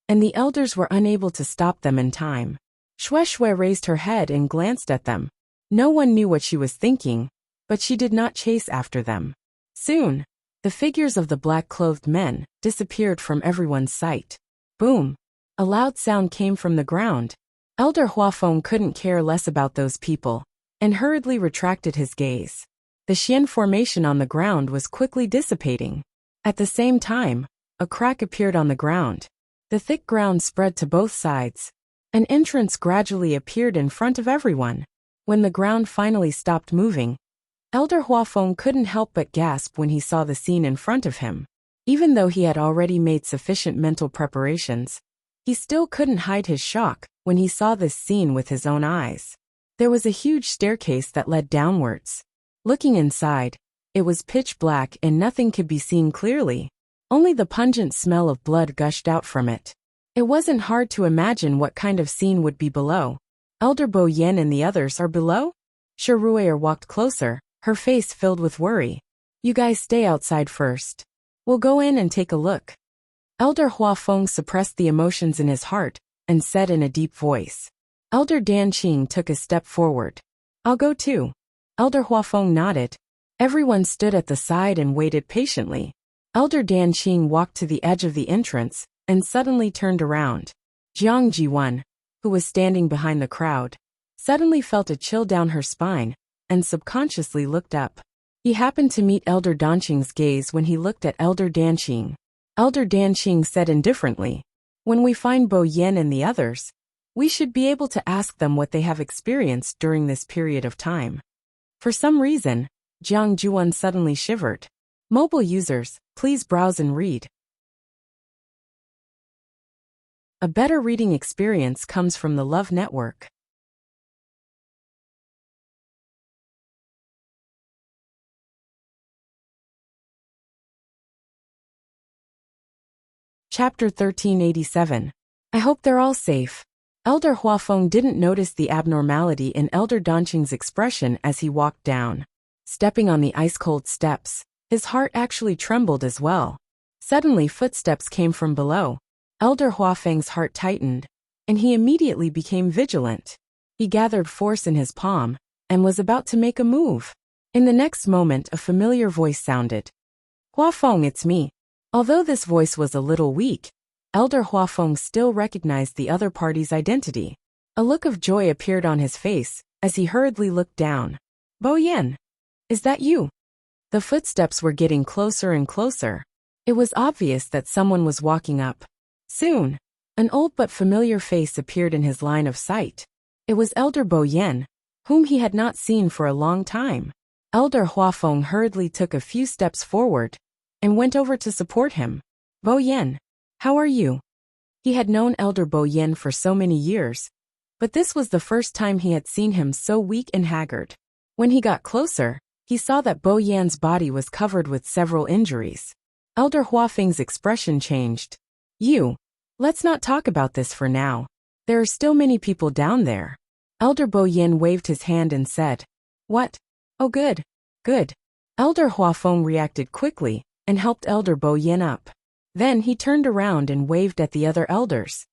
and the elders were unable to stop them in time. Xue Xue raised her head and glanced at them. No one knew what she was thinking, but she did not chase after them. Soon, the figures of the black-clothed men disappeared from everyone's sight. Boom! A loud sound came from the ground. Elder Huafeng couldn't care less about those people, and hurriedly retracted his gaze. The Xian formation on the ground was quickly dissipating. At the same time, a crack appeared on the ground. The thick ground spread to both sides. An entrance gradually appeared in front of everyone. When the ground finally stopped moving, Elder Huafeng couldn't help but gasp when he saw the scene in front of him. Even though he had already made sufficient mental preparations, he still couldn't hide his shock when he saw this scene with his own eyes. There was a huge staircase that led downwards. Looking inside, it was pitch black and nothing could be seen clearly. Only the pungent smell of blood gushed out from it. It wasn't hard to imagine what kind of scene would be below. Elder Bo Yen and the others are below? Shiruer walked closer, her face filled with worry. You guys stay outside first. We'll go in and take a look. Elder Huafeng suppressed the emotions in his heart and said in a deep voice. Elder Danqing took a step forward. I'll go too. Elder Huafeng nodded. Everyone stood at the side and waited patiently. Elder Danqing walked to the edge of the entrance and suddenly turned around. Jiang Jiwan, who was standing behind the crowd, suddenly felt a chill down her spine and subconsciously looked up. He happened to meet Elder Danqing's gaze when he looked at Elder Danqing. Elder Danqing said indifferently, when we find Bo Yen and the others, we should be able to ask them what they have experienced during this period of time. For some reason, Jiang Jiwan suddenly shivered. Mobile users, please browse and read. A better reading experience comes from the Love Network. Chapter 1387. I hope they're all safe. Elder Huafeng didn't notice the abnormality in Elder Danqing's expression as he walked down. Stepping on the ice-cold steps, his heart actually trembled as well. Suddenly footsteps came from below. Elder Huafeng's heart tightened, and he immediately became vigilant. He gathered force in his palm and was about to make a move. In the next moment, a familiar voice sounded. Huafeng, it's me. Although this voice was a little weak, Elder Huafeng still recognized the other party's identity. A look of joy appeared on his face as he hurriedly looked down. Bo Yen, is that you? The footsteps were getting closer and closer. It was obvious that someone was walking up. Soon, an old but familiar face appeared in his line of sight. It was Elder Bo Yen, whom he had not seen for a long time. Elder Huafeng hurriedly took a few steps forward and went over to support him. Bo Yen, how are you? He had known Elder Bo Yen for so many years, but this was the first time he had seen him so weak and haggard. When he got closer, he saw that Bo Yan's body was covered with several injuries. Elder Huafeng's expression changed. Let's not talk about this for now. There are still many people down there. Elder Bo Yen waved his hand and said, What? Oh good. Elder Huafeng reacted quickly and helped Elder Bo Yen up. Then he turned around and waved at the other elders.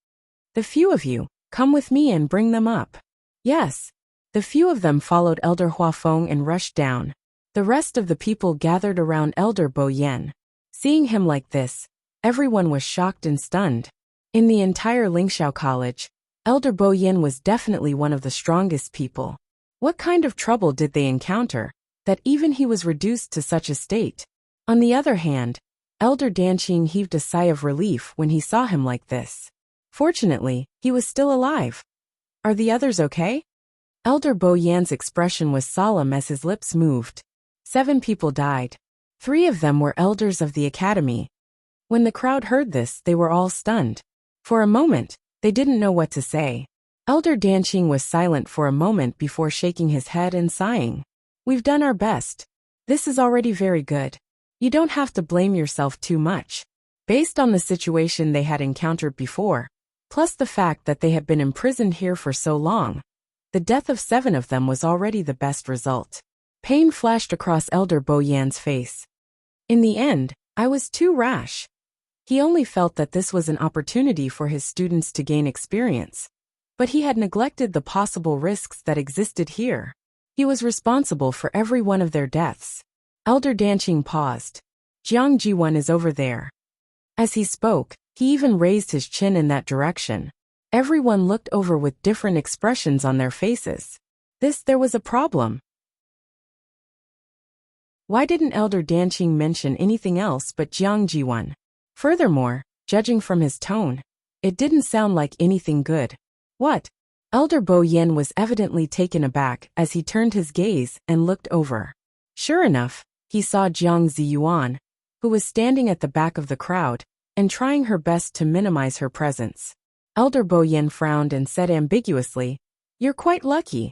The few of you, come with me and bring them up. Yes. The few of them followed Elder Huafeng and rushed down. The rest of the people gathered around Elder Bo Yen. Seeing him like this, everyone was shocked and stunned. In the entire Lingxiao College, Elder Bo Yen was definitely one of the strongest people. What kind of trouble did they encounter, that even he was reduced to such a state? On the other hand, Elder Danqing heaved a sigh of relief when he saw him like this. Fortunately, he was still alive. Are the others okay? Elder Bo Yan's expression was solemn as his lips moved. 7 people died. 3 of them were elders of the academy. When the crowd heard this, they were all stunned. For a moment, they didn't know what to say. Elder Danqing was silent for a moment before shaking his head and sighing. We've done our best. This is already very good. You don't have to blame yourself too much. Based on the situation they had encountered before, plus the fact that they had been imprisoned here for so long, the death of 7 of them was already the best result. Pain flashed across Elder Bo Yan's face. In the end, I was too rash. He only felt that this was an opportunity for his students to gain experience. But he had neglected the possible risks that existed here. He was responsible for every one of their deaths. Elder Danqing paused. Jiang Jiwan is over there. As he spoke, he even raised his chin in that direction. Everyone looked over with different expressions on their faces. There was a problem. Why didn't Elder Danqing mention anything else but Jiang Jiwan? Furthermore, judging from his tone, it didn't sound like anything good. What? Elder Bo Yan was evidently taken aback as he turned his gaze and looked over. Sure enough, he saw Jiang Ziyuan, who was standing at the back of the crowd and trying her best to minimize her presence. Elder Bo Yan frowned and said ambiguously, "You're quite lucky."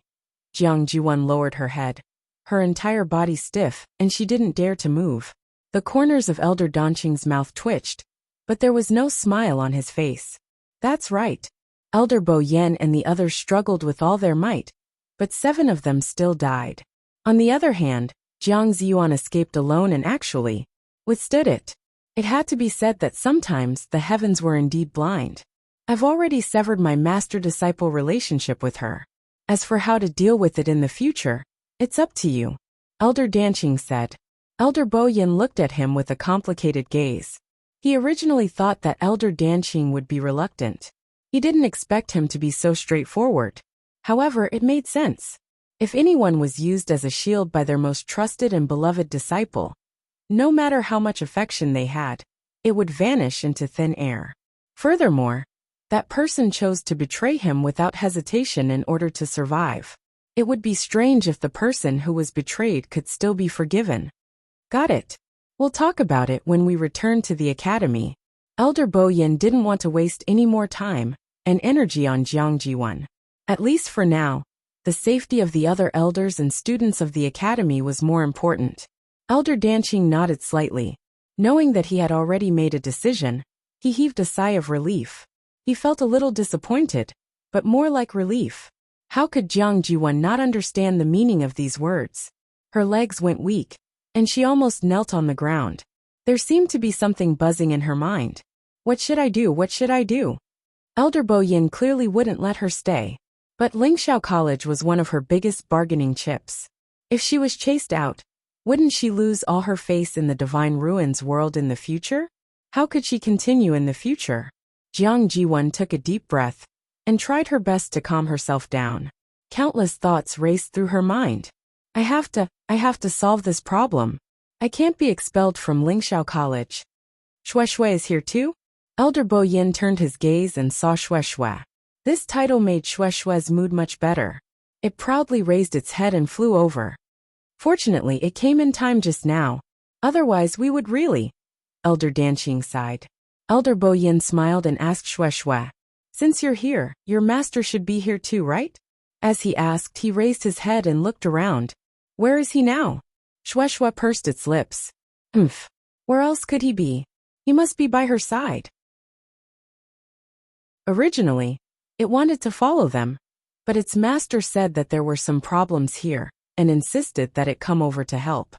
Jiang Jiwan lowered her head, her entire body stiff, and she didn't dare to move. The corners of Elder Danqing's mouth twitched, but there was no smile on his face. That's right. Elder Bo Yan and the others struggled with all their might, but 7 of them still died. On the other hand, Jiang Ziyuan escaped alone and actually withstood it. It had to be said that sometimes the heavens were indeed blind. I've already severed my master-disciple relationship with her. As for how to deal with it in the future, it's up to you, Elder Danqing said. Elder Bo Yan looked at him with a complicated gaze. He originally thought that Elder Danqing would be reluctant. He didn't expect him to be so straightforward. However, it made sense. If anyone was used as a shield by their most trusted and beloved disciple, no matter how much affection they had, it would vanish into thin air. Furthermore, that person chose to betray him without hesitation in order to survive. It would be strange if the person who was betrayed could still be forgiven. Got it. We'll talk about it when we return to the academy. Elder Bo Yan didn't want to waste any more time and energy on Jiang Jiwan. At least for now, the safety of the other elders and students of the academy was more important. Elder Danqing nodded slightly. Knowing that he had already made a decision, he heaved a sigh of relief. He felt a little disappointed, but more like relief. How could Jiang Jiwan not understand the meaning of these words? Her legs went weak, and she almost knelt on the ground. There seemed to be something buzzing in her mind. What should I do? What should I do? Elder Bo Yan clearly wouldn't let her stay. But Lingxiao College was one of her biggest bargaining chips. If she was chased out, wouldn't she lose all her face in the Divine Ruins world in the future? How could she continue in the future? Jiang Jiwan took a deep breath and tried her best to calm herself down. Countless thoughts raced through her mind. I have to solve this problem. I can't be expelled from Lingxiao College. Xue Xue is here too? Elder Bo Yan turned his gaze and saw Xue Xue. This title made Xue Xue's mood much better. It proudly raised its head and flew over. Fortunately, it came in time just now. Otherwise we would really. Elder Danqing sighed. Elder Bo Yan smiled and asked Xue Xue. Since you're here, your master should be here too, right? As he asked, he raised his head and looked around. Where is he now? Xue Xue pursed its lips. Where else could he be? He must be by her side. Originally, it wanted to follow them, but its master said that there were some problems here, and insisted that it come over to help.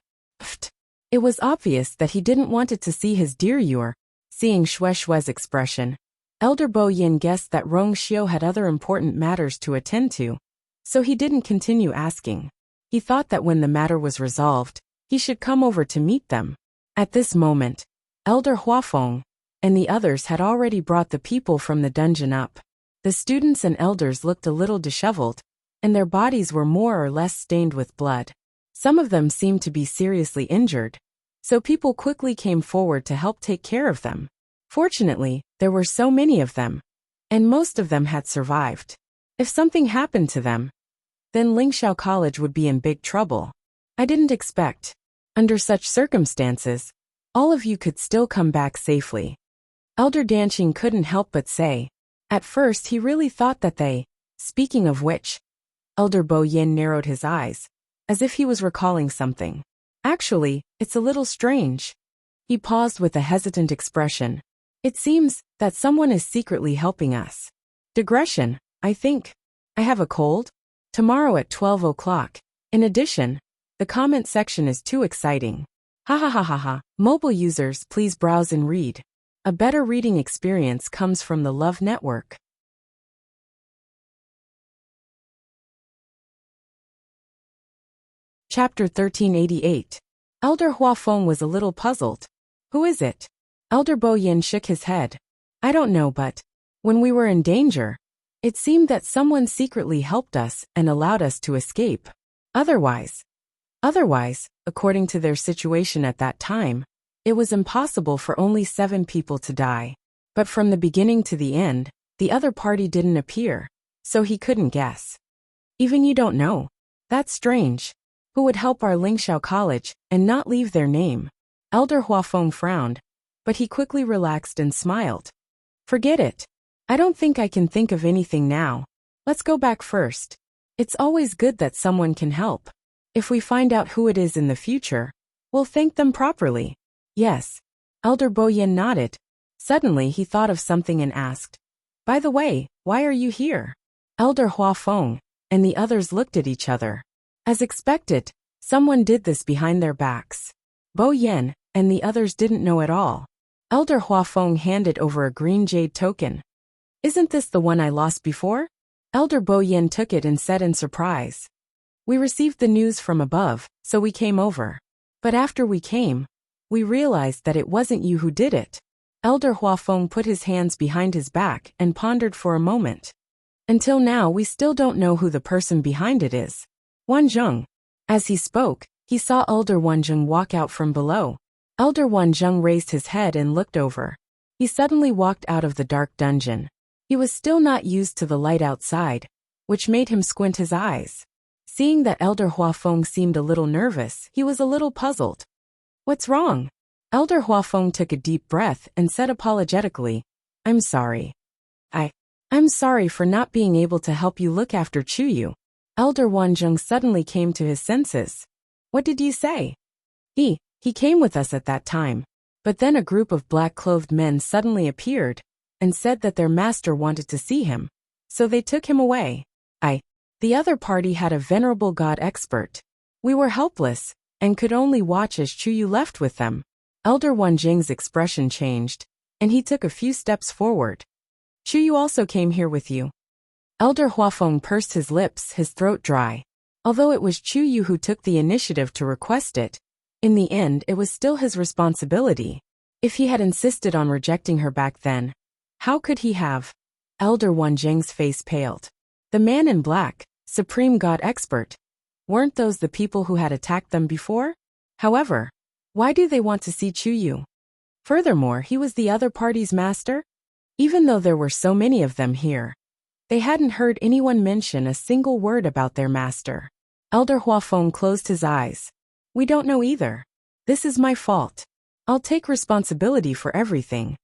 It was obvious that he didn't want it to see his dear Yuer. Seeing Xue Xue's expression, Elder Bo Yan guessed that Rong Xiu had other important matters to attend to, so he didn't continue asking. He thought that when the matter was resolved, he should come over to meet them. At this moment, Elder Huafeng and the others had already brought the people from the dungeon up. The students and elders looked a little disheveled, and their bodies were more or less stained with blood. Some of them seemed to be seriously injured. so people quickly came forward to help take care of them. Fortunately, there were so many of them, and most of them had survived. If something happened to them, then Lingxiao College would be in big trouble. I didn't expect, under such circumstances, all of you could still come back safely. Elder Danqing couldn't help but say. At first he really thought that they, speaking of which, Elder Bo Yin narrowed his eyes, as if he was recalling something. Actually, it's a little strange. He paused with a hesitant expression. It seems that someone is secretly helping us. Digression, I think. I have a cold. Tomorrow at 12 o'clock. In addition, the comment section is too exciting. Ha ha ha ha ha. Mobile users, please browse and read. A better reading experience comes from the Love Network. Chapter 1388. Elder Huafeng was a little puzzled. Who is it? Elder Bo Yin shook his head. I don't know, but when we were in danger, it seemed that someone secretly helped us and allowed us to escape. Otherwise, according to their situation at that time, it was impossible for only 7 people to die. But from the beginning to the end, the other party didn't appear, so he couldn't guess. Even you don't know? That's strange. Who would help our Lingxiao College and not leave their name? Elder Huafeng frowned, but he quickly relaxed and smiled. Forget it. I don't think I can think of anything now. Let's go back first. It's always good that someone can help. If we find out who it is in the future, we'll thank them properly. Yes. Elder Bo Yin nodded. Suddenly he thought of something and asked, by the way, why are you here? Elder Huafeng and the others looked at each other. As expected, someone did this behind their backs. Bo Yin and the others didn't know at all. Elder Huafeng handed over a green jade token. Isn't this the one I lost before? Elder Bo Yin took it and said in surprise. We received the news from above, so we came over. But after we came, we realized that it wasn't you who did it. Elder Huafeng put his hands behind his back and pondered for a moment. Until now we still don't know who the person behind it is. Wanzheng. As he spoke, he saw Elder Wanzheng walk out from below. Elder Wanzheng raised his head and looked over. He suddenly walked out of the dark dungeon. He was still not used to the light outside, which made him squint his eyes. Seeing that Elder Huafeng seemed a little nervous, he was a little puzzled. What's wrong? Elder Huafeng took a deep breath and said apologetically, I'm sorry. I'm sorry for not being able to help you look after Chuyu. Elder Wanzheng suddenly came to his senses. What did you say? He came with us at that time. But then a group of black-clothed men suddenly appeared and said that their master wanted to see him. So they took him away. The other party had a venerable god expert. We were helpless and could only watch as Chuyu left with them. Elder Wanzheng's expression changed, and he took a few steps forward. Chuyu also came here with you. Elder Huafeng pursed his lips, his throat dry. Although it was Chuyu who took the initiative to request it, in the end it was still his responsibility. If he had insisted on rejecting her back then, how could he have? Elder Wanzheng's face paled. The man in black, supreme god expert. Weren't those the people who had attacked them before? However, why do they want to see Chuyu? Furthermore, he was the other party's master? Even though there were so many of them here, they hadn't heard anyone mention a single word about their master. Elder Huafeng closed his eyes. We don't know either. This is my fault. I'll take responsibility for everything.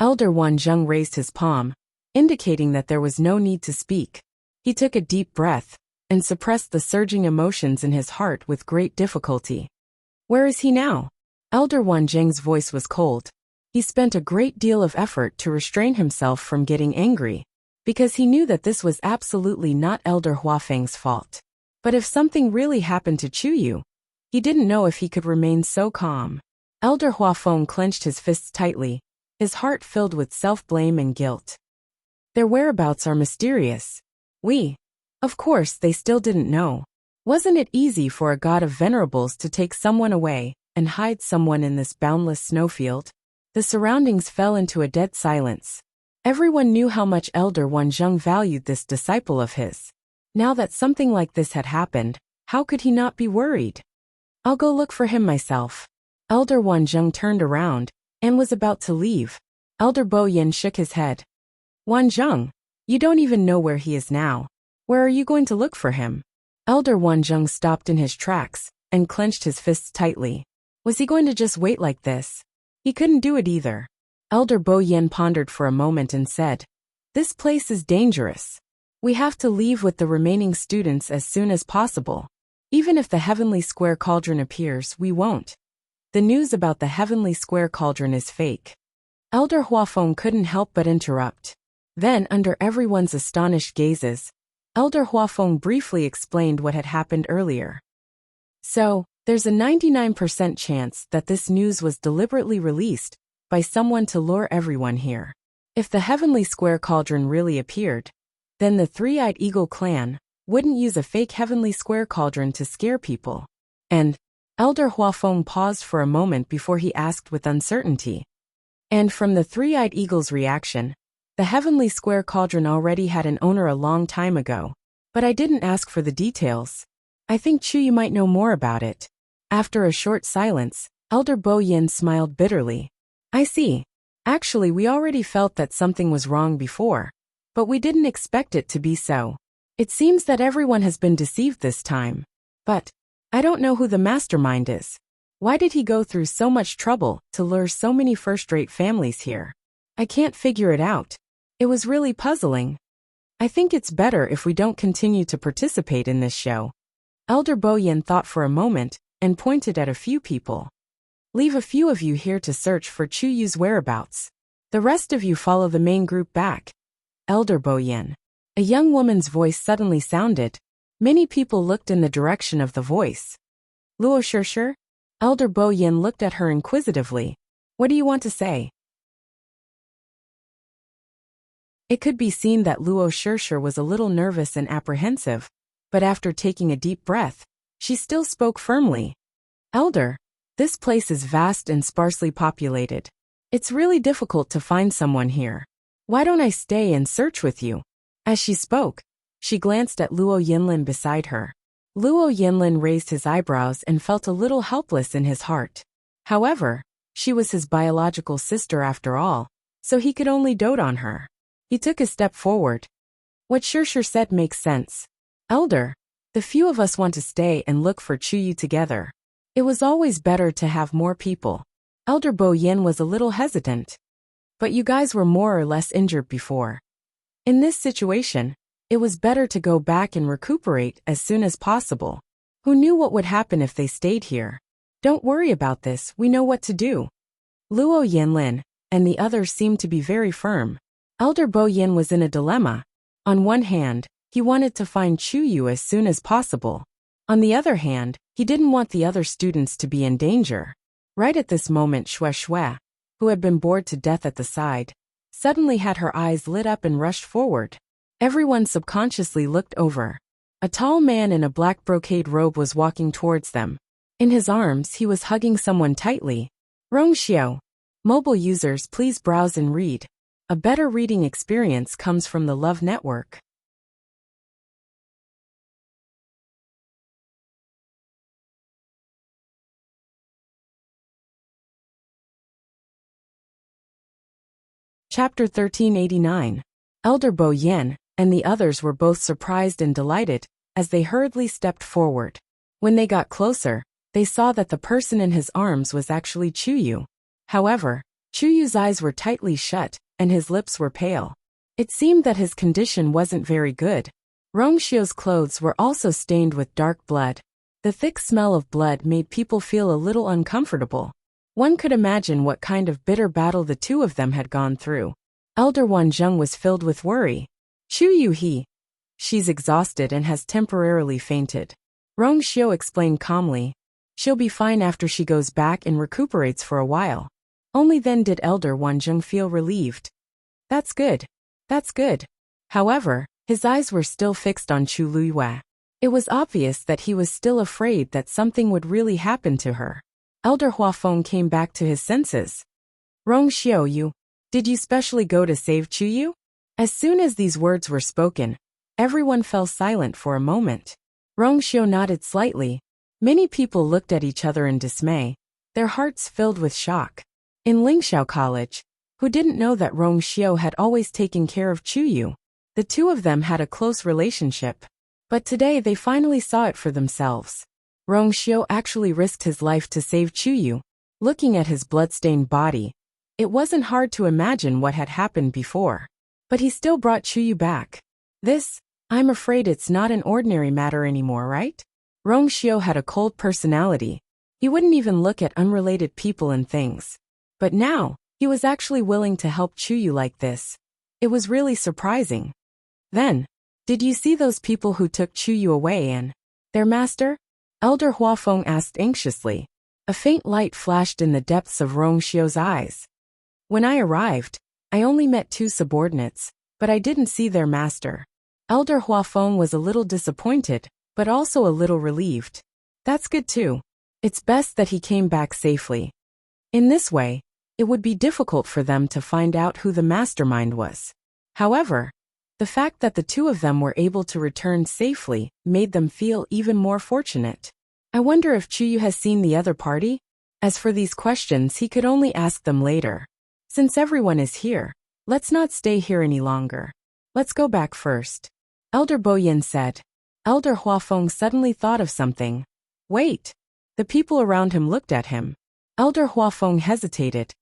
Elder Wanzheng raised his palm, indicating that there was no need to speak. He took a deep breath and suppressed the surging emotions in his heart with great difficulty. Where is he now? Elder Wanzheng's voice was cold. He spent a great deal of effort to restrain himself from getting angry, because he knew that this was absolutely not Elder Huafeng's fault. But if something really happened to Chuyu, he didn't know if he could remain so calm. Elder Huafeng clenched his fists tightly, his heart filled with self-blame and guilt. Their whereabouts are mysterious. Of course, they still didn't know. Wasn't it easy for a god of venerables to take someone away and hide someone in this boundless snowfield? The surroundings fell into a dead silence. Everyone knew how much Elder Wanzheng valued this disciple of his. Now that something like this had happened, how could he not be worried? I'll go look for him myself. Elder Wanzheng turned around and was about to leave. Elder Bo Yin shook his head. Wanzheng, you don't even know where he is now. Where are you going to look for him? Elder Wanzheng stopped in his tracks and clenched his fists tightly. Was he going to just wait like this? He couldn't do it either. Elder Bo Yin pondered for a moment and said, "This place is dangerous. We have to leave with the remaining students as soon as possible. Even if the Heavenly Square Cauldron appears, we won't. The news about the Heavenly Square Cauldron is fake." Elder Huafeng couldn't help but interrupt. Then, under everyone's astonished gazes, Elder Huafeng briefly explained what had happened earlier. So, there's a 99% chance that this news was deliberately released by someone to lure everyone here. If the Heavenly Square Cauldron really appeared, then the Three-Eyed Eagle clan wouldn't use a fake Heavenly Square Cauldron to scare people. And Elder Huafeng paused for a moment before he asked with uncertainty. And from the Three-Eyed Eagle's reaction, the Heavenly Square Cauldron already had an owner a long time ago. But I didn't ask for the details. I think Chuyu might know more about it. After a short silence, Elder Bo Yin smiled bitterly. I see. Actually, we already felt that something was wrong before. But we didn't expect it to be so. It seems that everyone has been deceived this time. But I don't know who the mastermind is. Why did he go through so much trouble to lure so many first-rate families here? I can't figure it out. It was really puzzling. I think it's better if we don't continue to participate in this show. Elder Bo Yin thought for a moment and pointed at a few people. Leave a few of you here to search for Chuyu's whereabouts. The rest of you follow the main group back. Elder Bo Yin. A young woman's voice suddenly sounded. Many people looked in the direction of the voice. Luo Shishir? Elder Bo Yin looked at her inquisitively. What do you want to say? It could be seen that Luo Shishir was a little nervous and apprehensive, but after taking a deep breath, she still spoke firmly. Elder, this place is vast and sparsely populated. It's really difficult to find someone here. Why don't I stay and search with you? As she spoke, she glanced at Luo Yinlin beside her. Luo Yinlin raised his eyebrows and felt a little helpless in his heart. However, she was his biological sister after all, so he could only dote on her. He took a step forward. What Shishir said makes sense. Elder, the few of us want to stay and look for Chuyu together. It was always better to have more people. Elder Bo Yin was a little hesitant. But you guys were more or less injured before. In this situation, it was better to go back and recuperate as soon as possible. Who knew what would happen if they stayed here? Don't worry about this, we know what to do. Luo Yinlin and the others seemed to be very firm. Elder Bo Yin was in a dilemma. On one hand, he wanted to find Chuyu as soon as possible. On the other hand, he didn't want the other students to be in danger. Right at this moment, Xue Xue, who had been bored to death at the side, suddenly had her eyes lit up and rushed forward. Everyone subconsciously looked over. A tall man in a black brocade robe was walking towards them. In his arms, he was hugging someone tightly. Rongxiao. Mobile users, please browse and read. A better reading experience comes from the Love Network. Chapter 1389. Elder Bo Yin and the others were both surprised and delighted as they hurriedly stepped forward. When they got closer, they saw that the person in his arms was actually Chuyu. However, Chuyu's eyes were tightly shut and his lips were pale. It seemed that his condition wasn't very good. Rongxiao's clothes were also stained with dark blood. The thick smell of blood made people feel a little uncomfortable. One could imagine what kind of bitter battle the two of them had gone through. Elder Wanzheng was filled with worry. Chuyu she's exhausted and has temporarily fainted. Rongxiao explained calmly. She'll be fine after she goes back and recuperates for a while. Only then did Elder Wanzheng feel relieved. That's good. That's good. However, his eyes were still fixed on Chu Luiyue. It was obvious that he was still afraid that something would really happen to her. Elder Huafeng came back to his senses. Rongxiao, did you specially go to save Chuyu? As soon as these words were spoken, everyone fell silent for a moment. Rongxiao nodded slightly. Many people looked at each other in dismay, their hearts filled with shock. In Lingxiao College, who didn't know that Rong Xiao had always taken care of Chuyu? The two of them had a close relationship. But today they finally saw it for themselves. Rong Xiao actually risked his life to save Chuyu. Looking at his bloodstained body, it wasn't hard to imagine what had happened before. But he still brought Chuyu back. I'm afraid it's not an ordinary matter anymore, right? Rong Xiao had a cold personality. He wouldn't even look at unrelated people and things. But now, he was actually willing to help Chuyu like this. It was really surprising. Then, did you see those people who took Chuyu away and their master? Elder Huafeng asked anxiously. A faint light flashed in the depths of Rong Xiao's eyes. When I arrived, I only met 2 subordinates, but I didn't see their master. Elder Huafeng was a little disappointed, but also a little relieved. That's good too. It's best that he came back safely. In this way, it would be difficult for them to find out who the mastermind was. However, the fact that the 2 of them were able to return safely made them feel even more fortunate. I wonder if Chuyu has seen the other party? As for these questions, he could only ask them later. Since everyone is here, let's not stay here any longer. Let's go back first. Elder Boyan said. Elder Huafeng suddenly thought of something. Wait. The people around him looked at him. Elder Huafeng hesitated.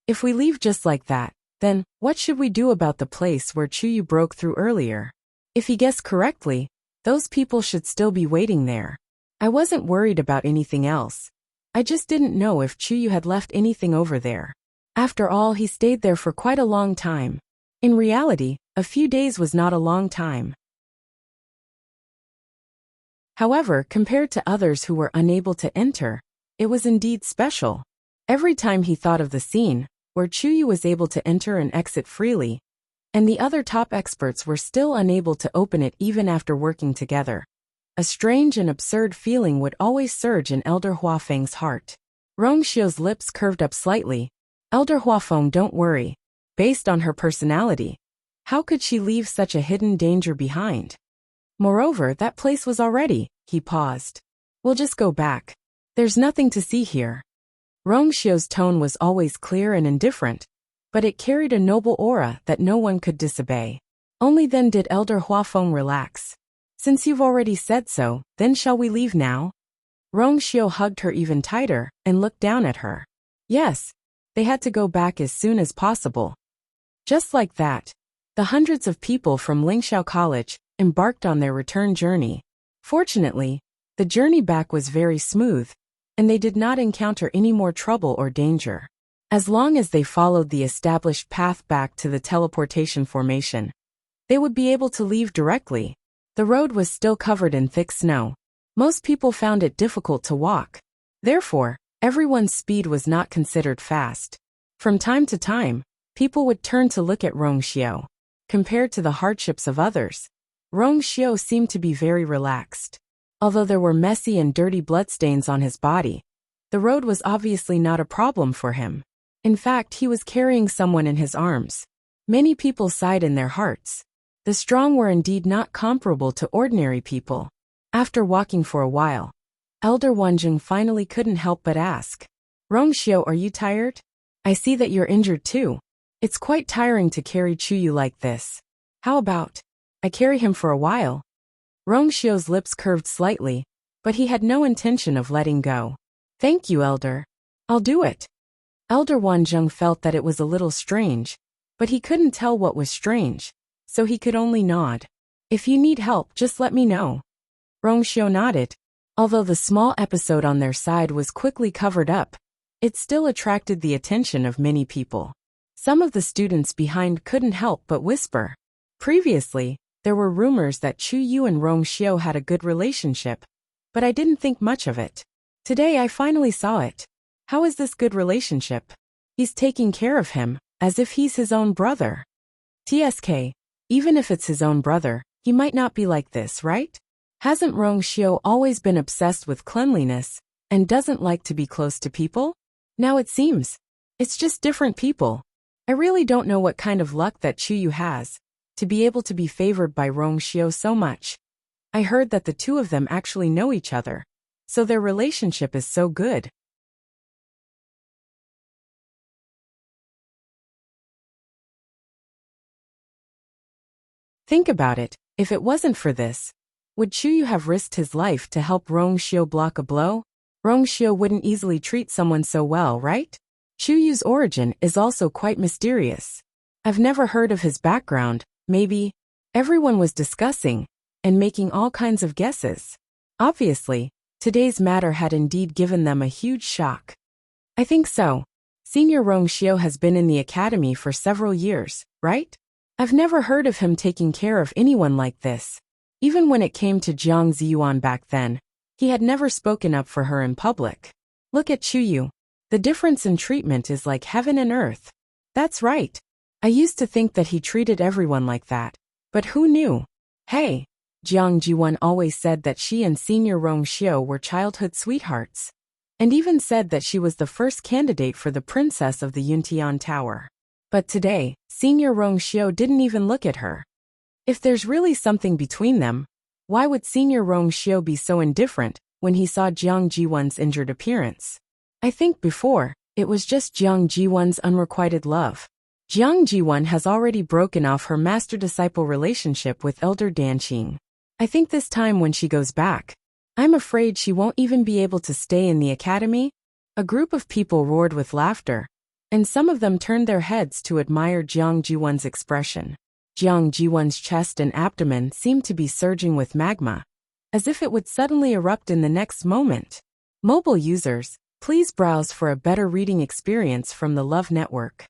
If we leave just like that, then what should we do about the place where Chuyu broke through earlier? If he guessed correctly, those people should still be waiting there. I wasn't worried about anything else. I just didn't know if Chuyu had left anything over there. After all, he stayed there for quite a long time. In reality, a few days was not a long time. However, compared to others who were unable to enter, it was indeed special. Every time he thought of the scene, where Chuyu was able to enter and exit freely, and the other top experts were still unable to open it even after working together, a strange and absurd feeling would always surge in Elder Huafeng's heart. Rong Xiao's lips curved up slightly. Elder Huafeng, don't worry. Based on her personality, how could she leave such a hidden danger behind? Moreover, that place was already, he paused. We'll just go back. There's nothing to see here. Rong Xiao's tone was always clear and indifferent, but it carried a noble aura that no one could disobey. Only then did Elder Huafeng relax. Since you've already said so, then shall we leave now? Rong Xiao hugged her even tighter and looked down at her. Yes, they had to go back as soon as possible. Just like that, the hundreds of people from Lingxiao College embarked on their return journey. Fortunately, the journey back was very smooth, and they did not encounter any more trouble or danger. As long as they followed the established path back to the teleportation formation, they would be able to leave directly. The road was still covered in thick snow. Most people found it difficult to walk. Therefore, everyone's speed was not considered fast. From time to time, people would turn to look at Rong Xiao. Compared to the hardships of others, Rong Xiao seemed to be very relaxed. Although there were messy and dirty bloodstains on his body, the road was obviously not a problem for him. In fact, he was carrying someone in his arms. Many people sighed in their hearts. The strong were indeed not comparable to ordinary people. After walking for a while, Elder Wanjing finally couldn't help but ask, Rong Xiao, are you tired? I see that you're injured too. It's quite tiring to carry Chuyu like this. How about I carry him for a while? Rong Xiao's lips curved slightly, but he had no intention of letting go. Thank you, Elder. I'll do it. Elder Wanjing felt that it was a little strange, but he couldn't tell what was strange, so he could only nod. If you need help, just let me know. Rong Xiao nodded. Although the small episode on their side was quickly covered up, it still attracted the attention of many people. Some of the students behind couldn't help but whisper. Previously, there were rumors that Chuyu and Rong Xiao had a good relationship, but I didn't think much of it. Today I finally saw it. How is this good relationship? He's taking care of him, as if he's his own brother. TSK, even if it's his own brother, he might not be like this, right? Hasn't Rong Xiao always been obsessed with cleanliness, and doesn't like to be close to people? Now it seems, it's just different people. I really don't know what kind of luck that Chuyu has, to be able to be favored by Rong Xiao so much. I heard that the 2 of them actually know each other. so their relationship is so good. Think about it, if it wasn't for this, would Chuyu have risked his life to help Rong Xiu block a blow? Rong Xiu wouldn't easily treat someone so well, right? Chuyu's origin is also quite mysterious. I've never heard of his background. Maybe everyone was discussing and making all kinds of guesses. Obviously, today's matter had indeed given them a huge shock. I think so. Senior Rong Xiu has been in the academy for several years, right? I've never heard of him taking care of anyone like this. Even when it came to Jiang Ziyuan back then, he had never spoken up for her in public. Look at Chuyu. The difference in treatment is like heaven and earth. That's right. I used to think that he treated everyone like that. But who knew? Hey, Jiang Ziyuan always said that she and Senior Rong Xiu were childhood sweethearts. And even said that she was the first candidate for the princess of the Yuntian Tower. But today, Senior Rong Xiu didn't even look at her. If there's really something between them, why would Senior Rong Xiu be so indifferent when he saw Jiang Jiwan's injured appearance? I think before, it was just Jiang Jiwan's unrequited love. Jiang Jiwan has already broken off her master-disciple relationship with Elder Danqing. I think this time when she goes back, I'm afraid she won't even be able to stay in the academy. A group of people roared with laughter, and some of them turned their heads to admire Jiang Jiwan's expression. Jiang Jiwan's chest and abdomen seemed to be surging with magma, as if it would suddenly erupt in the next moment. Mobile users, please browse for a better reading experience from the Love Network.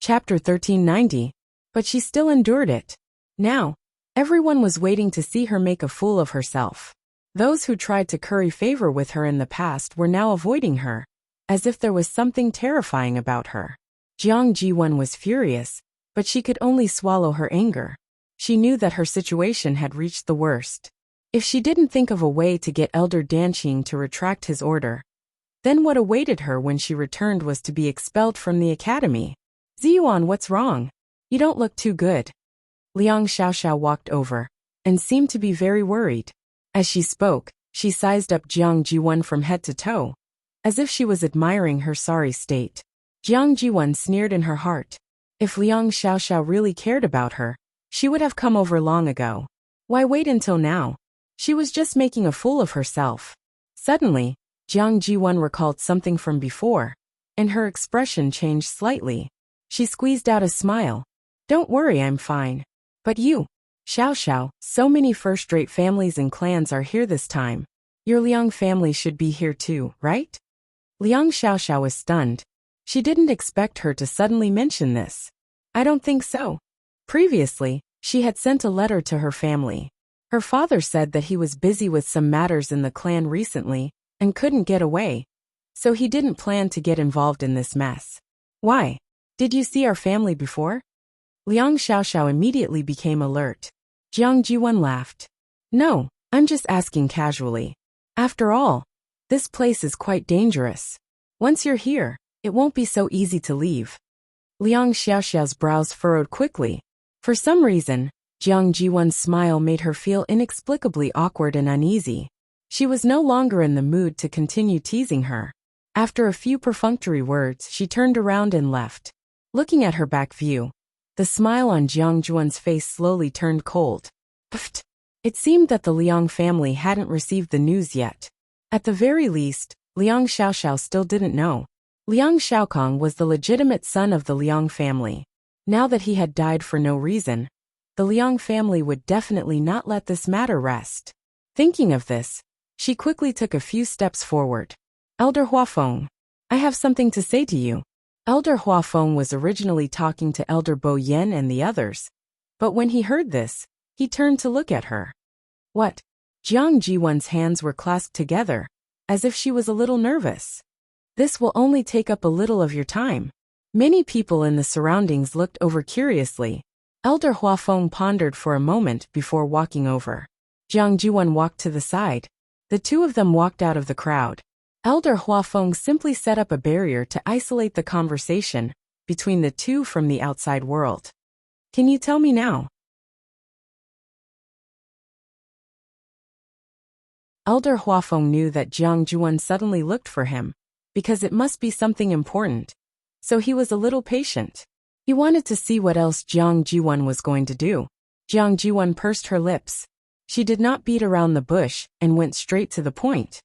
Chapter 1390. But she still endured it. Now, everyone was waiting to see her make a fool of herself. Those who tried to curry favor with her in the past were now avoiding her, as if there was something terrifying about her. Jiang Jiwan was furious, but she could only swallow her anger. She knew that her situation had reached the worst. If she didn't think of a way to get Elder Danqing to retract his order, then what awaited her when she returned was to be expelled from the academy. Ziyuan, what's wrong? You don't look too good. Liang Xiaoxiao walked over and seemed to be very worried. As she spoke, she sized up Jiang Jiwan from head to toe, as if she was admiring her sorry state. Jiang Jiwan sneered in her heart. If Liang Xiaoxiao really cared about her, she would have come over long ago. Why wait until now? She was just making a fool of herself. Suddenly, Jiang Jiwan recalled something from before, and her expression changed slightly. She squeezed out a smile. Don't worry, I'm fine. But you, Xiaoxiao, so many first-rate families and clans are here this time. Your Liang family should be here too, right? Liang Xiaoxiao was stunned. She didn't expect her to suddenly mention this. I don't think so. Previously, she had sent a letter to her family. Her father said that he was busy with some matters in the clan recently and couldn't get away, so he didn't plan to get involved in this mess. Why? Did you see our family before? Liang Xiaoxiao immediately became alert. Jiang Jiwan laughed. No, I'm just asking casually. After all, this place is quite dangerous. Once you're here, it won't be so easy to leave. Liang Xiaoxiao's brows furrowed quickly. For some reason, Jiang Jiwan's smile made her feel inexplicably awkward and uneasy. She was no longer in the mood to continue teasing her. After a few perfunctory words, she turned around and left. Looking at her back view, the smile on Jiang Jiwan's face slowly turned cold. Pfft! It seemed that the Liang family hadn't received the news yet. At the very least, Liang Xiaoxiao still didn't know. Liang Xiaokong was the legitimate son of the Liang family. Now that he had died for no reason, the Liang family would definitely not let this matter rest. Thinking of this, she quickly took a few steps forward. Elder Huafeng, I have something to say to you. Elder Huafeng was originally talking to Elder Bo Yen and the others, but when he heard this, he turned to look at her. What? Jiang Jiwan's hands were clasped together, as if she was a little nervous. This will only take up a little of your time. Many people in the surroundings looked over curiously. Elder Huafeng pondered for a moment before walking over. Jiang Jiwan walked to the side. The two of them walked out of the crowd. Elder Huafeng simply set up a barrier to isolate the conversation, between the two from the outside world. Can you tell me now? Elder Huafeng knew that Jiang Juan suddenly looked for him, because it must be something important. So he was a little patient. He wanted to see what else Jiang Juan was going to do. Jiang Juan pursed her lips. She did not beat around the bush and went straight to the point.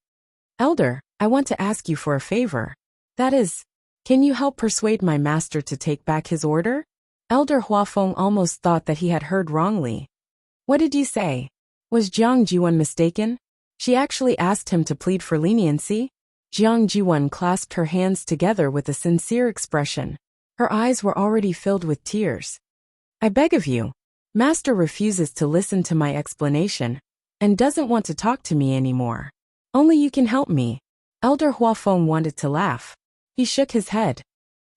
Elder, I want to ask you for a favor. That is, can you help persuade my master to take back his order? Elder Huafeng almost thought that he had heard wrongly. What did you say? Was Jiang Juan mistaken? She actually asked him to plead for leniency? Jiang Juan clasped her hands together with a sincere expression. Her eyes were already filled with tears. I beg of you. Master refuses to listen to my explanation and doesn't want to talk to me anymore. Only you can help me. Elder Huafeng wanted to laugh. He shook his head.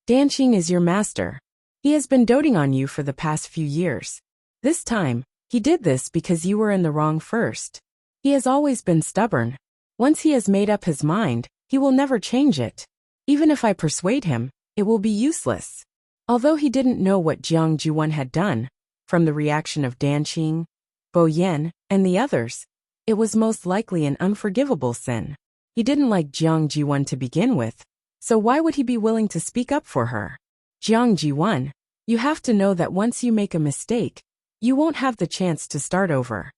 Danqing is your master. He has been doting on you for the past few years. This time, he did this because you were in the wrong first. He has always been stubborn. Once he has made up his mind, he will never change it. Even if I persuade him, it will be useless. Although he didn't know what Jiang Juan had done, from the reaction of Danqing, Bo Yan, and the others, it was most likely an unforgivable sin. He didn't like Jiang Juan to begin with, so why would he be willing to speak up for her? Jiang Juan, you have to know that once you make a mistake, you won't have the chance to start over.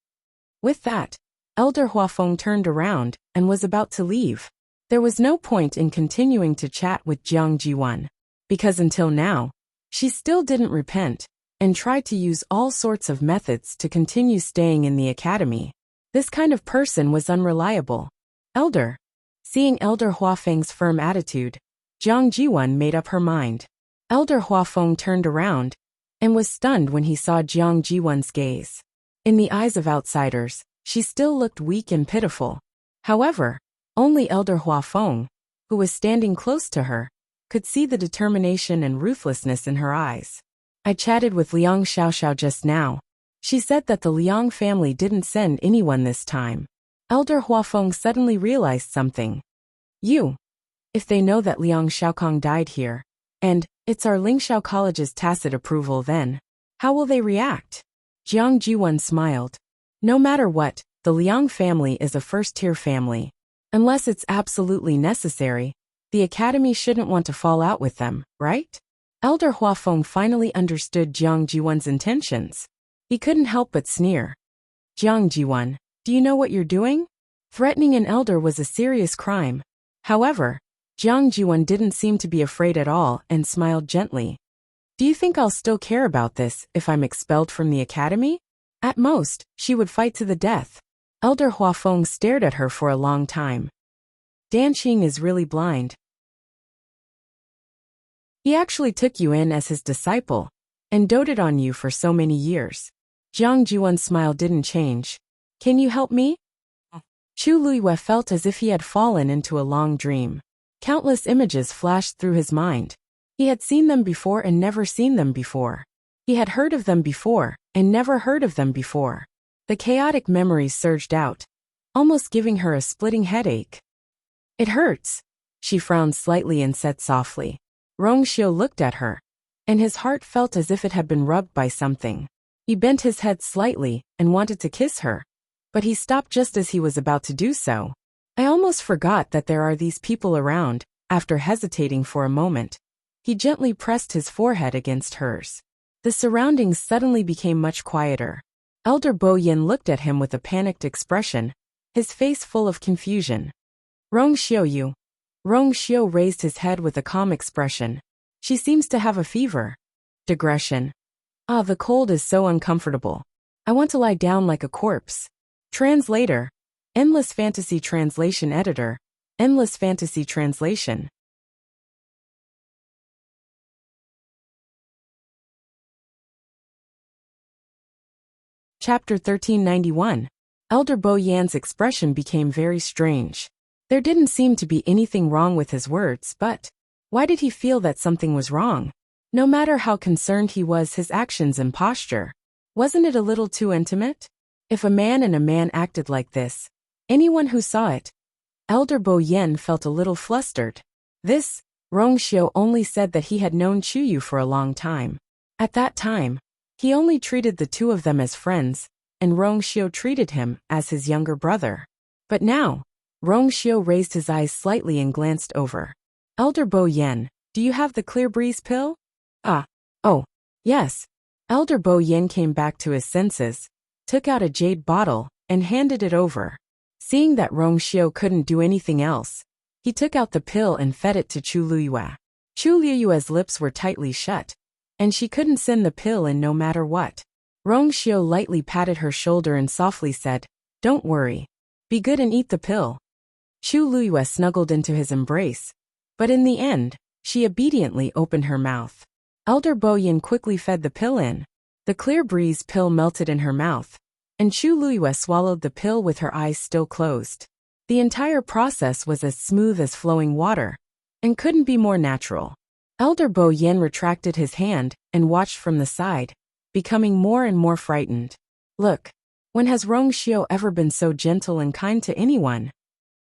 With that, Elder Huafeng turned around and was about to leave. There was no point in continuing to chat with Jiang Juan, because until now, she still didn't repent and tried to use all sorts of methods to continue staying in the academy. This kind of person was unreliable. Elder. Seeing Elder Huafeng's firm attitude, Jiang Juan made up her mind. Elder Huafeng turned around and was stunned when he saw Jiang Juan's gaze. In the eyes of outsiders, she still looked weak and pitiful. However, only Elder Huafeng, who was standing close to her, could see the determination and ruthlessness in her eyes. I chatted with Liang Xiaoxiao just now. She said that the Liang family didn't send anyone this time. Elder Huafeng suddenly realized something. If they know that Liang Xiaokong died here, and it's our Lingxiao College's tacit approval, then how will they react? Jiang Juan smiled. No matter what, the Liang family is a first-tier family. Unless it's absolutely necessary, the academy shouldn't want to fall out with them, right? Elder Huafeng finally understood Jiang Juan's intentions. He couldn't help but sneer. Jiang Juan, do you know what you're doing? Threatening an elder was a serious crime. However, Jiang Juan didn't seem to be afraid at all and smiled gently. Do you think I'll still care about this if I'm expelled from the academy? At most, she would fight to the death. Elder Huafeng stared at her for a long time. Danqing is really blind. He actually took you in as his disciple and doted on you for so many years. Jiang Juan's smile didn't change. Can you help me? Chu Luiyue felt as if he had fallen into a long dream. Countless images flashed through his mind. He had seen them before and never seen them before. He had heard of them before and never heard of them before. The chaotic memories surged out, almost giving her a splitting headache. It hurts. She frowned slightly and said softly. Rongxiu looked at her, and his heart felt as if it had been rubbed by something. He bent his head slightly and wanted to kiss her, but he stopped just as he was about to do so. I almost forgot that there are these people around. After hesitating for a moment, he gently pressed his forehead against hers. The surroundings suddenly became much quieter. Elder Bo Yin looked at him with a panicked expression, his face full of confusion. Rongxiu. Rongxiu raised his head with a calm expression. She seems to have a fever. Digression. The cold is so uncomfortable. I want to lie down like a corpse. Translator. Endless Fantasy Translation Editor. Endless Fantasy Translation. Chapter 1391. Elder Bo Yan's expression became very strange. There didn't seem to be anything wrong with his words, but why did he feel that something was wrong? No matter how concerned he was, his actions and posture. Wasn't it a little too intimate? If a man and a man acted like this, anyone who saw it. Elder Bo Yan felt a little flustered. This Rongxiu only said that he had known Chuyu for a long time. At that time, he only treated the two of them as friends, and Rongxiu treated him as his younger brother. But now, Rongxiu raised his eyes slightly and glanced over. Elder Bo Yen, do you have the clear breeze pill? Oh, yes. Elder Bo Yen came back to his senses, took out a jade bottle, and handed it over. Seeing that Rongxiu couldn't do anything else, he took out the pill and fed it to Chu Luyue. Chu Luyue's lips were tightly shut, and she couldn't send the pill in no matter what. Rongxiu lightly patted her shoulder and softly said, "Don't worry. Be good and eat the pill." Chu Luyue snuggled into his embrace, but in the end, she obediently opened her mouth. Elder Bo Yin quickly fed the pill in. The clear breeze pill melted in her mouth, and Chu Luyue swallowed the pill with her eyes still closed. The entire process was as smooth as flowing water, and couldn't be more natural. Elder Bo Yin retracted his hand and watched from the side, becoming more and more frightened. Look, when has Rongxiu ever been so gentle and kind to anyone?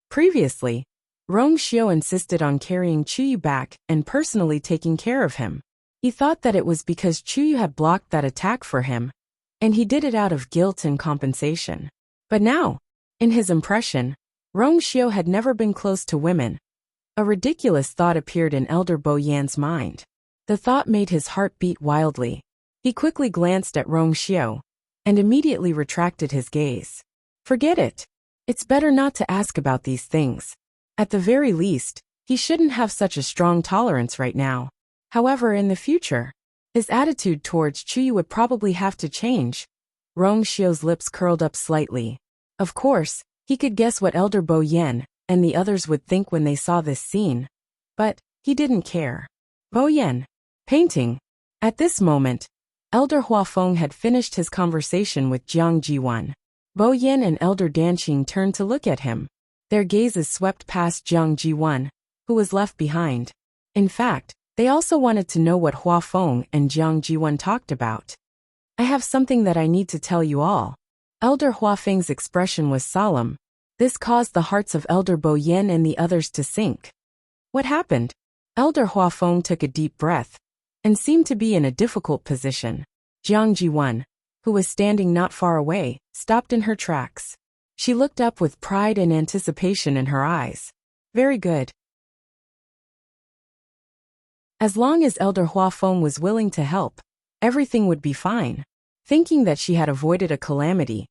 Previously, Rongxiu insisted on carrying Chuyu back and personally taking care of him. He thought that it was because Chuyu had blocked that attack for him, and he did it out of guilt and compensation. But now, in his impression, Rongxiu had never been close to women. A ridiculous thought appeared in Elder Bo Yan's mind. The thought made his heart beat wildly. He quickly glanced at Rongxiu, and immediately retracted his gaze. Forget it. It's better not to ask about these things. At the very least, he shouldn't have such a strong tolerance right now. However, in the future, his attitude towards Chuyu would probably have to change. Rongxiu's lips curled up slightly. Of course, he could guess what Elder Bo Yen and the others would think when they saw this scene. But he didn't care. Bo Yen. Painting. At this moment, Elder Huafeng had finished his conversation with Jiang Jiwan. Bo Yen and Elder Danqing turned to look at him. Their gazes swept past Jiang Jiwan, who was left behind. In fact, they also wanted to know what Huafeng and Jiang Jiwan talked about. I have something that I need to tell you all. Elder Huafeng's expression was solemn. This caused the hearts of Elder Bo Yen and the others to sink. What happened? Elder Huafeng took a deep breath, and seemed to be in a difficult position. Jiang Jiwan, who was standing not far away, stopped in her tracks. She looked up with pride and anticipation in her eyes. Very good. As long as Elder Huafeng was willing to help, everything would be fine. Thinking that she had avoided a calamity,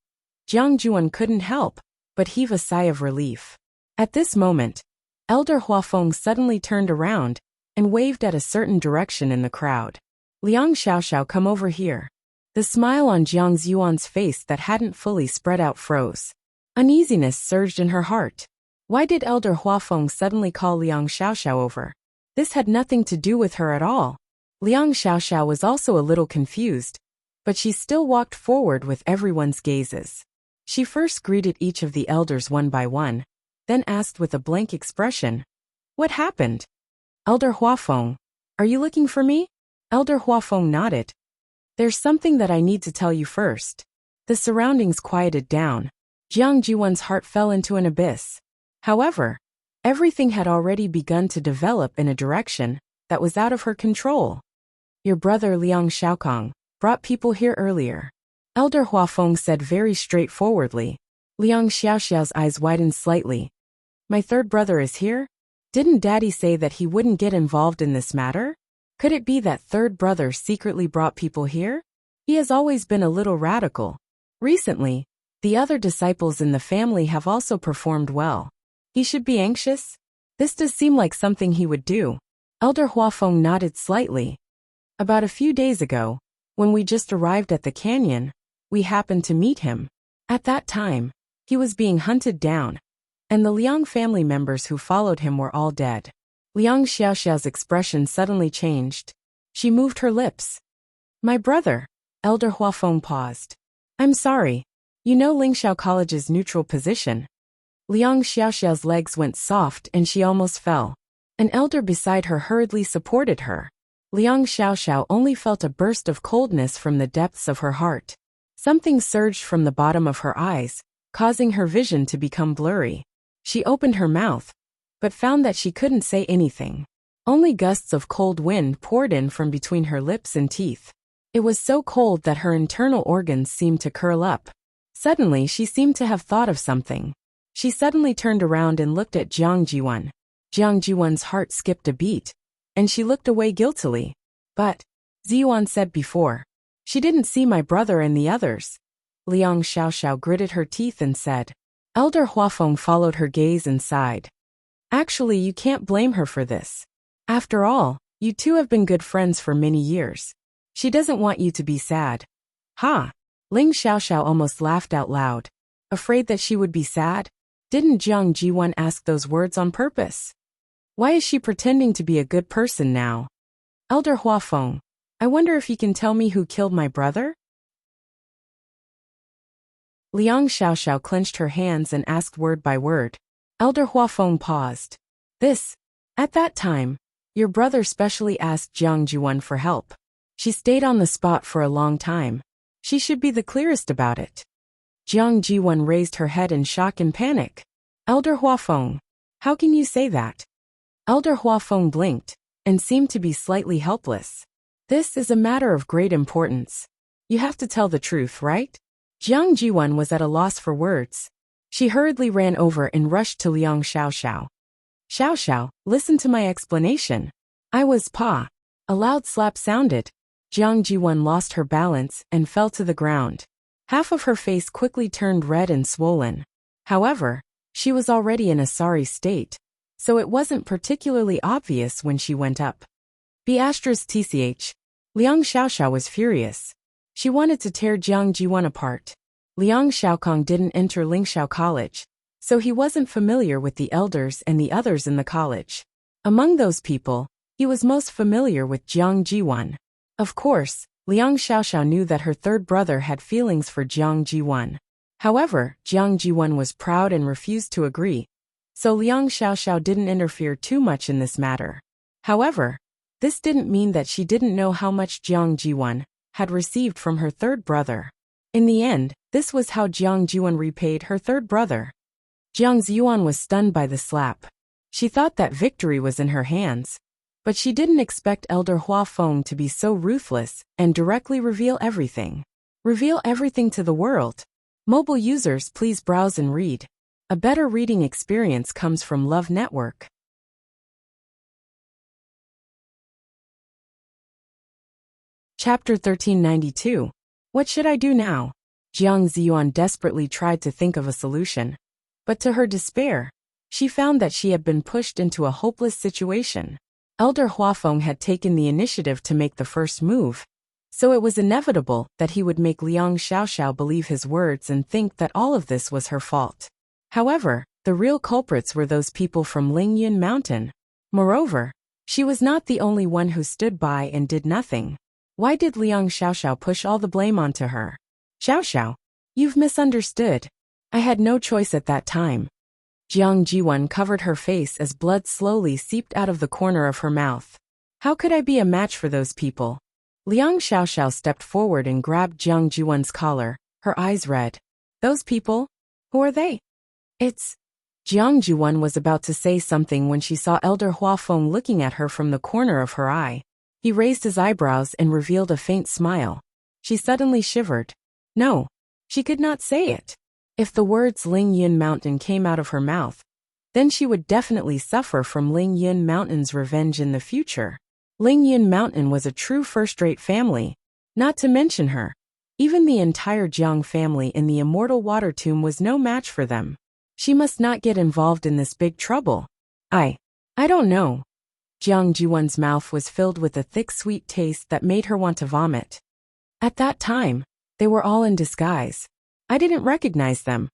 Jiang Jiwan couldn't help but heave a sigh of relief. At this moment, Elder Huafeng suddenly turned around and waved at a certain direction in the crowd. Liang Xiaoxiao, come over here. The smile on Jiang Yuan's face that hadn't fully spread out froze. Uneasiness surged in her heart. Why did Elder Huafeng suddenly call Liang Xiaoxiao over? This had nothing to do with her at all. Liang Xiaoxiao was also a little confused, but she still walked forward with everyone's gazes. She first greeted each of the elders one by one, then asked with a blank expression, "What happened?" Elder Huafeng, are you looking for me? Elder Huafeng nodded. There's something that I need to tell you first. The surroundings quieted down. Jiang Jiwan's heart fell into an abyss. However, everything had already begun to develop in a direction that was out of her control. Your brother Liang Xiaokong brought people here earlier. Elder Huafeng said very straightforwardly. Liang Xiaoxiao's eyes widened slightly. My third brother is here? Didn't Daddy say that he wouldn't get involved in this matter? Could it be that third brother secretly brought people here? He has always been a little radical. Recently, the other disciples in the family have also performed well. He should be anxious? This does seem like something he would do. Elder Huafeng nodded slightly. About a few days ago, when we just arrived at the canyon, we happened to meet him. At that time, he was being hunted down, and the Liang family members who followed him were all dead. Liang Xiaoxiao's expression suddenly changed. She moved her lips. My brother. Elder Huafeng paused. I'm sorry. You know Lingxiao College's neutral position. Liang Xiaoxiao's legs went soft and she almost fell. An elder beside her hurriedly supported her. Liang Xiaoxiao only felt a burst of coldness from the depths of her heart. Something surged from the bottom of her eyes, causing her vision to become blurry. She opened her mouth, but found that she couldn't say anything. Only gusts of cold wind poured in from between her lips and teeth. It was so cold that her internal organs seemed to curl up. Suddenly she seemed to have thought of something. She suddenly turned around and looked at Jiang Jiwan. Jiang Jiwan's heart skipped a beat, and she looked away guiltily. But, Ziyuan said before, she didn't see my brother and the others. Liang Xiaoxiao gritted her teeth and said. Elder Huafeng followed her gaze and sighed. Actually, you can't blame her for this. After all, you two have been good friends for many years. She doesn't want you to be sad. Ha! Ling Xiaoxiao almost laughed out loud. Afraid that she would be sad? Didn't Jiang Jiwan ask those words on purpose? Why is she pretending to be a good person now? Elder Huafeng, I wonder if you can tell me who killed my brother? Liang Xiaoxiao clenched her hands and asked word by word. Elder Huafeng paused. At that time, your brother specially asked Jiang Jiwan for help. She stayed on the spot for a long time. She should be the clearest about it. Jiang Jiwan raised her head in shock and panic. Elder Huafeng, how can you say that? Elder Huafeng blinked, and seemed to be slightly helpless. This is a matter of great importance. You have to tell the truth, right? Jiang Jiwan was at a loss for words. She hurriedly ran over and rushed to Liang Xiaoxiao. Xiaoxiao, listen to my explanation. I was Pa. A loud slap sounded. Jiang Jiwan lost her balance and fell to the ground. Half of her face quickly turned red and swollen. However, she was already in a sorry state, so it wasn't particularly obvious when she went up. Tch. Liang Xiaoxiao was furious. She wanted to tear Jiang Jiwan apart. Liang Xiaokong didn't enter Lingxiao College, so he wasn't familiar with the elders and the others in the college. Among those people, he was most familiar with Jiang Jiwan. Of course, Liang Xiaoxiao knew that her third brother had feelings for Jiang Jiwan. However, Jiang Jiwan was proud and refused to agree, so Liang Xiaoxiao didn't interfere too much in this matter. However, this didn't mean that she didn't know how much Jiang Jiwan had received from her third brother. In the end, this was how Jiang Jiwan repaid her third brother. Jiang Ziyuan was stunned by the slap. She thought that victory was in her hands, but she didn't expect Elder Huafeng to be so ruthless and directly reveal everything. Reveal everything to the world. Mobile users, please browse and read. A better reading experience comes from Love Network. Chapter 1392. What should I do now? Jiang Ziyuan desperately tried to think of a solution. But to her despair, she found that she had been pushed into a hopeless situation. Elder Huafeng had taken the initiative to make the first move, so it was inevitable that he would make Liang Xiaoxiao believe his words and think that all of this was her fault. However, the real culprits were those people from Lingyun Mountain. Moreover, she was not the only one who stood by and did nothing. Why did Liang Xiaoxiao push all the blame onto her? Xiaoxiao, you've misunderstood. I had no choice at that time. Jiang Jiwan covered her face as blood slowly seeped out of the corner of her mouth. How could I be a match for those people? Liang Xiaoxiao stepped forward and grabbed Jiang Jiwan's collar, her eyes red. Those people? Who are they? It's... Jiang Jiwan was about to say something when she saw Elder Huafeng looking at her from the corner of her eye. He raised his eyebrows and revealed a faint smile. She suddenly shivered. No, she could not say it. If the words Lingyun Mountain came out of her mouth, then she would definitely suffer from Lingyun Mountain's revenge in the future. Lingyun Mountain was a true first-rate family. Not to mention her. Even the entire Jiang family in the immortal water tomb was no match for them. She must not get involved in this big trouble. I don't know. Jiang Jiwan's mouth was filled with a thick sweet taste that made her want to vomit. At that time, they were all in disguise. I didn't recognize them.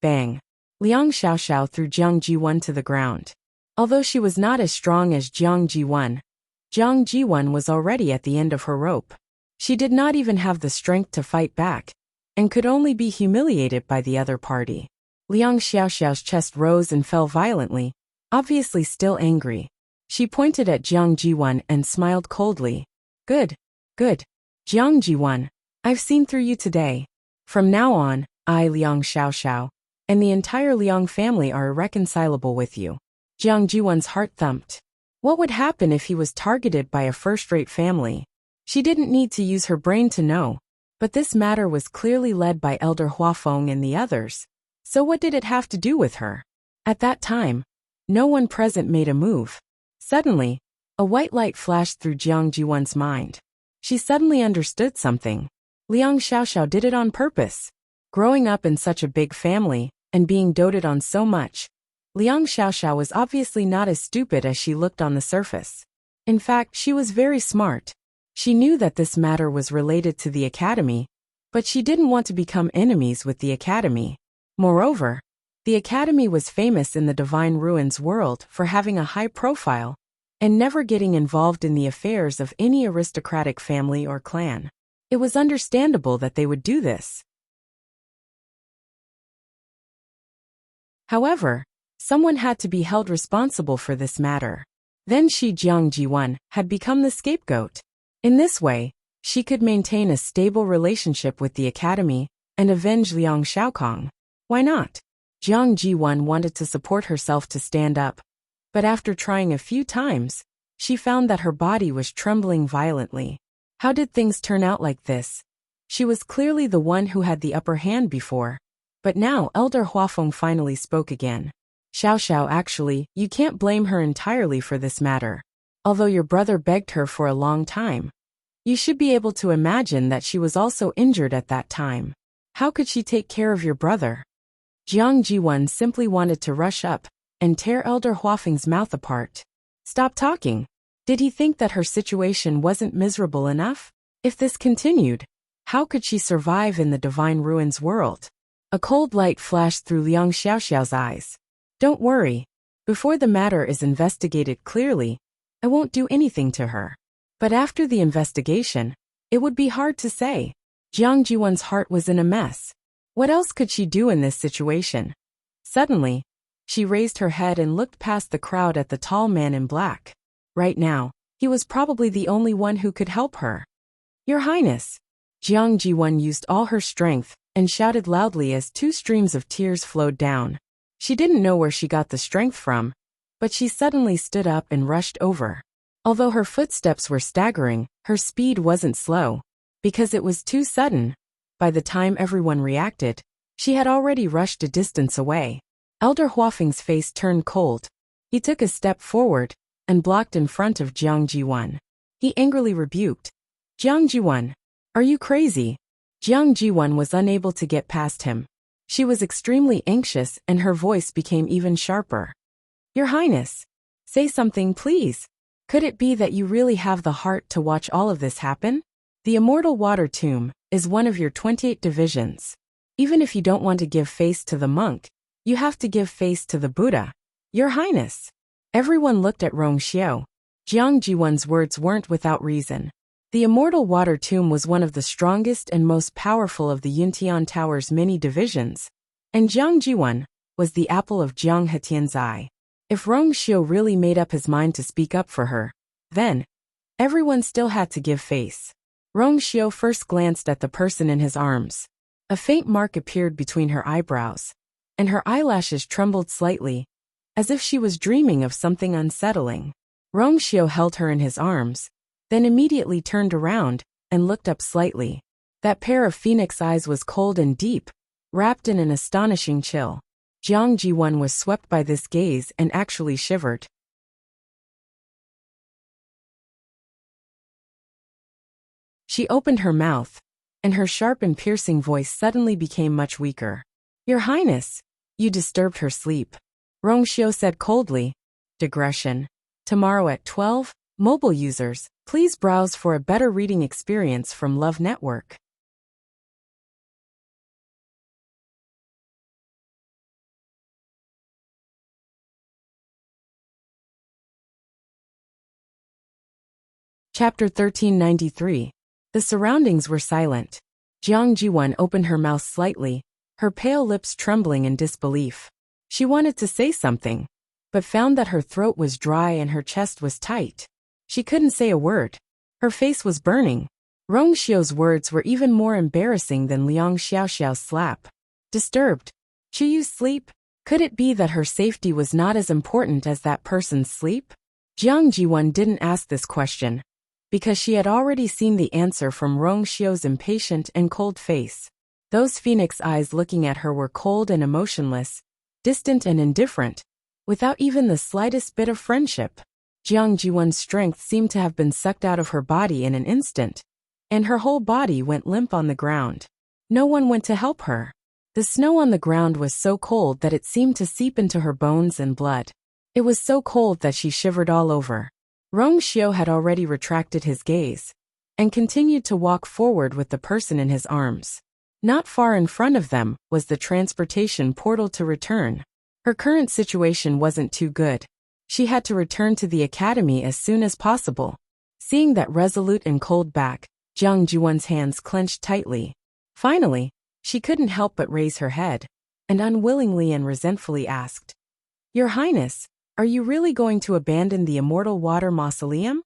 Bang. Liang Xiaoxiao threw Jiang Jiwan to the ground. Although she was not as strong as Jiang Jiwan was already at the end of her rope. She did not even have the strength to fight back, and could only be humiliated by the other party. Liang Xiaoxiao's chest rose and fell violently, obviously still angry. She pointed at Jiang Jiwan and smiled coldly. Good. Jiang Jiwan, I've seen through you today. From now on, I, Liang Xiaoxiao, and the entire Liang family are irreconcilable with you. Jiang Jiwan's heart thumped. What would happen if he was targeted by a first-rate family? She didn't need to use her brain to know, but this matter was clearly led by Elder Huafeng and the others. So what did it have to do with her? At that time, no one present made a move. Suddenly, a white light flashed through Jiang Jiwan's mind. She suddenly understood something. Liang Xiaoxiao did it on purpose. Growing up in such a big family, and being doted on so much, Liang Xiaoxiao was obviously not as stupid as she looked on the surface. In fact, she was very smart. She knew that this matter was related to the academy, but she didn't want to become enemies with the academy. Moreover, the academy was famous in the Divine Ruins world for having a high profile and never getting involved in the affairs of any aristocratic family or clan. It was understandable that they would do this. However, someone had to be held responsible for this matter. Then Jiang Jiwan had become the scapegoat. In this way, she could maintain a stable relationship with the academy and avenge Liang Xiaokong. Why not? Jiang Jiwan wanted to support herself to stand up, but after trying a few times, she found that her body was trembling violently. How did things turn out like this? She was clearly the one who had the upper hand before, but now Elder Huafeng finally spoke again. Xiaoxiao, actually, you can't blame her entirely for this matter. Although your brother begged her for a long time, you should be able to imagine that she was also injured at that time. How could she take care of your brother? Jiang Jiwan simply wanted to rush up and tear Elder Huafeng's mouth apart. Stop talking. Did he think that her situation wasn't miserable enough? If this continued, how could she survive in the Divine Ruins world? A cold light flashed through Liang Xiaoxiao's eyes. Don't worry. Before the matter is investigated clearly, I won't do anything to her. But after the investigation, it would be hard to say. Jiang Jiwan's heart was in a mess. What else could she do in this situation? Suddenly, she raised her head and looked past the crowd at the tall man in black. Right now, he was probably the only one who could help her. Your Highness! Jiang Jiwan used all her strength and shouted loudly as 2 streams of tears flowed down. She didn't know where she got the strength from, but she suddenly stood up and rushed over. Although her footsteps were staggering, her speed wasn't slow, because it was too sudden. By the time everyone reacted, she had already rushed a distance away. Elder Huafeng's face turned cold. He took a step forward and blocked in front of Jiang Jiwan. He angrily rebuked. Jiang Jiwan, are you crazy? Jiang Jiwan was unable to get past him. She was extremely anxious and her voice became even sharper. Your Highness, say something please. Could it be that you really have the heart to watch all of this happen? The Immortal Water Tomb is one of your 28 divisions. Even if you don't want to give face to the monk, you have to give face to the Buddha. Your Highness. Everyone looked at Rongxiao. Jiang Jiwan's words weren't without reason. The Immortal Water Tomb was one of the strongest and most powerful of the Yuntian Tower's many divisions, and Jiang Jiwan was the apple of Jiang Hetian's eye. If Rongxiao really made up his mind to speak up for her, then everyone still had to give face. Rongxiao first glanced at the person in his arms. A faint mark appeared between her eyebrows, and her eyelashes trembled slightly, as if she was dreaming of something unsettling. Rongxiao held her in his arms, then immediately turned around and looked up slightly. That pair of phoenix eyes was cold and deep, wrapped in an astonishing chill. Jiang Jiwan was swept by this gaze and actually shivered. She opened her mouth, and her sharp and piercing voice suddenly became much weaker. Your Highness, you disturbed her sleep. Rongxiao said coldly. Digression. Tomorrow at 12, mobile users, please browse for a better reading experience from Love Network. Chapter 1393. The surroundings were silent. Jiang Jiwan opened her mouth slightly, her pale lips trembling in disbelief. She wanted to say something, but found that her throat was dry and her chest was tight. She couldn't say a word. Her face was burning. Rongxiao's words were even more embarrassing than Liang Xiaoxiao's slap. Disturbed. Chuyu's sleep? Could it be that her safety was not as important as that person's sleep? Jiang Jiwan didn't ask this question, because she had already seen the answer from Rong Xiu's impatient and cold face. Those phoenix eyes looking at her were cold and emotionless, distant and indifferent, without even the slightest bit of friendship. Jiang Jiwan's strength seemed to have been sucked out of her body in an instant, and her whole body went limp on the ground. No one went to help her. The snow on the ground was so cold that it seemed to seep into her bones and blood. It was so cold that she shivered all over. Rong Xiu had already retracted his gaze, and continued to walk forward with the person in his arms. Not far in front of them was the transportation portal to return. Her current situation wasn't too good. She had to return to the academy as soon as possible. Seeing that resolute and cold back, Jiang Jiwan's hands clenched tightly. Finally, she couldn't help but raise her head, and unwillingly and resentfully asked, "Your Highness, are you really going to abandon the Immortal Water Mausoleum?"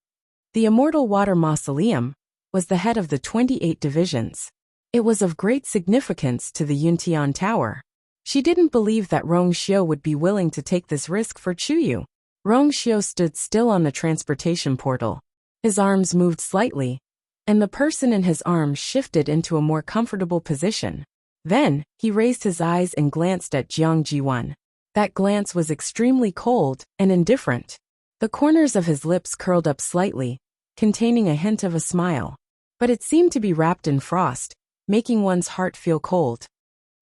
The Immortal Water Mausoleum was the head of the 28 divisions. It was of great significance to the Yuntian Tower. She didn't believe that Rong Xiu would be willing to take this risk for Chuyu. Rong Xiu stood still on the transportation portal. His arms moved slightly, and the person in his arms shifted into a more comfortable position. Then, he raised his eyes and glanced at Jiang Jiwan. That glance was extremely cold and indifferent. The corners of his lips curled up slightly, containing a hint of a smile. But it seemed to be wrapped in frost, making one's heart feel cold.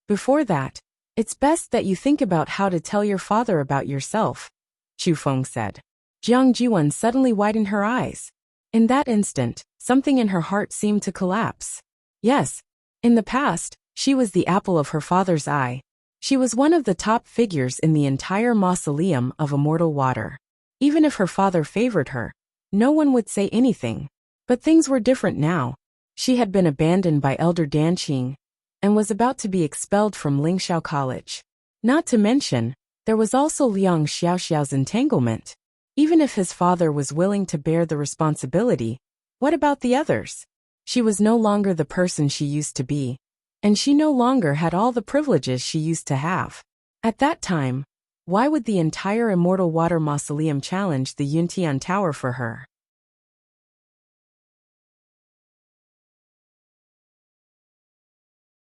"Before that, it's best that you think about how to tell your father about yourself," Chu Feng said. Jiang Jiwan suddenly widened her eyes. In that instant, something in her heart seemed to collapse. Yes, in the past, she was the apple of her father's eye. She was one of the top figures in the entire mausoleum of Immortal Water. Even if her father favored her, no one would say anything. But things were different now. She had been abandoned by Elder Danqing, and was about to be expelled from Lingxiao College. Not to mention, there was also Liang Xiaoxiao's entanglement. Even if his father was willing to bear the responsibility, what about the others? She was no longer the person she used to be, and she no longer had all the privileges she used to have. At that time, why would the entire Immortal Water Mausoleum challenge the Yuntian Tower for her?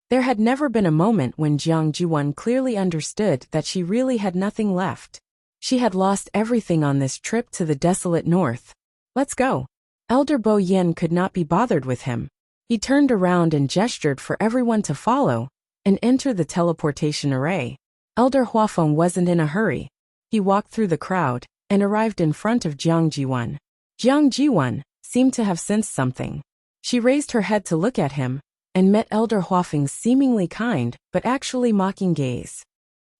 There had never been a moment when Jiang Jiwan clearly understood that she really had nothing left. She had lost everything on this trip to the desolate north. "Let's go." Elder Bo Yen could not be bothered with him. He turned around and gestured for everyone to follow and enter the teleportation array. Elder Huafeng wasn't in a hurry. He walked through the crowd and arrived in front of Jiang Jiwan. Jiang Jiwan seemed to have sensed something. She raised her head to look at him, and met Elder Huafeng's seemingly kind but actually mocking gaze.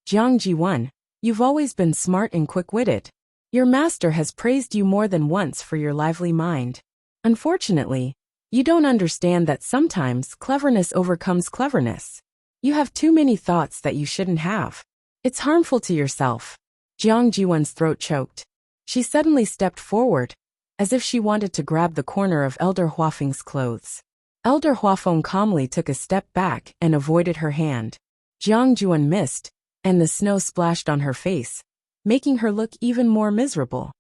"Jiang Jiwan, you've always been smart and quick-witted. Your master has praised you more than once for your lively mind. Unfortunately, you don't understand that sometimes cleverness overcomes cleverness. You have too many thoughts that you shouldn't have. It's harmful to yourself." Jiang Jiwan's throat choked. She suddenly stepped forward, as if she wanted to grab the corner of Elder Huafeng's clothes. Elder Huafeng calmly took a step back and avoided her hand. Jiang Jiwan missed, and the snow splashed on her face, making her look even more miserable.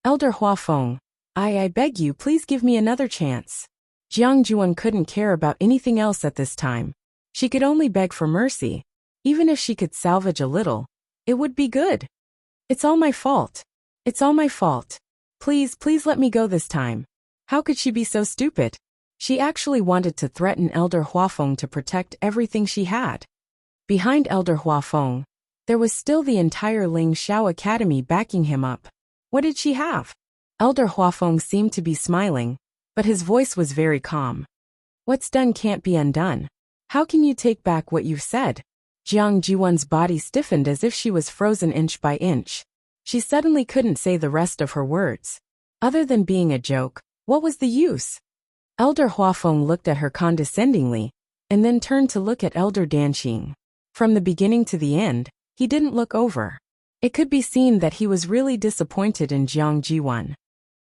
"Elder Huafeng, I beg you, please give me another chance." Jiang Jiwan couldn't care about anything else at this time. She could only beg for mercy. Even if she could salvage a little, it would be good. "It's all my fault. It's all my fault. Please let me go this time." How could she be so stupid? She actually wanted to threaten Elder Huafeng to protect everything she had. Behind Elder Huafeng, there was still the entire Ling Xiao Academy backing him up. What did she have? Elder Huafeng seemed to be smiling, but his voice was very calm. "What's done can't be undone. How can you take back what you've said?" Jiang Jiwan's body stiffened as if she was frozen inch by inch. She suddenly couldn't say the rest of her words. Other than being a joke, what was the use? Elder Huafeng looked at her condescendingly, and then turned to look at Elder Danqing. From the beginning to the end, he didn't look over. It could be seen that he was really disappointed in Jiang Jiwan.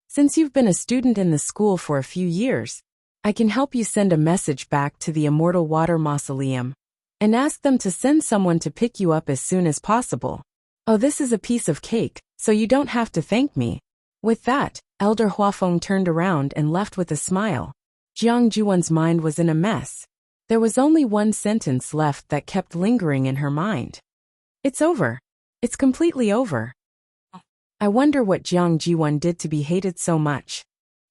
"Since you've been a student in the school for a few years, I can help you send a message back to the Immortal Water Mausoleum, and ask them to send someone to pick you up as soon as possible. Oh, this is a piece of cake, so you don't have to thank me." With that, Elder Huafeng turned around and left with a smile. Jiang Juwan's mind was in a mess. There was only one sentence left that kept lingering in her mind. It's over. It's completely over. I wonder what Jiang Jiwan did to be hated so much.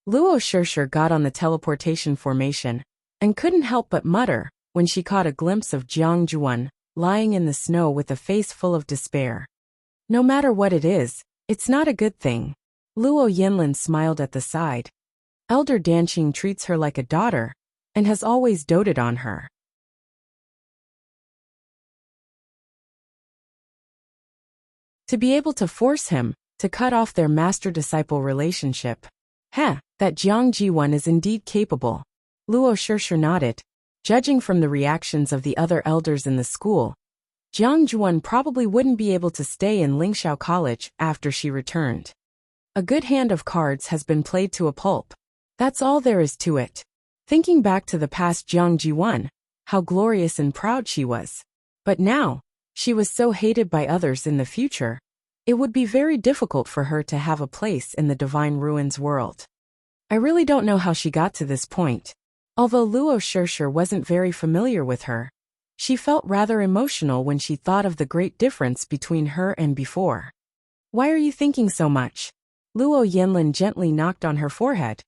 Luo Shishir got on the teleportation formation and couldn't help but mutter when she caught a glimpse of Jiang Juwan lying in the snow with a face full of despair. No matter what it is, it's not a good thing. Luo Yinlin smiled at the side. Elder Danqing treats her like a daughter and has always doted on her. To be able to force him to cut off their master-disciple relationship. That Jiang Jiwan is indeed capable. Luo Shishir nodded. Judging from the reactions of the other elders in the school, Jiang Juwan probably wouldn't be able to stay in Lingxiao College after she returned. A good hand of cards has been played to a pulp. That's all there is to it. Thinking back to the past Jiang Jiwan, how glorious and proud she was. But now, she was so hated by others in the future, it would be very difficult for her to have a place in the Divine Ruins world. I really don't know how she got to this point. Although Luo Shishir wasn't very familiar with her, she felt rather emotional when she thought of the great difference between her and before. Why are you thinking so much? Luo Yinlin gently knocked on her forehead.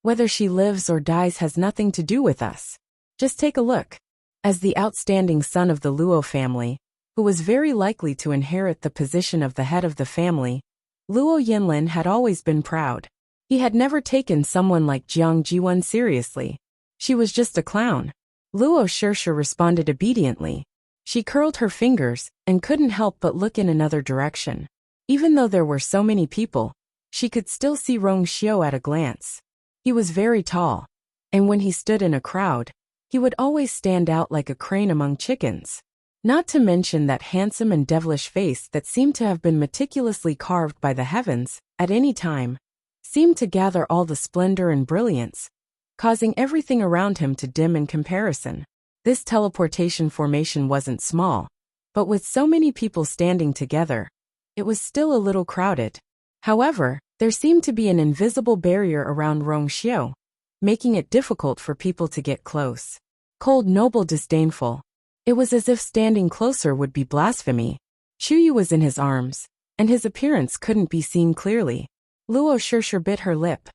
Whether she lives or dies has nothing to do with us. Just take a look. As the outstanding son of the Luo family, who was very likely to inherit the position of the head of the family, Luo Yinlin had always been proud. He had never taken someone like Jiang Jiwan seriously. She was just a clown. Luo Shishir responded obediently. She curled her fingers and couldn't help but look in another direction. Even though there were so many people, she could still see Rong Xiu at a glance. He was very tall, and when he stood in a crowd, he would always stand out like a crane among chickens. Not to mention that handsome and devilish face that seemed to have been meticulously carved by the heavens, at any time, seemed to gather all the splendor and brilliance, causing everything around him to dim in comparison. This teleportation formation wasn't small, but with so many people standing together, it was still a little crowded. However, there seemed to be an invisible barrier around Rong Xiu, making it difficult for people to get close. Cold, noble, disdainful. It was as if standing closer would be blasphemy. Chuyu was in his arms, and his appearance couldn't be seen clearly. Luo Shishir bit her lip.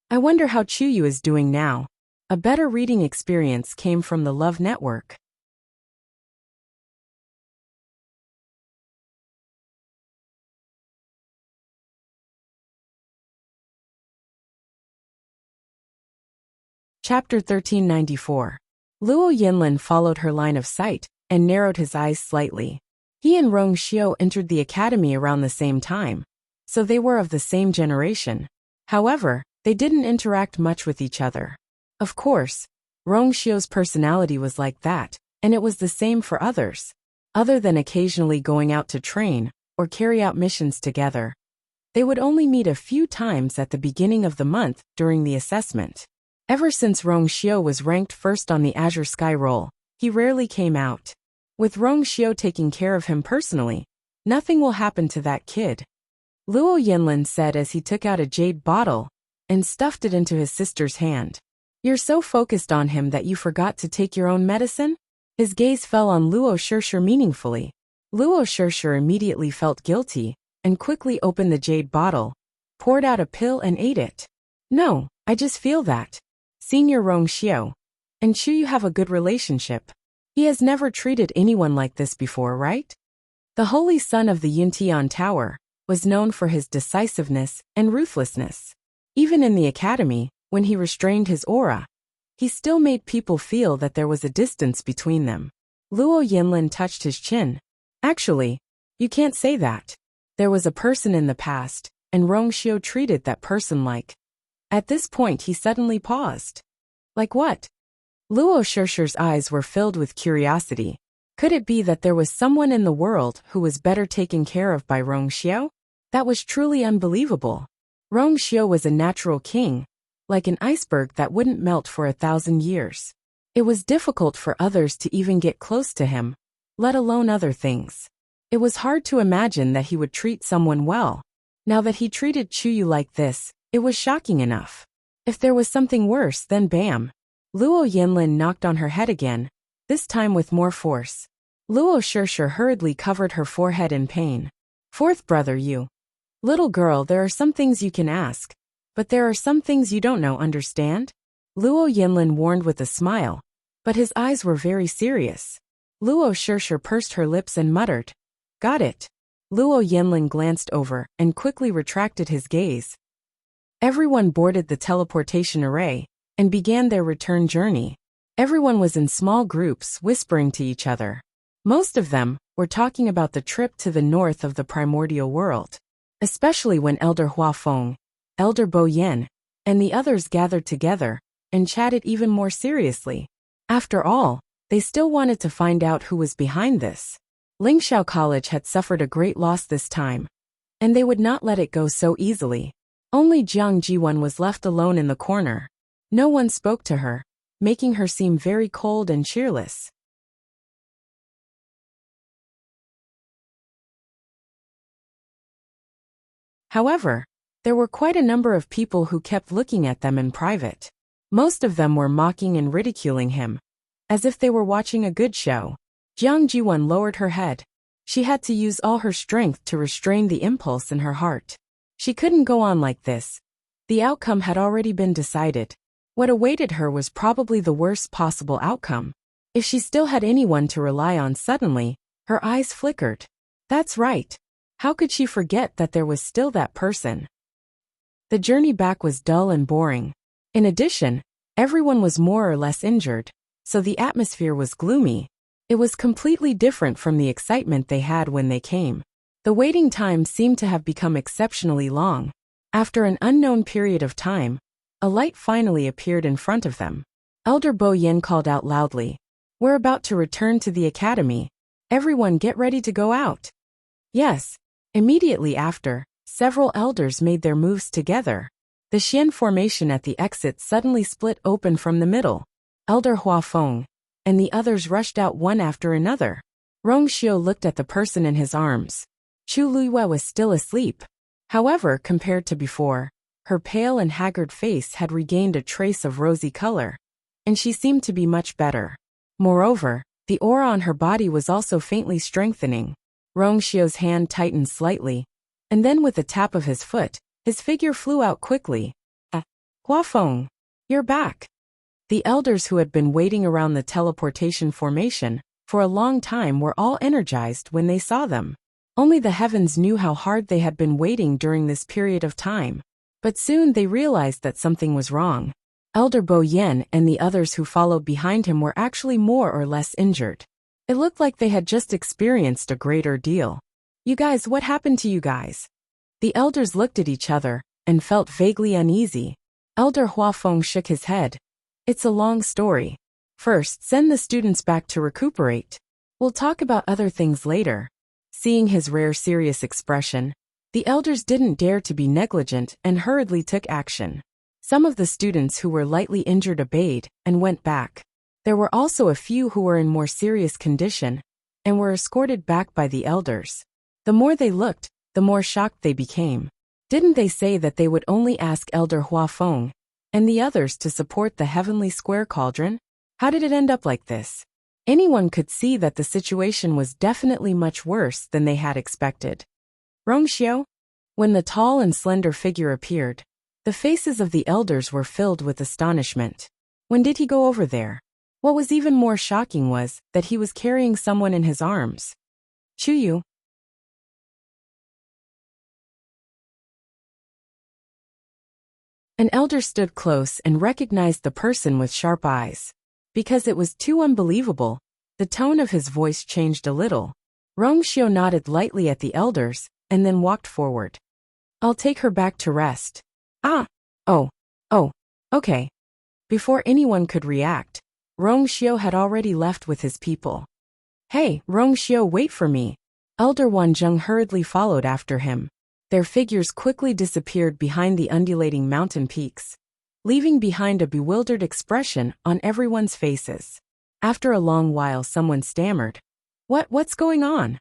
I wonder how Chuyu is doing now. A better reading experience came from the Love Network. Chapter 1394. Luo Yinlin followed her line of sight and narrowed his eyes slightly. He and Rong Xiu entered the academy around the same time, so they were of the same generation. However, they didn't interact much with each other. Of course, Rong Xiu's personality was like that, and it was the same for others. Other than occasionally going out to train or carry out missions together, they would only meet a few times at the beginning of the month during the assessment. Ever since Rong Xiu was ranked first on the Azure Sky Roll, he rarely came out. With Rong Xiu taking care of him personally, nothing will happen to that kid. Luo Yinlin said as he took out a jade bottle and stuffed it into his sister's hand. You're so focused on him that you forgot to take your own medicine? His gaze fell on Luo Shishir meaningfully. Luo Shishir immediately felt guilty and quickly opened the jade bottle, poured out a pill and ate it. No, I just feel that. Senior Rong Xiu and Chuyu have a good relationship. He has never treated anyone like this before, right? The holy son of the Yuntian Tower was known for his decisiveness and ruthlessness. Even in the academy, when he restrained his aura, he still made people feel that there was a distance between them. Luo Yinlin touched his chin. Actually, you can't say that. There was a person in the past, and Rong Xiu treated that person like. At this point he suddenly paused. Like what? Luo Shishir's eyes were filled with curiosity. Could it be that there was someone in the world who was better taken care of by Rong Xiu? That was truly unbelievable. Rong Xiu was a natural king, like an iceberg that wouldn't melt for 1,000 years. It was difficult for others to even get close to him, let alone other things. It was hard to imagine that he would treat someone well. Now that he treated Chuyu like this, it was shocking enough. If there was something worse, then bam. Luo Yinlin knocked on her head again, this time with more force. Luo Shishir hurriedly covered her forehead in pain. Fourth brother, you. Little girl, there are some things you can ask, but there are some things you don't know, understand? Luo Yinlin warned with a smile, but his eyes were very serious. Luo Shishir pursed her lips and muttered, "Got it." Luo Yinlin glanced over and quickly retracted his gaze. Everyone boarded the teleportation array and began their return journey. Everyone was in small groups whispering to each other. Most of them were talking about the trip to the north of the primordial world, especially when Elder Huafeng, Elder Bo Yen, and the others gathered together and chatted even more seriously. After all, they still wanted to find out who was behind this. Lingxiao College had suffered a great loss this time, and they would not let it go so easily. Only Jiang Jiwan was left alone in the corner. No one spoke to her, making her seem very cold and cheerless. However, there were quite a number of people who kept looking at them in private. Most of them were mocking and ridiculing him, as if they were watching a good show. Jiang Jiwan lowered her head. She had to use all her strength to restrain the impulse in her heart. She couldn't go on like this. The outcome had already been decided. What awaited her was probably the worst possible outcome. If she still had anyone to rely on, suddenly, her eyes flickered. That's right. How could she forget that there was still that person? The journey back was dull and boring. In addition, everyone was more or less injured, so the atmosphere was gloomy. It was completely different from the excitement they had when they came. The waiting time seemed to have become exceptionally long. After an unknown period of time, a light finally appeared in front of them. Elder Bo Yin called out loudly, "We're about to return to the academy. Everyone get ready to go out." Yes. Immediately after, several elders made their moves together. The Xian formation at the exit suddenly split open from the middle. Elder Huafeng and the others rushed out one after another. Rong Xiu looked at the person in his arms. Chu Luiyue was still asleep. However, compared to before, her pale and haggard face had regained a trace of rosy color, and she seemed to be much better. Moreover, the aura on her body was also faintly strengthening. Rong Xiu's hand tightened slightly, and then with a tap of his foot, his figure flew out quickly. Huafeng, you're back." The elders who had been waiting around the teleportation formation for a long time were all energized when they saw them. Only the heavens knew how hard they had been waiting during this period of time. But soon they realized that something was wrong. Elder Bo Yen and the others who followed behind him were actually more or less injured. It looked like they had just experienced a great ordeal. "You guys, what happened to you guys?" The elders looked at each other and felt vaguely uneasy. Elder Huafeng shook his head. "It's a long story. First, send the students back to recuperate. We'll talk about other things later." Seeing his rare serious expression, the elders didn't dare to be negligent and hurriedly took action. Some of the students who were lightly injured obeyed and went back. There were also a few who were in more serious condition and were escorted back by the elders. The more they looked, the more shocked they became. Didn't they say that they would only ask Elder Huafeng and the others to support the heavenly square cauldron? How did it end up like this? Anyone could see that the situation was definitely much worse than they had expected. Rong Xiu? When the tall and slender figure appeared, the faces of the elders were filled with astonishment. When did he go over there? What was even more shocking was that he was carrying someone in his arms. Chuyu. An elder stood close and recognized the person with sharp eyes. Because it was too unbelievable, the tone of his voice changed a little. Rong Xiu nodded lightly at the elders and then walked forward. "I'll take her back to rest." Oh, okay. Before anyone could react, Rong Xiu had already left with his people. "Hey, Rong Xiu, wait for me." Elder Wanzheng hurriedly followed after him. Their figures quickly disappeared behind the undulating mountain peaks, leaving behind a bewildered expression on everyone's faces. After a long while, someone stammered, What's going on?"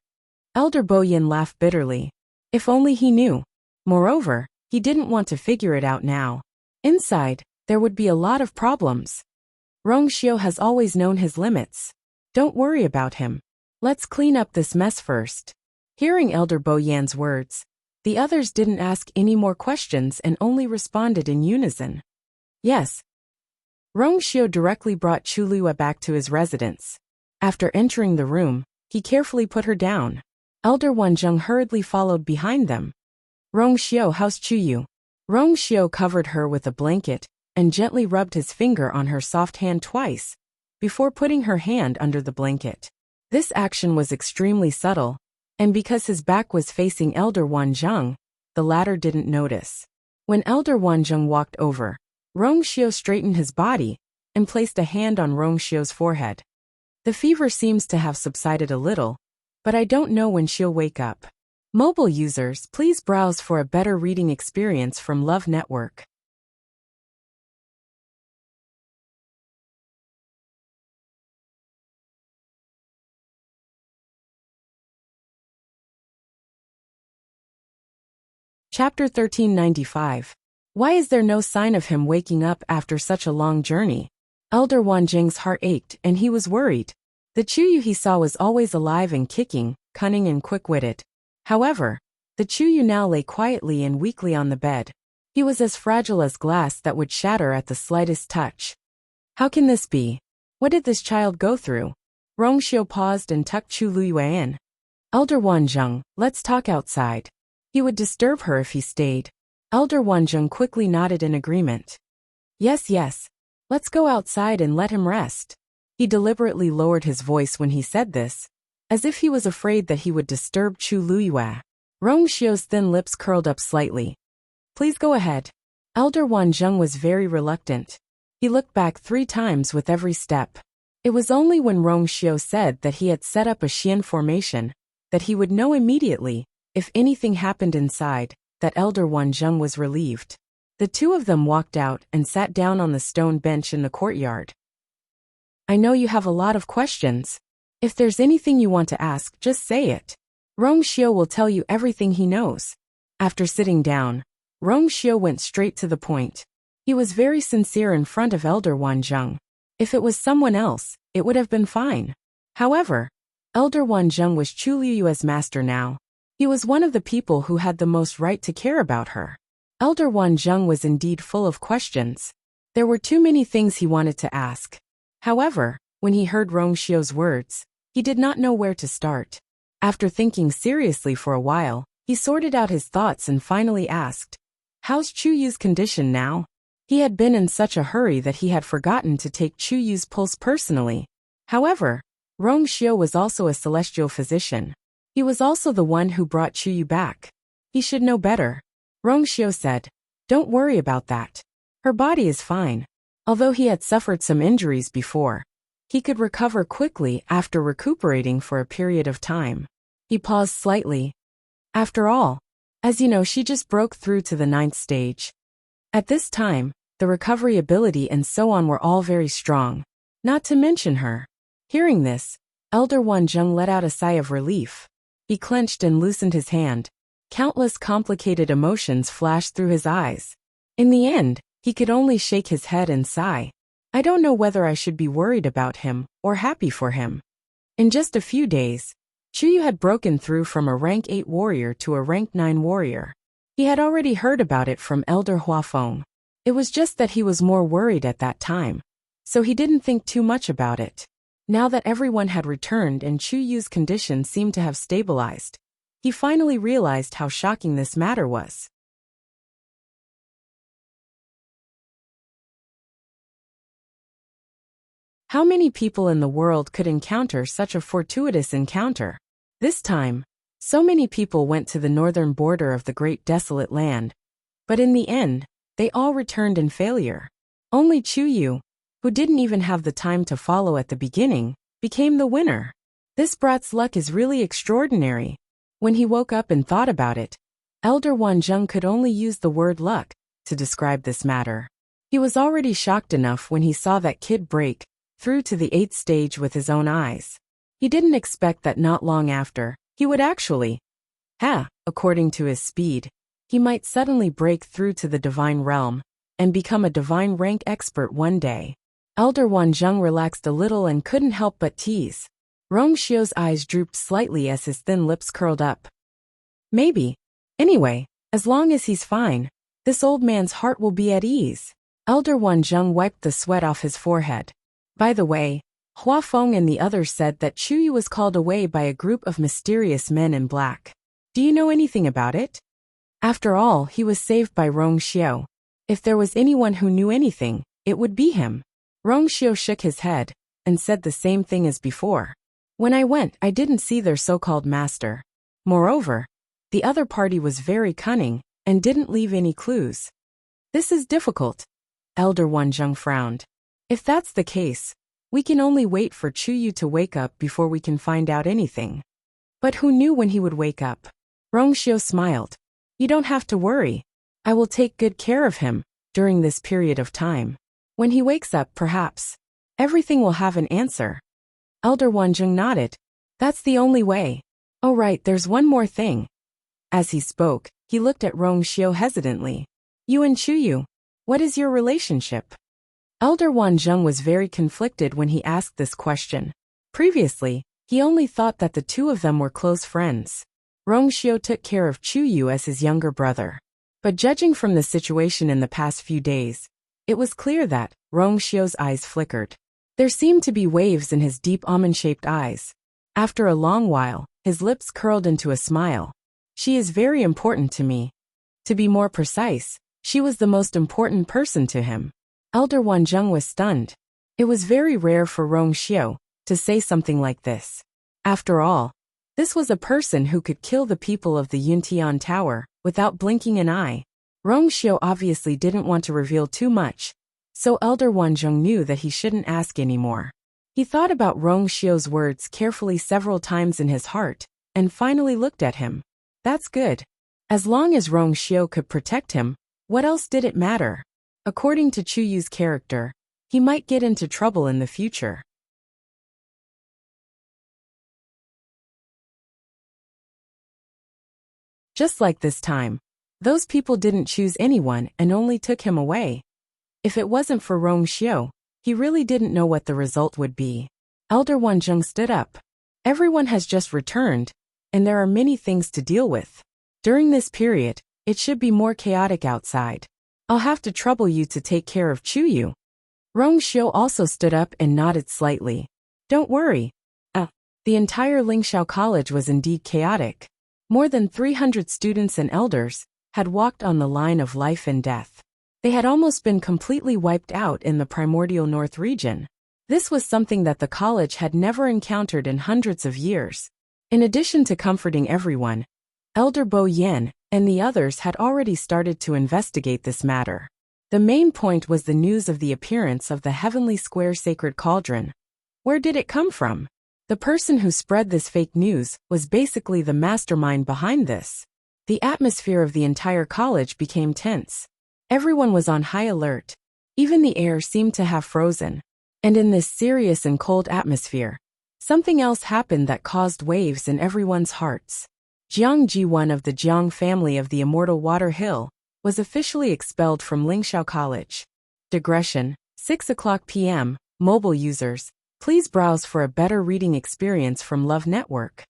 Elder Bo Yin laughed bitterly. If only he knew. Moreover, he didn't want to figure it out now. Inside, there would be a lot of problems. Rongxiu has always known his limits. Don't worry about him. Let's clean up this mess first. Hearing Elder Bo Yan's words, the others didn't ask any more questions and only responded in unison. Yes. Rongxiu directly brought Chu Liyue back to his residence. After entering the room, he carefully put her down. Elder Wanzheng hurriedly followed behind them. Rongxiu, how's Chuyu? Rongxiu covered her with a blanket and gently rubbed his finger on her soft hand twice, before putting her hand under the blanket. This action was extremely subtle, and because his back was facing Elder Wanzheng, the latter didn't notice. When Elder Wanzheng walked over, Rongxiu straightened his body and placed a hand on Rongxiu's forehead. The fever seems to have subsided a little, but I don't know when she'll wake up. Mobile users, please browse for a better reading experience from Love Network. Chapter 1395. Why is there no sign of him waking up after such a long journey? Elder Wanzheng's heart ached and he was worried. The Chuyu he saw was always alive and kicking, cunning and quick-witted. However, the Chuyu now lay quietly and weakly on the bed. He was as fragile as glass that would shatter at the slightest touch. How can this be? What did this child go through? Rongxiu paused and tucked Chu Liyue in. Elder Wanzheng, let's talk outside. He would disturb her if he stayed. Elder Wanzheng quickly nodded in agreement. Yes, yes. Let's go outside and let him rest. He deliberately lowered his voice when he said this, as if he was afraid that he would disturb Chu Liyue. Rongxiu's thin lips curled up slightly. Please go ahead. Elder Wanzheng was very reluctant. He looked back 3 times with every step. It was only when Rongxiu said that he had set up a Xian formation that he would know immediately if anything happened inside, that Elder Wanzheng was relieved. The two of them walked out and sat down on the stone bench in the courtyard. I know you have a lot of questions. If there's anything you want to ask, just say it. Rongxiu will tell you everything he knows. After sitting down, Rongxiu went straight to the point. He was very sincere in front of Elder Wanzheng. If it was someone else, it would have been fine. However, Elder Wanzheng was Chu Liyue's master now. He was one of the people who had the most right to care about her. Elder Wanzheng was indeed full of questions. There were too many things he wanted to ask. However, when he heard Rongxiu's words, he did not know where to start. After thinking seriously for a while, he sorted out his thoughts and finally asked, How's Chuyu's condition now? He had been in such a hurry that he had forgotten to take Chuyu's pulse personally. However, Rongxiu was also a celestial physician. He was also the one who brought Chuyu back. He should know better. Rongxiu said, Don't worry about that. Her body is fine. Although he had suffered some injuries before, he could recover quickly after recuperating for a period of time. He paused slightly. After all, as you know, she just broke through to the 9th stage. At this time, the recovery ability and so on were all very strong. Not to mention her. Hearing this, Elder Wanzheng let out a sigh of relief. He clenched and loosened his hand. Countless complicated emotions flashed through his eyes. In the end, he could only shake his head and sigh. I don't know whether I should be worried about him or happy for him. In just a few days, Chuyu had broken through from a rank 8 warrior to a rank 9 warrior. He had already heard about it from Elder Huafeng. It was just that he was more worried at that time, so he didn't think too much about it. Now that everyone had returned and Chuyu's condition seemed to have stabilized, he finally realized how shocking this matter was. How many people in the world could encounter such a fortuitous encounter? This time, so many people went to the northern border of the great desolate land, but in the end, they all returned in failure. Only Chuyu, who didn't even have the time to follow at the beginning, became the winner. This brat's luck is really extraordinary. When he woke up and thought about it, Elder Wanzheng could only use the word luck to describe this matter. He was already shocked enough when he saw that kid break through to the 8th stage with his own eyes. He didn't expect that not long after, he would actually, according to his speed, He might suddenly break through to the divine realm and become a divine rank expert one day. Elder Wanzheng relaxed a little and couldn't help but tease. Rongxiu's eyes drooped slightly as his thin lips curled up. Maybe. Anyway, as long as he's fine, this old man's heart will be at ease. Elder Wanzheng wiped the sweat off his forehead. By the way, Hua Feng and the others said that Chuyu was called away by a group of mysterious men in black. Do you know anything about it? After all, he was saved by Rongxiu. If there was anyone who knew anything, it would be him. Rongxiu shook his head and said the same thing as before. When I went, I didn't see their so-called master. Moreover, the other party was very cunning and didn't leave any clues. This is difficult. Elder Wanzheng frowned. If that's the case, we can only wait for Chuyu to wake up before we can find out anything. But who knew when he would wake up? Rongxiu smiled. You don't have to worry. I will take good care of him during this period of time. When he wakes up, perhaps everything will have an answer. Elder Wanzheng nodded. That's the only way. Oh right, there's one more thing. As he spoke, he looked at Rongxiu hesitantly. You and Chuyu, what is your relationship? Elder Wanzheng was very conflicted when he asked this question. Previously, he only thought that the two of them were close friends. Rongxiu took care of Chuyu as his younger brother. But judging from the situation in the past few days, it was clear that Rongxiu's eyes flickered. There seemed to be waves in his deep almond-shaped eyes. After a long while, his lips curled into a smile. She is very important to me. To be more precise, she was the most important person to him. Elder Wanzheng was stunned. It was very rare for Rongxiu to say something like this. After all, this was a person who could kill the people of the Yuntian Tower without blinking an eye. Rongxiu obviously didn't want to reveal too much, so Elder Wanzheng knew that he shouldn't ask anymore. He thought about Rongxiu's words carefully several times in his heart, and finally looked at him. That's good. As long as Rongxiu could protect him, what else did it matter? According to Chuyu's character, he might get into trouble in the future. Just like this time, those people didn't choose anyone and only took him away. If it wasn't for Rongxiu, he really didn't know what the result would be. Elder Wanzheng stood up. Everyone has just returned, and there are many things to deal with. During this period, it should be more chaotic outside. I'll have to trouble you to take care of Chuyu. Rongxiu also stood up and nodded slightly. Don't worry. The entire Lingxiao College was indeed chaotic. More than 300 students and elders had walked on the line of life and death. They had almost been completely wiped out in the primordial north region. This was something that the college had never encountered in hundreds of years. In addition to comforting everyone, Elder Bo Yan and the others had already started to investigate this matter. The main point was the news of the appearance of the heavenly square sacred cauldron. Where did it come from? The person who spread this fake news was basically the mastermind behind this. The atmosphere of the entire college became tense. Everyone was on high alert. Even the air seemed to have frozen. And in this serious and cold atmosphere, something else happened that caused waves in everyone's hearts. Jiang Ji1 of the Jiang family of the Immortal Water Hill was officially expelled from Lingxiao College. Digression, 6:00 p.m., mobile users, please browse for a better reading experience from Love Network.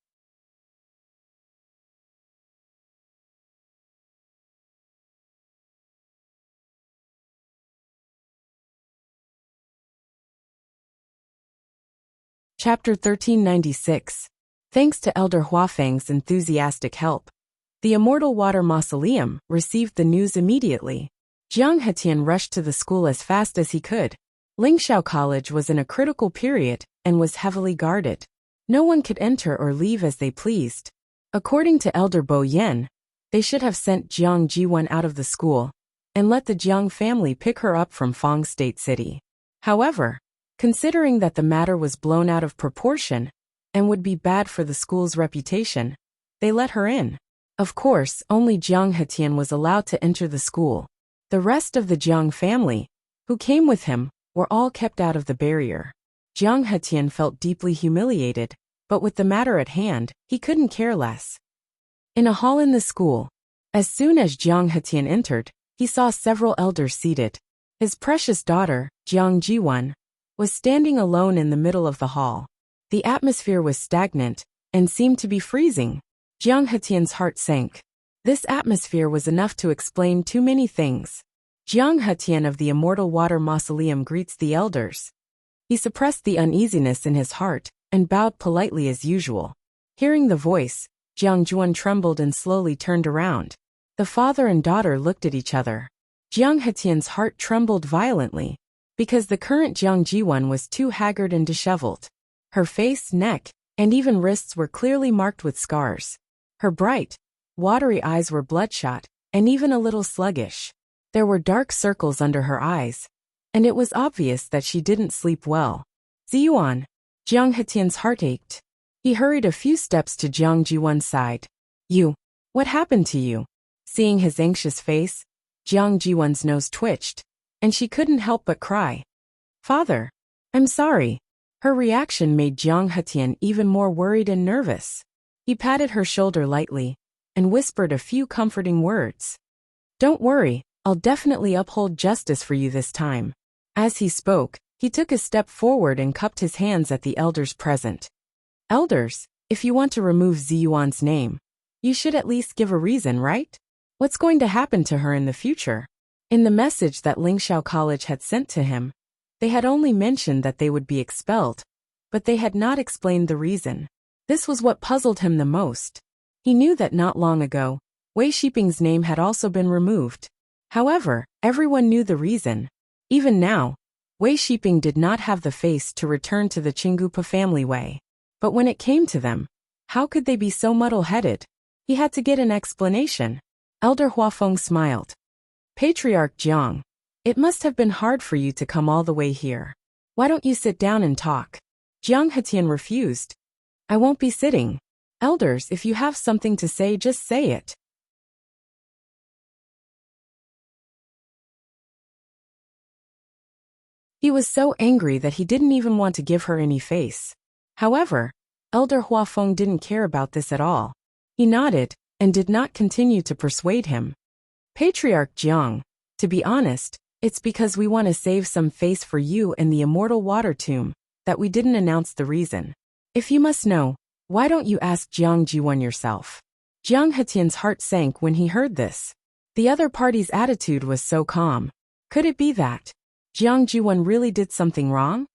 Chapter 1396. Thanks to Elder Huafeng's enthusiastic help, the Immortal Water Mausoleum received the news immediately. Jiang Hetian rushed to the school as fast as he could. Lingxiao College was in a critical period and was heavily guarded. No one could enter or leave as they pleased. According to Elder Bo Yan, they should have sent Jiang Ji1 out of the school and let the Jiang family pick her up from Fang State City. However, considering that the matter was blown out of proportion and would be bad for the school's reputation, they let her in. Of course, only Jiang Hetian was allowed to enter the school. The rest of the Jiang family, who came with him, were all kept out of the barrier. Jiang Hetian felt deeply humiliated, but with the matter at hand, he couldn't care less. In a hall in the school, As soon as Jiang Hetian entered, he saw several elders seated. His precious daughter, Jiang Jiwan, was standing alone in the middle of the hall. The atmosphere was stagnant and seemed to be freezing. Jiang Hetian's heart sank. This atmosphere was enough to explain too many things. Jiang Hetian of the Immortal Water Mausoleum greets the elders. He suppressed the uneasiness in his heart and bowed politely as usual. Hearing the voice, Jiang Jiwan trembled and slowly turned around. The father and daughter looked at each other. Jiang Hetian's heart trembled violently, because the current Jiang Jiwan was too haggard and disheveled. Her face, neck, and even wrists were clearly marked with scars. Her bright, watery eyes were bloodshot, and even a little sluggish. There were dark circles under her eyes, and it was obvious that she didn't sleep well. Ziyuan. Jiang Hetian's heart ached. He hurried a few steps to Jiang Jiwan's side. What happened to you? Seeing his anxious face, Jiang Jiwan's nose twitched, and she couldn't help but cry. Father, I'm sorry. Her reaction made Jiang Hetian even more worried and nervous. He patted her shoulder lightly and whispered a few comforting words. Don't worry, I'll definitely uphold justice for you this time. As he spoke, he took a step forward and cupped his hands at the elders present. Elders, if you want to remove Ziyuan's name, you should at least give a reason, right? What's going to happen to her in the future? In the message that Lingxiao College had sent to him, they had only mentioned that they would be expelled, but they had not explained the reason. This was what puzzled him the most. He knew that not long ago, Wei Shiping's name had also been removed. However, everyone knew the reason. Even now, Wei Shiping did not have the face to return to the Qinggupa family way. But when it came to them, how could they be so muddle-headed? He had to get an explanation. Elder Huafeng smiled. Patriarch Jiang, it must have been hard for you to come all the way here. Why don't you sit down and talk? Jiang Hetian refused. I won't be sitting. Elders, if you have something to say, just say it. He was so angry that he didn't even want to give her any face. However, Elder Huafeng didn't care about this at all. He nodded and did not continue to persuade him. Patriarch Jiang, to be honest, it's because we want to save some face for you in the Immortal Water Tomb that we didn't announce the reason. If you must know, why don't you ask Jiang Jiwan yourself? Jiang Hetian's heart sank when he heard this. The other party's attitude was so calm. Could it be that Jiang Jiwan really did something wrong?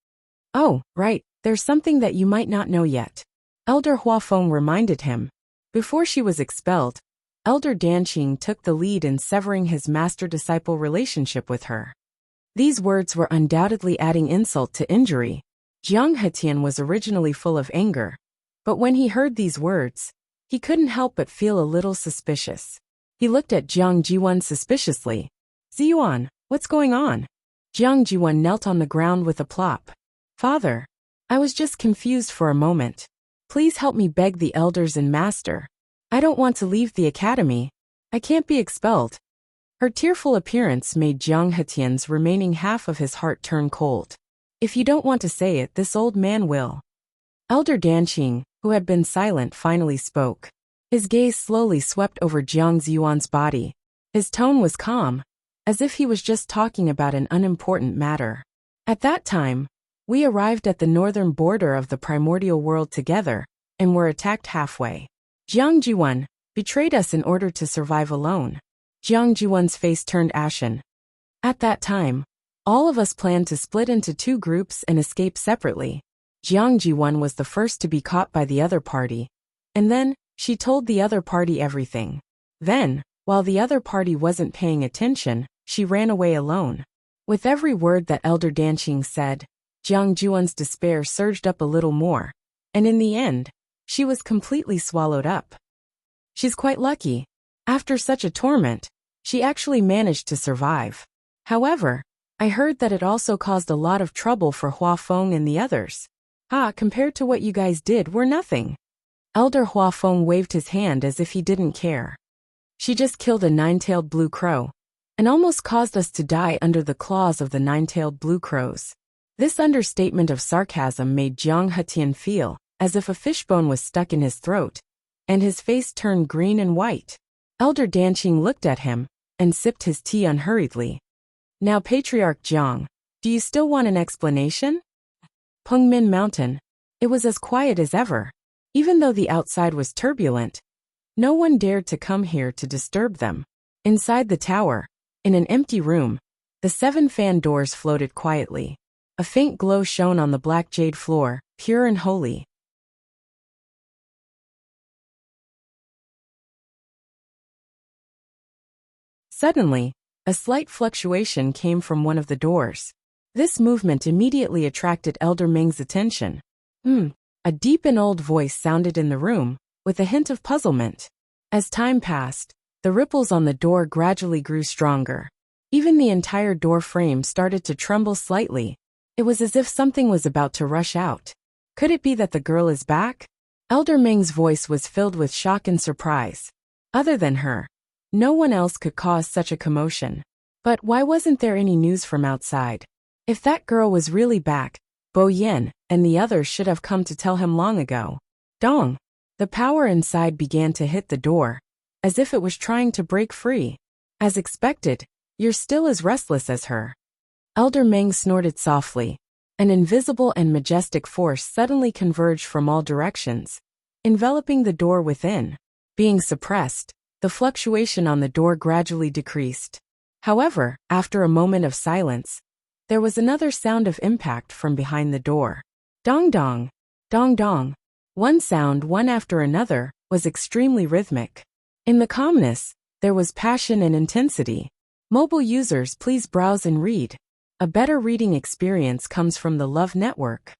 Oh, right, there's something that you might not know yet. Elder Huafeng reminded him. Before she was expelled, Elder Danqing took the lead in severing his master-disciple relationship with her. These words were undoubtedly adding insult to injury. Jiang Hetian was originally full of anger, but when he heard these words, he couldn't help but feel a little suspicious. He looked at Jiang Jiwan suspiciously. Ziyuan, what's going on? Jiang Jiwan knelt on the ground with a plop. Father, I was just confused for a moment. Please help me beg the elders and master. I don't want to leave the academy. I can't be expelled. Her tearful appearance made Jiang Hetian's remaining half of his heart turn cold. If you don't want to say it, this old man will. Elder Danqing, who had been silent, finally spoke. His gaze slowly swept over Jiang Ziyuan's body. His tone was calm, as if he was just talking about an unimportant matter. At that time, we arrived at the northern border of the primordial world together, and were attacked halfway. Jiang Jiwan betrayed us in order to survive alone. Jiang Jiwan's face turned ashen. At that time, all of us planned to split into two groups and escape separately. Jiang Jiwan was the first to be caught by the other party, and then she told the other party everything. Then, while the other party wasn't paying attention, she ran away alone. With every word that Elder Danqing said, Jiang Jiwan's despair surged up a little more, and in the end, she was completely swallowed up. She's quite lucky. After such a torment, she actually managed to survive. However, I heard that it also caused a lot of trouble for Huafeng and the others. Compared to what you guys did, we're nothing. Elder Huafeng waved his hand as if he didn't care. She just killed a nine-tailed blue crow, and almost caused us to die under the claws of the nine-tailed blue crows. This understatement of sarcasm made Jiang Hetian feel as if a fishbone was stuck in his throat, and his face turned green and white. Elder Danqing looked at him and sipped his tea unhurriedly. Now Patriarch Jiang, do you still want an explanation? Pengmin Mountain. It was as quiet as ever. Even though the outside was turbulent, no one dared to come here to disturb them. Inside the tower, in an empty room, the 7 fan doors floated quietly. A faint glow shone on the black jade floor, pure and holy. Suddenly, a slight fluctuation came from one of the doors. This movement immediately attracted Elder Ming's attention. A deep and old voice sounded in the room, with a hint of puzzlement. As time passed, the ripples on the door gradually grew stronger. Even the entire door frame started to tremble slightly. It was as if something was about to rush out. Could it be that the girl is back? Elder Ming's voice was filled with shock and surprise. Other than her, no one else could cause such a commotion. But why wasn't there any news from outside? If that girl was really back, Bo Yen and the others should have come to tell him long ago. Dong! The power inside began to hit the door, as if it was trying to break free. As expected, you're still as restless as her. Elder Meng snorted softly. An invisible and majestic force suddenly converged from all directions, enveloping the door within. Being suppressed, the fluctuation on the door gradually decreased. However, after a moment of silence, there was another sound of impact from behind the door. Dong dong, dong dong. One sound, one after another, was extremely rhythmic. In the calmness, there was passion and intensity. Mobile users, please browse and read. A better reading experience comes from the Love Network.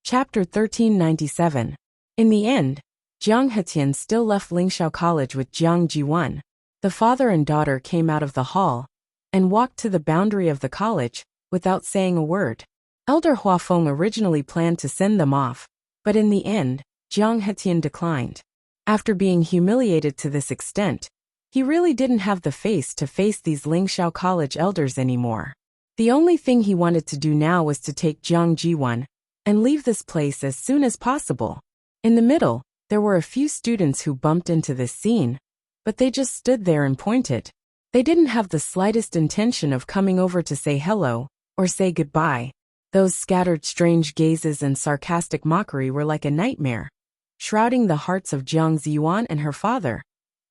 Chapter 1397. In the end, Jiang Hetian still left Lingxiao College with Jiang Jiwan. The father and daughter came out of the hall and walked to the boundary of the college without saying a word. Elder Huafeng originally planned to send them off, but in the end, Jiang Hetian declined. After being humiliated to this extent, he really didn't have the face to face these Lingxiao College elders anymore. The only thing he wanted to do now was to take Jiang Jiwan and leave this place as soon as possible. In the middle, there were a few students who bumped into this scene, but they just stood there and pointed. They didn't have the slightest intention of coming over to say hello or say goodbye. Those scattered strange gazes and sarcastic mockery were like a nightmare, shrouding the hearts of Jiang Ziyuan and her father,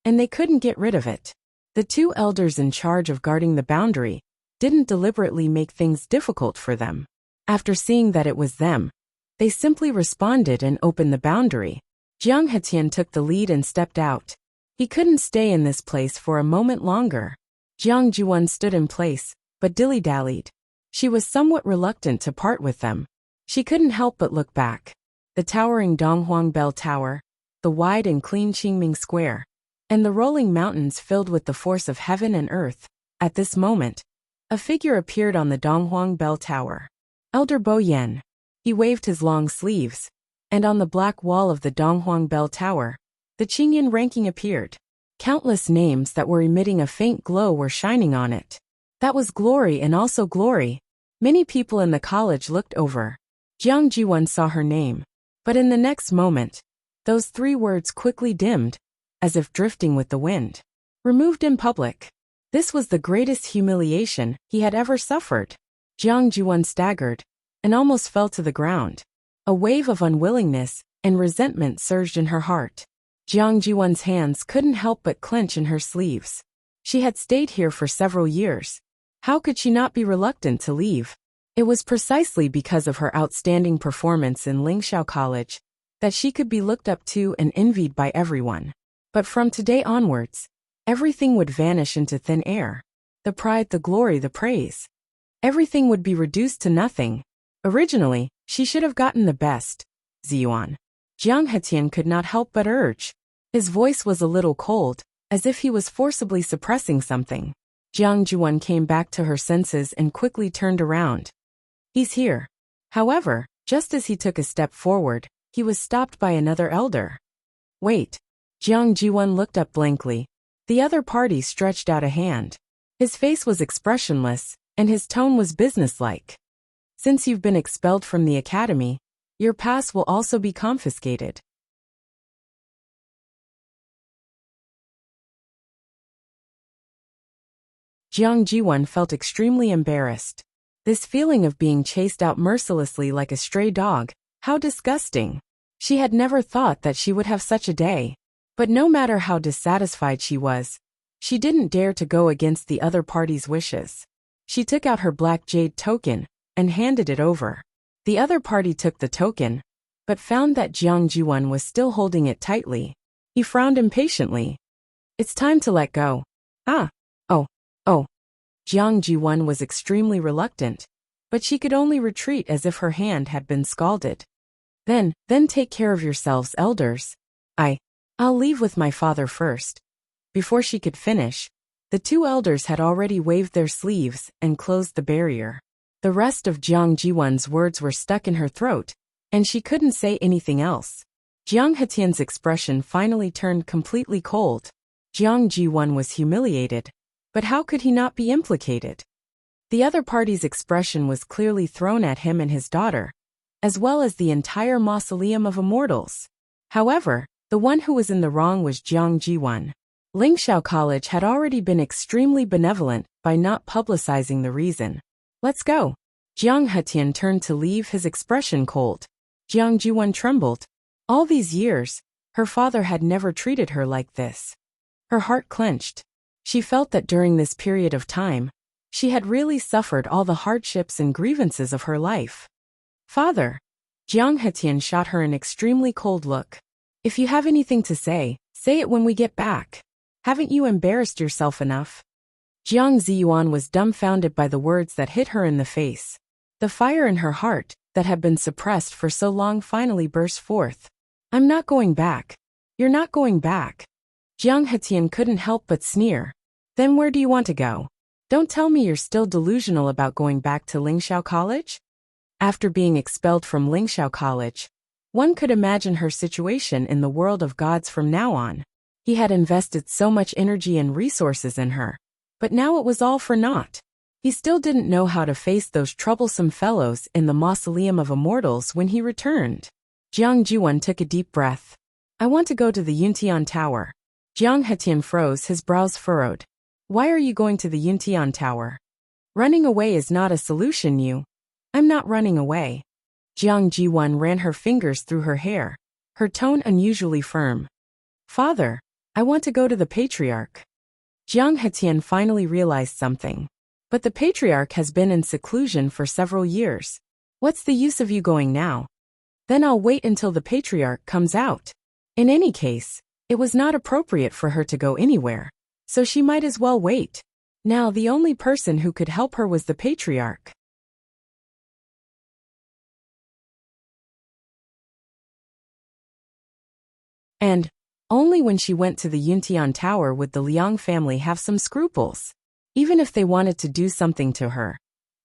and they couldn't get rid of it. The 2 elders in charge of guarding the boundary didn't deliberately make things difficult for them. After seeing that it was them, they simply responded and opened the boundary. Jiang Hetian took the lead and stepped out. He couldn't stay in this place for a moment longer. Jiang Jiwan stood in place, but dilly-dallied. She was somewhat reluctant to part with them. She couldn't help but look back. The towering Donghuang Bell Tower, the wide and clean Qingming Square, and the rolling mountains filled with the force of heaven and earth. At this moment, a figure appeared on the Donghuang Bell Tower. Elder Bo Yen. He waved his long sleeves, and on the black wall of the Donghuang Bell Tower, the Qingyan ranking appeared. Countless names that were emitting a faint glow were shining on it. That was glory and also glory. Many people in the college looked over. Jiang Jiwan saw her name, but in the next moment, those 3 words quickly dimmed, as if drifting with the wind. Removed in public. This was the greatest humiliation he had ever suffered. Jiang Jiwan staggered and almost fell to the ground. A wave of unwillingness and resentment surged in her heart. Jiang Jiwan's hands couldn't help but clench in her sleeves. She had stayed here for several years. How could she not be reluctant to leave? It was precisely because of her outstanding performance in Lingxiao College that she could be looked up to and envied by everyone. But from today onwards, everything would vanish into thin air. The pride, the glory, the praise. Everything would be reduced to nothing. Originally, she should have gotten the best. Ziyuan. Jiang Hetian could not help but urge. His voice was a little cold, as if he was forcibly suppressing something. Jiang Jiwan came back to her senses and quickly turned around. He's here. However, just as he took a step forward, he was stopped by another elder. Wait. Jiang Jiwan looked up blankly. The other party stretched out a hand. His face was expressionless, and his tone was businesslike. Since you've been expelled from the academy, your pass will also be confiscated. Jiang Jiwon felt extremely embarrassed. This feeling of being chased out mercilessly like a stray dog, how disgusting. She had never thought that she would have such a day. But no matter how dissatisfied she was, she didn't dare to go against the other party's wishes. She took out her black jade token and handed it over. The other party took the token, but found that Jiang Jiwon was still holding it tightly. He frowned impatiently. It's time to let go. Oh. Jiang Jiwon was extremely reluctant, but she could only retreat as if her hand had been scalded. Then take care of yourselves, elders. I'll leave with my father first. Before she could finish, the two elders had already waved their sleeves and closed the barrier. The rest of Jiang Jiwon's words were stuck in her throat, and she couldn't say anything else. Jiang Hetian's expression finally turned completely cold. Jiang Jiwon was humiliated, but how could he not be implicated? The other party's expression was clearly thrown at him and his daughter, as well as the entire mausoleum of immortals. However, the one who was in the wrong was Jiang Jiwon. Lingxiao College had already been extremely benevolent by not publicizing the reason. Let's go. Jiang Hetian turned to leave, his expression cold. Jiang Jiwon trembled. All these years, her father had never treated her like this. Her heart clenched. She felt that during this period of time, she had really suffered all the hardships and grievances of her life. Father. Jiang Hetian shot her an extremely cold look. If you have anything to say it when we get back. Haven't you embarrassed yourself enough? Jiang Ziyuan was dumbfounded by the words that hit her in the face. The fire in her heart, that had been suppressed for so long, finally burst forth. I'm not going back. You're not going back. Jiang Hetian couldn't help but sneer. Then where do you want to go? Don't tell me you're still delusional about going back to Lingxiao College? After being expelled from Lingxiao College, one could imagine her situation in the world of gods from now on. He had invested so much energy and resources in her, but now it was all for naught. He still didn't know how to face those troublesome fellows in the Mausoleum of Immortals when he returned. Jiang Jiwon took a deep breath. I want to go to the Yuntian Tower. Jiang Hetian froze, his brows furrowed. Why are you going to the Yuntian Tower? Running away is not a solution, I'm not running away. Jiang Jiwon ran her fingers through her hair, her tone unusually firm. Father, I want to go to the Patriarch. Jiang Hetian finally realized something. But the Patriarch has been in seclusion for several years. What's the use of you going now? Then I'll wait until the Patriarch comes out. In any case, it was not appropriate for her to go anywhere, so she might as well wait. Now the only person who could help her was the Patriarch. And only when she went to the Yuntian Tower would the Liang family have some scruples. Even if they wanted to do something to her,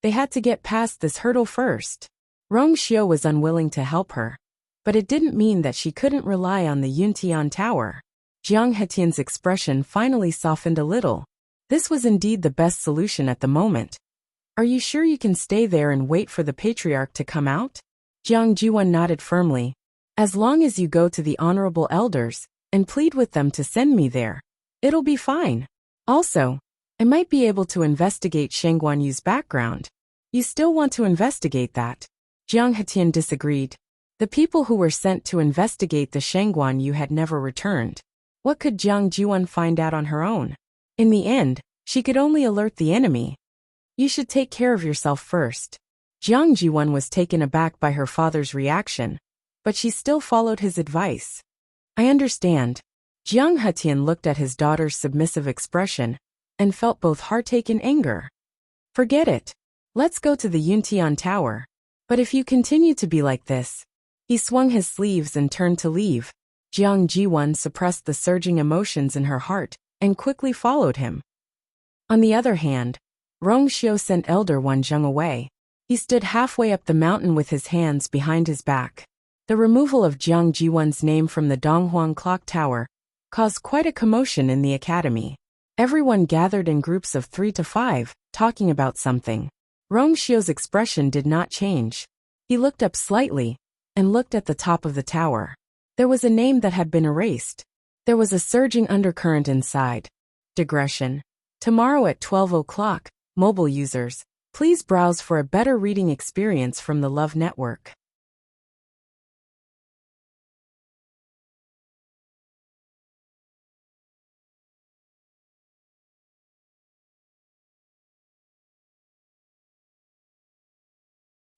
they had to get past this hurdle first. Rong Xiu was unwilling to help her, but it didn't mean that she couldn't rely on the Yuntian Tower. Jiang Hetian's expression finally softened a little. This was indeed the best solution at the moment. Are you sure you can stay there and wait for the Patriarch to come out? Jiang Jiwon nodded firmly. As long as you go to the honorable elders and plead with them to send me there, it'll be fine. Also, I might be able to investigate Sheng Guanyu's background. You still want to investigate that? Jiang Hetian disagreed. The people who were sent to investigate the Sheng Guanyu had never returned. What could Jiang Jiwon find out on her own? In the end, she could only alert the enemy. You should take care of yourself first. Jiang Jiwon was taken aback by her father's reaction, but she still followed his advice. I understand. Jiang Hetian looked at his daughter's submissive expression and felt both heartache and anger. Forget it. Let's go to the Yuntian Tower. But if you continue to be like this. He swung his sleeves and turned to leave. Jiang Jiwon suppressed the surging emotions in her heart and quickly followed him. On the other hand, Rong Xiu sent Elder Wanzheng away. He stood halfway up the mountain with his hands behind his back. The removal of Jiang Jiwon's name from the Donghuang Clock Tower caused quite a commotion in the academy. Everyone gathered in groups of 3 to 5, talking about something. Rongxiu's expression did not change. He looked up slightly and looked at the top of the tower. There was a name that had been erased. There was a surging undercurrent inside. Digression. Tomorrow at 12 o'clock, mobile users, please browse for a better reading experience from the Love Network.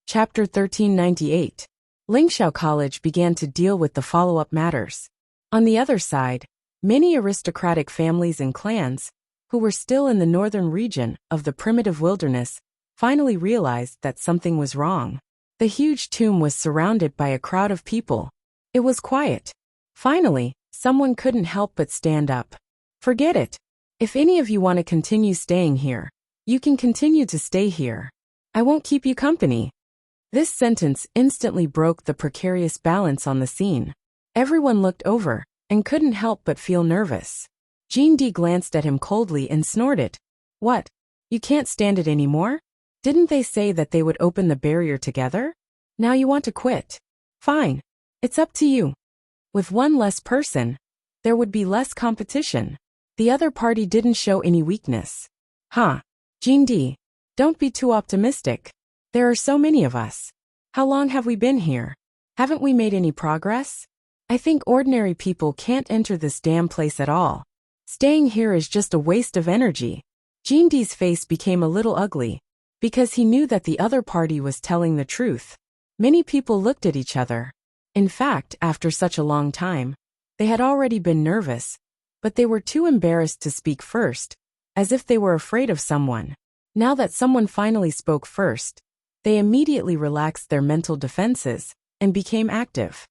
Chapter 1398. Lingxiao College began to deal with the follow-up matters. On the other side, many aristocratic families and clans, who were still in the northern region of the primitive wilderness, finally realized that something was wrong. The huge tomb was surrounded by a crowd of people. It was quiet. Finally, someone couldn't help but stand up. Forget it. If any of you want to continue staying here, you can continue to stay here. I won't keep you company. This sentence instantly broke the precarious balance on the scene. Everyone looked over and couldn't help but feel nervous. Jean-D glanced at him coldly and snorted. What? You can't stand it anymore? Didn't they say that they would open the barrier together? Now you want to quit? Fine. It's up to you. With one less person, there would be less competition. The other party didn't show any weakness. Huh. Jean-D, don't be too optimistic. There are so many of us. How long have we been here? Haven't we made any progress? I think ordinary people can't enter this damn place at all. Staying here is just a waste of energy. Jean-D's face became a little ugly, because he knew that the other party was telling the truth. Many people looked at each other. In fact, after such a long time, they had already been nervous, but they were too embarrassed to speak first, as if they were afraid of someone. Now that someone finally spoke first, they immediately relaxed their mental defenses and became active.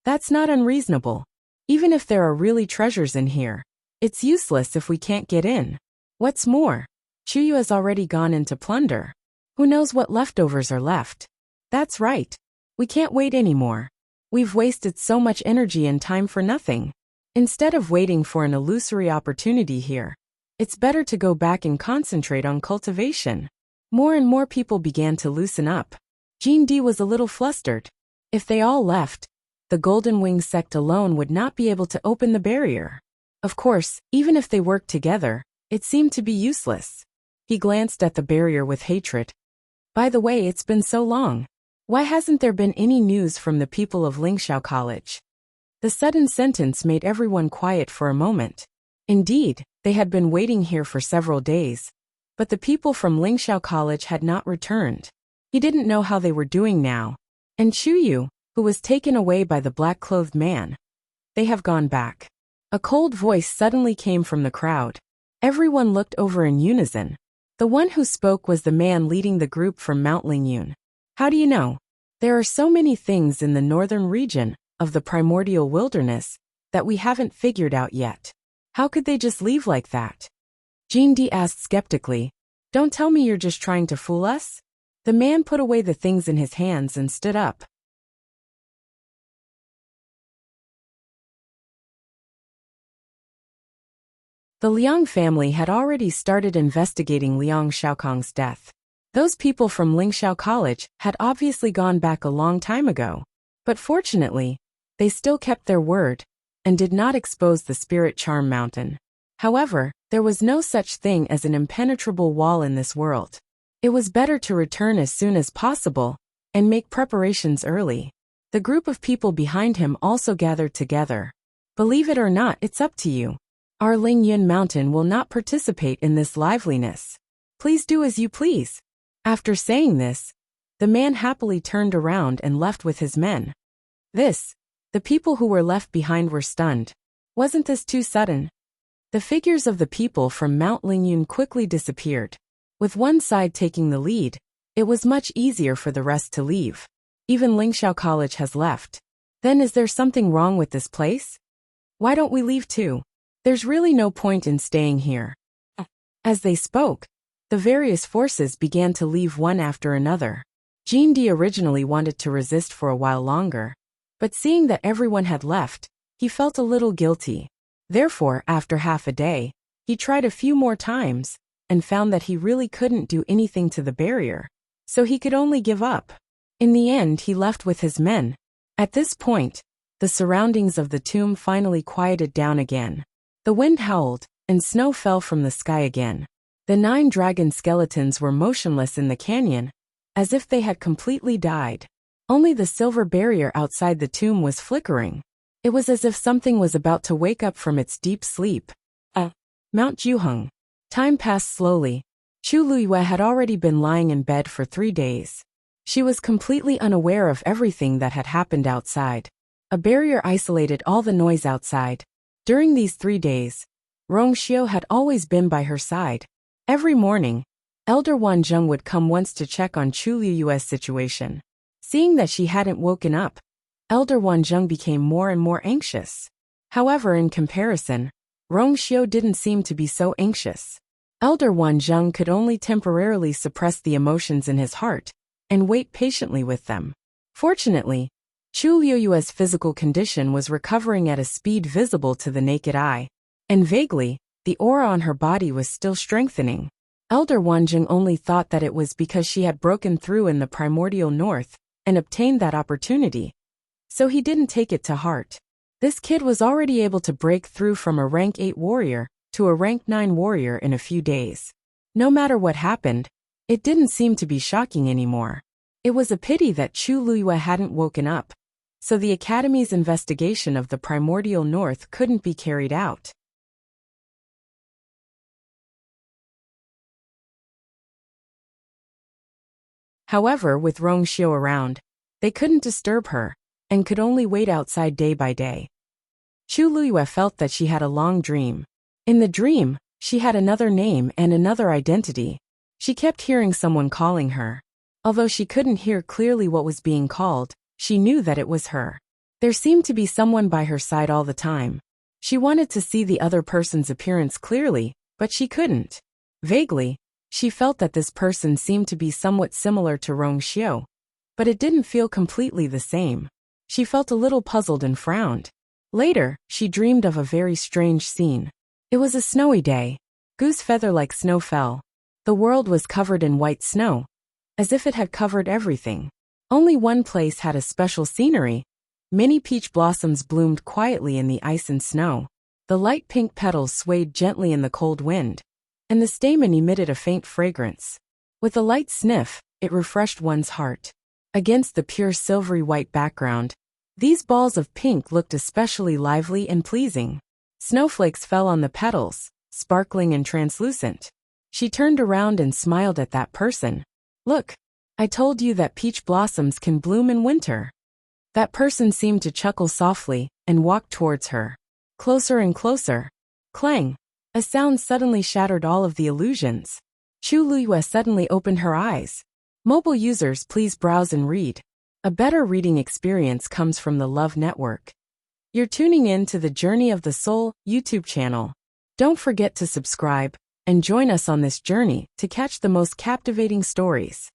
That's not unreasonable. Even if there are really treasures in here, it's useless if we can't get in. What's more, Chuyu has already gone into plunder. Who knows what leftovers are left? That's right. We can't wait anymore. We've wasted so much energy and time for nothing. Instead of waiting for an illusory opportunity here, it's better to go back and concentrate on cultivation. More and more people began to loosen up. Jean-D was a little flustered. If they all left, the Golden Wing sect alone would not be able to open the barrier. Of course, even if they worked together, it seemed to be useless. He glanced at the barrier with hatred. By the way, it's been so long. Why hasn't there been any news from the people of Lingxiao College? The sudden sentence made everyone quiet for a moment. Indeed, they had been waiting here for several days, but the people from Lingxiao College had not returned. He didn't know how they were doing now. And Chuyu, who was taken away by the black-clothed man. They have gone back. A cold voice suddenly came from the crowd. Everyone looked over in unison. The one who spoke was the man leading the group from Mount Lingyun. How do you know? There are so many things in the northern region of the primordial wilderness that we haven't figured out yet. How could they just leave like that? Jean-D asked skeptically. Don't tell me you're just trying to fool us? The man put away the things in his hands and stood up. The Liang family had already started investigating Liang Xiaokong's death. Those people from Lingxiao College had obviously gone back a long time ago. But fortunately, they still kept their word and did not expose the Spirit Charm Mountain. However, there was no such thing as an impenetrable wall in this world. It was better to return as soon as possible and make preparations early. The group of people behind him also gathered together. Believe it or not, it's up to you. Our Lingyun Mountain will not participate in this liveliness. Please do as you please. After saying this, the man happily turned around and left with his men. The people who were left behind were stunned. Wasn't this too sudden? The figures of the people from Mount Lingyun quickly disappeared. With one side taking the lead, it was much easier for the rest to leave. Even Lingxiao College has left. Then is there something wrong with this place? Why don't we leave too? There's really no point in staying here. As they spoke, the various forces began to leave one after another. Jean-D originally wanted to resist for a while longer, but seeing that everyone had left, he felt a little guilty. Therefore, after half a day, He tried a few more times, and found that he really couldn't do anything to the barrier, so he could only give up. In the end, he left with his men. At this point, the surroundings of the tomb finally quieted down again. The wind howled, and snow fell from the sky again. The 9 dragon skeletons were motionless in the canyon, as if they had completely died. Only the silver barrier outside the tomb was flickering. It was as if something was about to wake up from its deep sleep. Mount Juheng. Time passed slowly. Chu Luyue had already been lying in bed for 3 days. She was completely unaware of everything that had happened outside. A barrier isolated all the noise outside. During these 3 days, Rongxiu had always been by her side. Every morning, Elder Wanzheng would come once to check on Chu Luyue's situation. Seeing that she hadn't woken up, Elder Wanzheng became more and more anxious. However, in comparison, Rongxiu didn't seem to be so anxious. Elder Wanzheng could only temporarily suppress the emotions in his heart and wait patiently with them. Fortunately, Chu Luyue's physical condition was recovering at a speed visible to the naked eye, and vaguely, the aura on her body was still strengthening. Elder Wanzheng only thought that it was because she had broken through in the primordial north and obtained that opportunity, so he didn't take it to heart. This kid was already able to break through from a rank 8 warrior to a rank 9 warrior in a few days. No matter what happened, it didn't seem to be shocking anymore. It was a pity that Chu Luyue hadn't woken up, so the Academy's investigation of the primordial north couldn't be carried out. However, with Rongxiu around, they couldn't disturb her, and could only wait outside day by day. Chu Luyue felt that she had a long dream. In the dream, she had another name and another identity. She kept hearing someone calling her. Although she couldn't hear clearly what was being called, she knew that it was her. There seemed to be someone by her side all the time. She wanted to see the other person's appearance clearly, but she couldn't. Vaguely, she felt that this person seemed to be somewhat similar to Rongxiu, but it didn't feel completely the same. She felt a little puzzled and frowned. Later, she dreamed of a very strange scene. It was a snowy day. Goose feather-like snow fell. The world was covered in white snow, as if it had covered everything. Only one place had a special scenery. Many peach blossoms bloomed quietly in the ice and snow. The light pink petals swayed gently in the cold wind, and the stamen emitted a faint fragrance. With a light sniff, it refreshed one's heart. Against the pure silvery white background, these balls of pink looked especially lively and pleasing. Snowflakes fell on the petals, sparkling and translucent. She turned around and smiled at that person. "Look, I told you that peach blossoms can bloom in winter." That person seemed to chuckle softly and walked towards her. Closer and closer. Clang! A sound suddenly shattered all of the illusions. Chu Luyue suddenly opened her eyes. Mobile users, please browse and read. A better reading experience comes from the Love Network. You're tuning in to the Journey of the Soul YouTube channel. Don't forget to subscribe and join us on this journey to catch the most captivating stories.